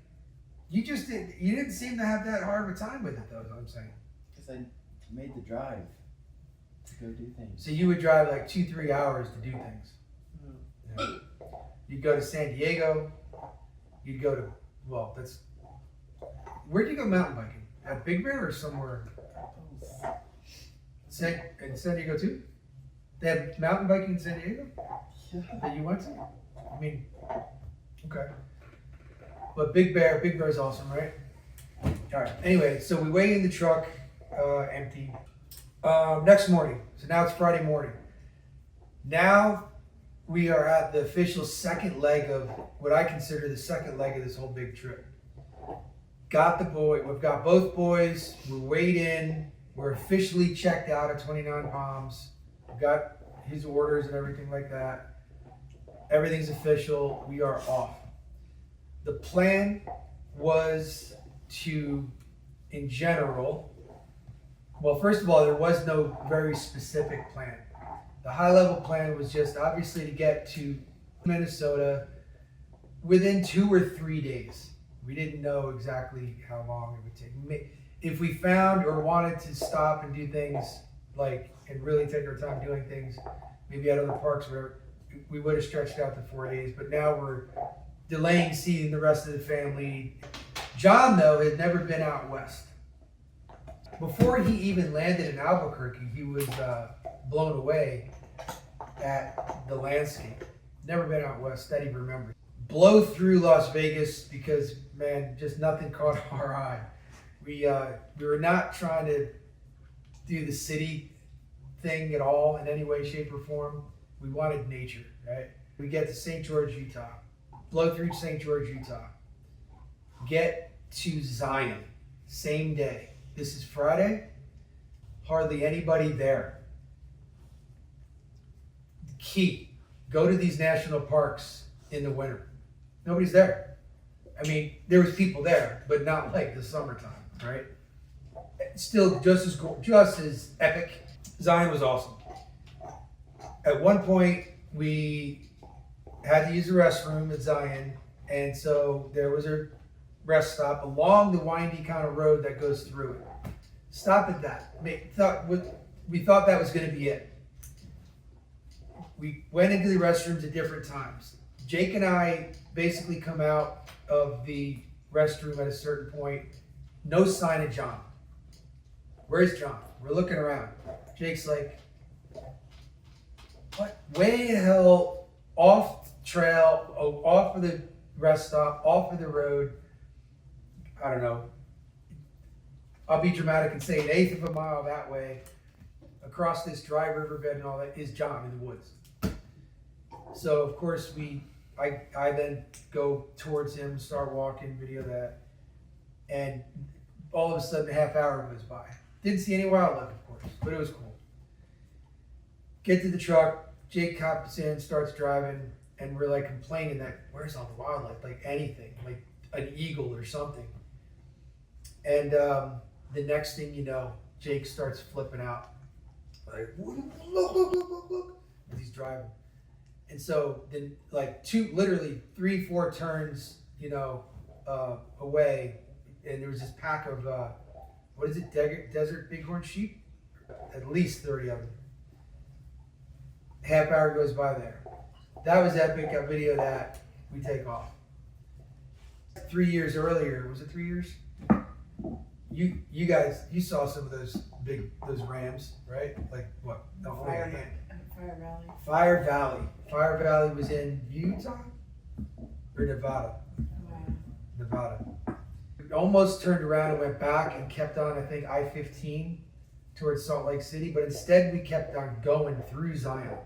You didn't seem to have that hard of a time with it though, is what I'm saying. Because I made the drive to go do things. So you would drive like 2-3 hours to do things. Yeah. You'd go to San Diego. You'd go to, where'd you go mountain biking? At Big Bear or somewhere? In San Diego too? They have mountain biking in San Diego? That you went to? I mean, okay. But Big Bear's awesome, right? All right. Anyway, so we weigh in the truck, empty. Next morning. So now it's Friday morning. Now we are at the official second leg of what I consider the second leg of this whole big trip. We've got both boys. We're weighed in. We're officially checked out at 29 Palms. We've got his orders and everything like that. everything's official. We are off. The plan was to, in general, well, first of all, there was no very specific plan. The high level plan was just obviously to get to Minnesota within 2 or 3 days. We didn't know exactly how long it would take. If we found or wanted to stop and do things like, and really take our time doing things, maybe at other parks where we would have stretched out to 4 days, but now we're delaying seeing the rest of the family. John, though, had never been out west. Before he even landed in Albuquerque, he was blown away at the landscape. Never been out west that he remembered. Blow through Las Vegas because, man, just nothing caught our eye. We were not trying to do the city thing at all in any way, shape, or form. We wanted nature, right? We get to St. George, Utah. Blow through St. George, Utah. Get to Zion, same day. This is Friday. Hardly anybody there. Key, go to these national parks in the winter. Nobody's there. I mean, there was people there, but not like the summertime, right? Still just as epic. Zion was awesome. At one point, we had to use the restroom at Zion, and so there was a rest stop along the windy kind of road that goes through it. Stopped at that. We thought that was going to be it. We went into the restrooms at different times. Jake and I basically come out of the restroom at a certain point. No sign of John. Where's John? We're looking around. Jake's like, what? Way the hell off trail, off of the rest stop, off of the road. I don't know. I'll be dramatic and say 1/8 of a mile that way, across this dry riverbed and all that, is John in the woods. So of course I then go towards him, start walking, video that, and all of a sudden a half hour goes by. Didn't see any wildlife, of course, but it was cool. Get to the truck, Jake hops in, starts driving, and we're like complaining that where's all the wildlife, like anything, like an eagle or something. And the next thing you know, Jake starts flipping out, like look, as he's driving. And so then, like literally 3-4 turns, away, and there was this pack of what is it, desert bighorn sheep? At least 30 of them. Half hour goes by there. That was epic. I video that. We take off. 3 years earlier, was it 3 years? You guys, you saw some of those rams, right? Like what? Fire Valley. Fire Valley was in Utah or Nevada? Nevada. We almost turned around and went back and kept on, I think, I-15 towards Salt Lake City, but instead we kept on going through Zion,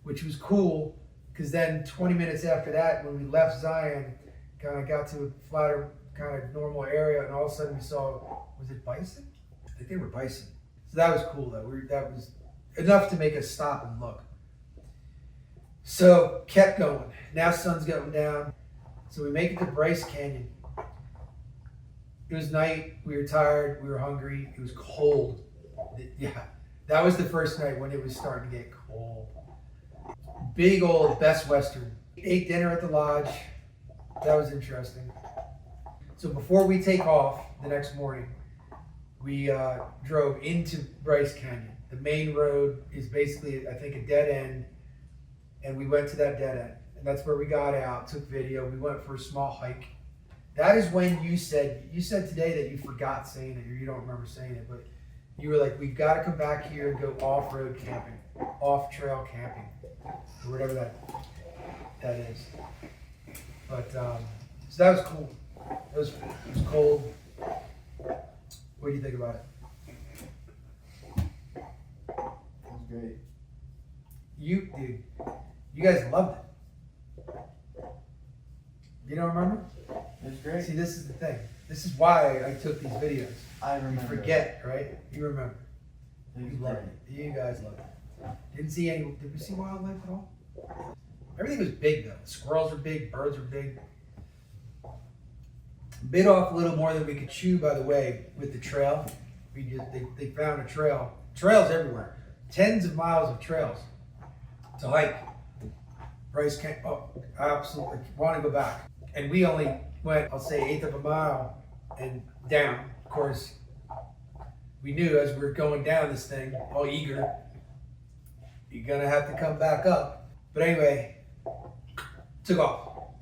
which was cool because then 20 minutes after that, when we left Zion, kind of got to a flatter kind of normal area, and all of a sudden we saw, was it bison? I think they were bison. So that was cool though. That was enough to make us stop and look. So kept going. Now sun's going down. So we make it to Bryce Canyon. It was night. We were tired. We were hungry. It was cold. Yeah, that was the first night when it was starting to get cold. Big old Best Western. Ate dinner at the lodge. That was interesting. So before we take off the next morning, we drove into Bryce Canyon. The main road is basically, I think, a dead end, and we went to that dead end. And that's where we got out, took video. We went for a small hike. That is when you said today that you forgot saying it, or you don't remember saying it, but you were like, we've got to come back here and go off-road camping, off-trail camping, or whatever that is. But, so that was cool. It was cold. What do you think about it? It was great. You guys loved it. You don't remember? It was great. See, this is the thing. This is why I took these videos. I remember. You forget, right? You remember. It was You loved it. You guys loved it. Did we see wildlife at all? Everything was big though. Squirrels were big, birds were big. Bit off a little more than we could chew, by the way, with the trail. They found a trail. Trails everywhere. Tens of miles of trails to hike. Bryce can't, I absolutely want to go back. And we only went, I'll say, 1/8 of a mile and down. Of course, we knew as we were going down this thing, all eager, you're gonna have to come back up. But anyway, took off.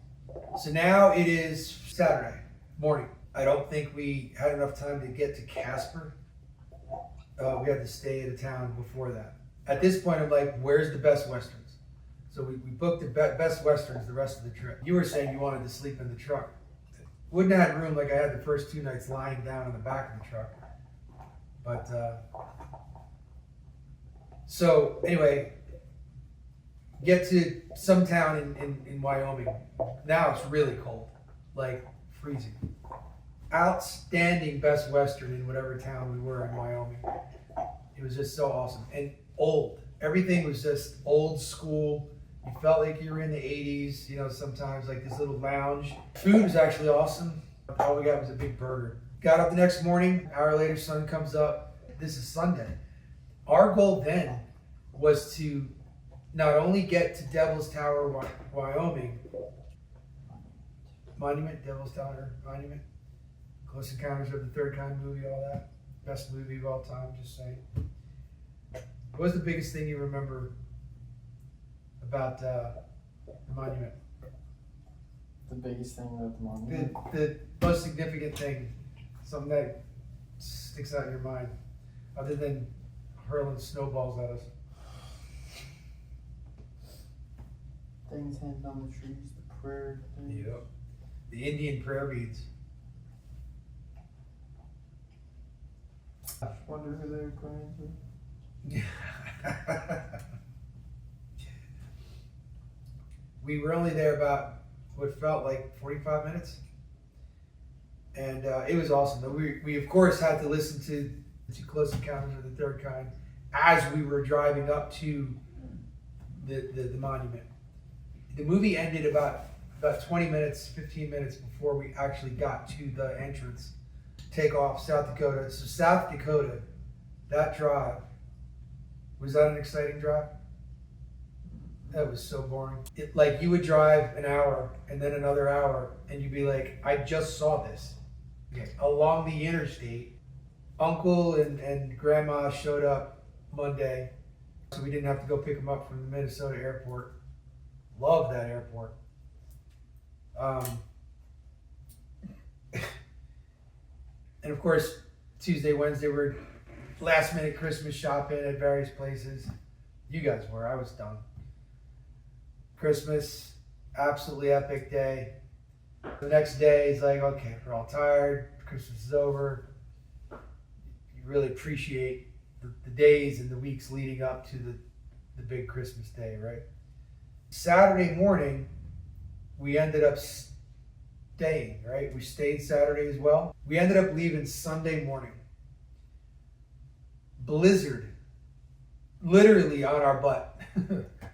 So now it is Saturday morning. I don't think we had enough time to get to Casper. We had to stay in a town before that. At this point, I'm like, where's the Best Westerns? So we booked the Best Westerns the rest of the trip. You were saying you wanted to sleep in the truck. Wouldn't have had room like I had the first 2 nights lying down in the back of the truck. But, so anyway, get to some town in Wyoming. Now it's really cold, like freezing. Outstanding Best Western in whatever town we were in Wyoming. It was just so awesome and old. Everything was just old school. You felt like you were in the 80s, you know, sometimes like this little lounge. Food was actually awesome. All we got was a big burger. Got up the next morning, an hour later, sun comes up. This is Sunday. Our goal then was to not only get to Devil's Tower, Wyoming, Monument, Devil's Tower, Monument, Close Encounters of the Third Kind movie, all that. Best movie of all time, just saying. What was the biggest thing you remember about the monument? The biggest thing about the monument? The most significant thing, something that sticks out in your mind, other than hurling snowballs at us. Things hanging on the trees, the prayer things. Yep. The Indian prayer beads. Wonder who they were praying to. We were only there about what felt like 45 minutes. And it was awesome. We of course had to listen to Close Encounters of the Third Kind as we were driving up to the monument. The movie ended about 20 minutes, 15 minutes before we actually got to the entrance. Take off, South Dakota. So South Dakota, that drive, was that an exciting drive? That was so boring. Like you would drive an hour and then another hour and you'd be like, I just saw this. Okay. Along the interstate, Uncle and Grandma showed up Monday, so we didn't have to go pick them up from the Minnesota airport. Love that airport. And of course, Tuesday, Wednesday, we're last minute Christmas shopping at various places. You guys were, I was done. Christmas, absolutely epic day. The next day is like, okay, we're all tired, Christmas is over. You really appreciate the days and the weeks leading up to the big Christmas day, right? Saturday morning, we ended up staying, right? We stayed Saturday as well. We ended up leaving Sunday morning. Blizzard, literally on our butt.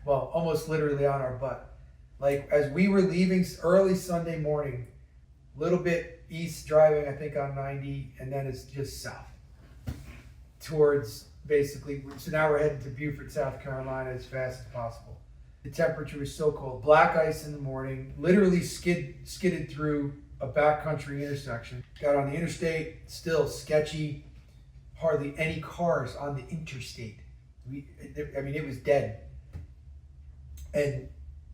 Well, almost literally on our butt. Like as we were leaving early Sunday morning, a little bit east driving, I think on 90, and then it's just south towards basically, so now we're heading to Beaufort, South Carolina as fast as possible. The temperature was so cold. Black ice in the morning, literally skidded through a backcountry intersection. Got on the interstate, still sketchy, hardly any cars on the interstate. It was dead. And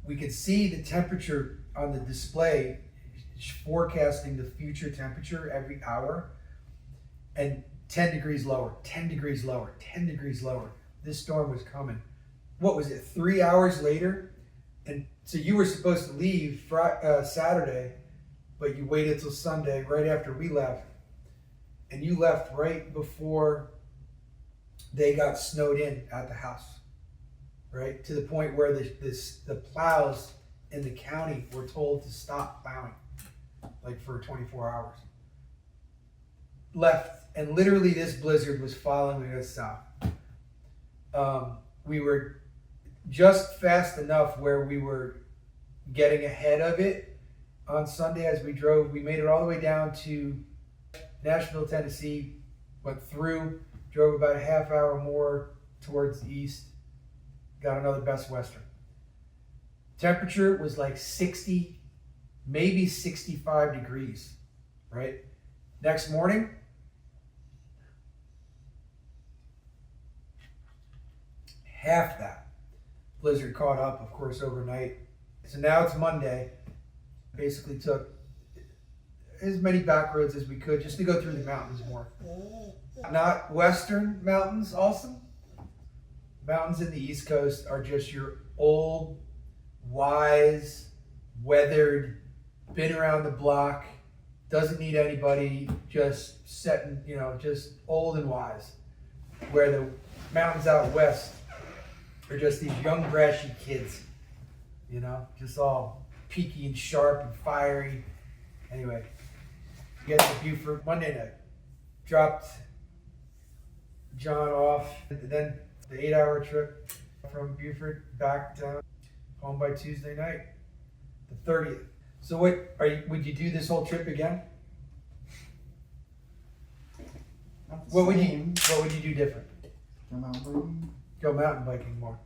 we could see the temperature on the display forecasting the future temperature every hour, and 10 degrees lower, 10 degrees lower, 10 degrees lower. This storm was coming. What was it, 3 hours later? And so you were supposed to leave Saturday, but you waited till Sunday right after we left. And you left right before they got snowed in at the house, right? To the point where the plows in the county were told to stop plowing, like for 24 hours. Left, and literally this blizzard was following us south. We were just fast enough where we were getting ahead of it on Sunday as we drove. We made it all the way down to Nashville, Tennessee, went through, drove about a half hour more towards the east, got another Best Western. Temperature was like 60, maybe 65 degrees, right? Next morning, half that. Blizzard caught up, of course, overnight. So now it's Monday. Basically took as many back roads as we could just to go through the mountains more. Not western mountains, awesome. Mountains in the East Coast are just your old, wise, weathered, been around the block, doesn't need anybody, just setting, just old and wise. Where the mountains out west are just these young, brashy kids, just all peaky and sharp and fiery. Anyway, get to Beaufort Monday night. Dropped John off, and then the 8-hour trip from Beaufort back down, home by Tuesday night, the 30th. So would you do this whole trip again? What would you do different? Go mountain biking more.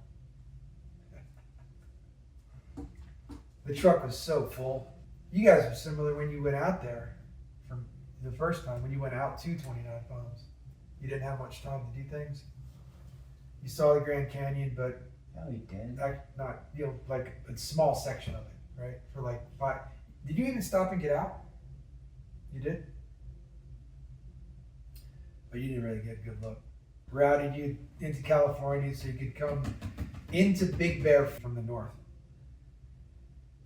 The truck was so full. You guys were similar when you went out there from the first time, when you went out to 29 Palms. You didn't have much time to do things. You saw the Grand Canyon, but we did. Not like a small section of it, right? For like 5. Did you even stop and get out? You did? But you didn't really get a good look. Routed you into California so you could come into Big Bear from the north.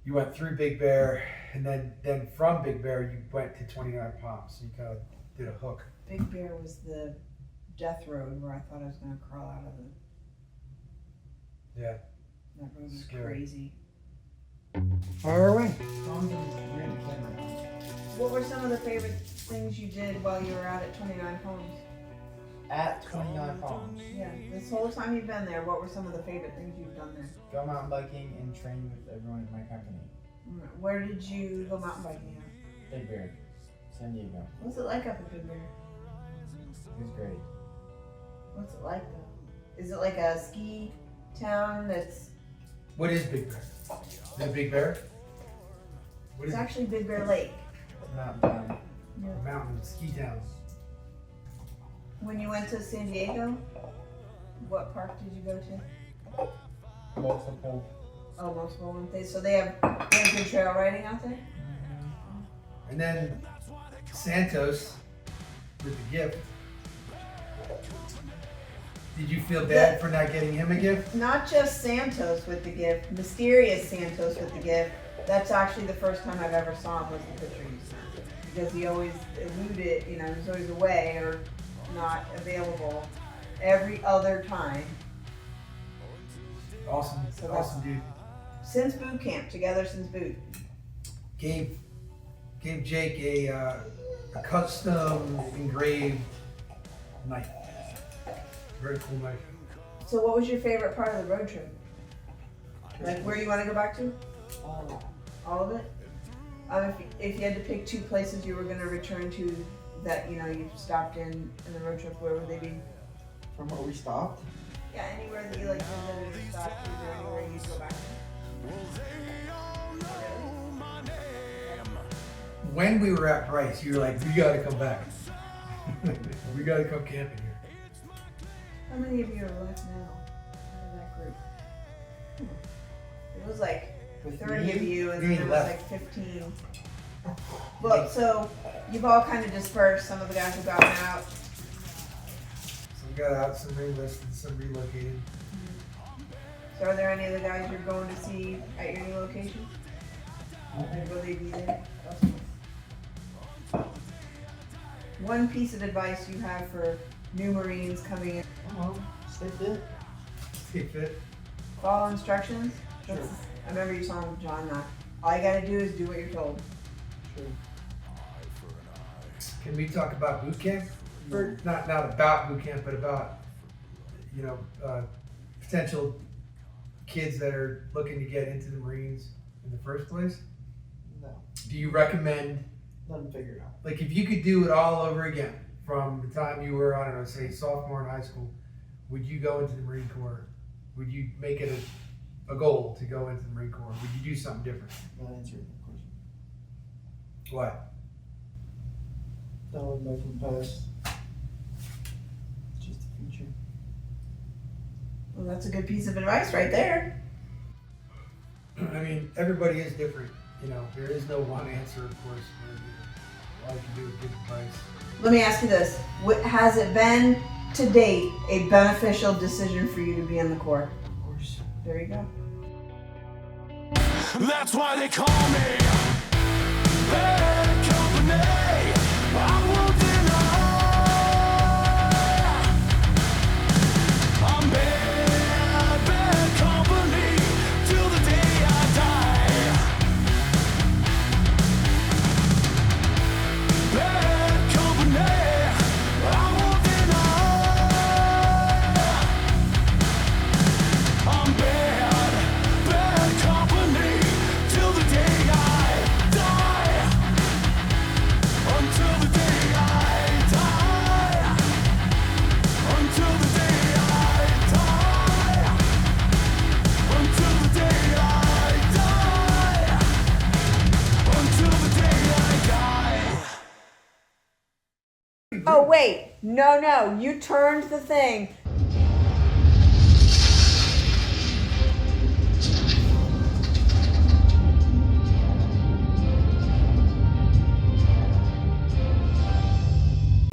You went through Big Bear, and then from Big Bear you went to 29 Palms. So you kind of did a hook. Big Bear was the death road where I thought I was going to crawl out of it. Yeah. That road was Scary. crazy. Far away. What were some of the favorite things you did while you were out at 29 Palms? At 29 Palms. Yeah, this whole time you've been there, what were some of the favorite things you've done there? Go mountain biking and train with everyone in my company. Where did you go mountain biking at? Big Bear, San Diego. What's it like up at Big Bear? It was great. What's it like though? Is it like a ski town that's... What is Big Bear? Is it Big Bear? It's actually Big Bear Lake. Mountain town. Yeah. Mountain ski town. When you went to San Diego, what park did you go to? Multiple. Oh, multiple ones. So they have good trail riding out there? And then Santos with the gift. Did you feel bad for not getting him a gift? Not just Santos with the gift, mysterious Santos with the gift. That's actually the first time I've ever saw him was the picture you sent. Because he always eluded, he was always away or not available every other time. Awesome, So awesome dude. Since boot camp, together since boot. Gave Jake a custom engraved knife. Very cool knife. So what was your favorite part of the road trip? Like where you want to go back to? All of it? If you had to pick 2 places you were going to return to that you stopped in the road trip, where would they be? From where we stopped? Yeah, anywhere that you visited and stopped, is there anywhere you'd go back to? When we were at Bryce, you were like, we gotta come back. We gotta come camping here. How many of you are left now out of that group? It was like 30 of you, and then there was like 15. Look, so you've all kind of dispersed. Some of the guys have gotten out. Some got out, some re-enlisted, some relocated. So are there any of the guys you're going to see at your new location? Will they be there? One piece of advice you have for new Marines coming in. Stay fit. Stay fit. Follow instructions. Sure. I remember you telling John that. All you gotta do is do what you're told. Sure. Can we talk about boot camp? Or not about boot camp, but about potential kids that are looking to get into the Marines in the first place? No. Do you recommend, Let them figure it out. like, if you could do it all over again from the time you were, I don't know, say sophomore in high school, would you go into the Marine Corps? Would you make it a goal to go into the Marine Corps? Would you do something different? Not answering that question. Why? Not looking back from the past. It's just the future. Well, that's a good piece of advice right there. I mean, everybody is different. You know, there is no one answer, of course. All you can do is give advice. Let me ask you this. Has it been, to date, a beneficial decision for you to be in the Corps? Of course. There you go. That's why they call me Bad Company. I won't deny I'm bad, bad company till the day I die. Bad company, I won't deny I'm bad, bad company till the day I die. Until the day I die. Until the day I die. Until the day I die. Until the day I die. Oh, wait. No, you turned the thing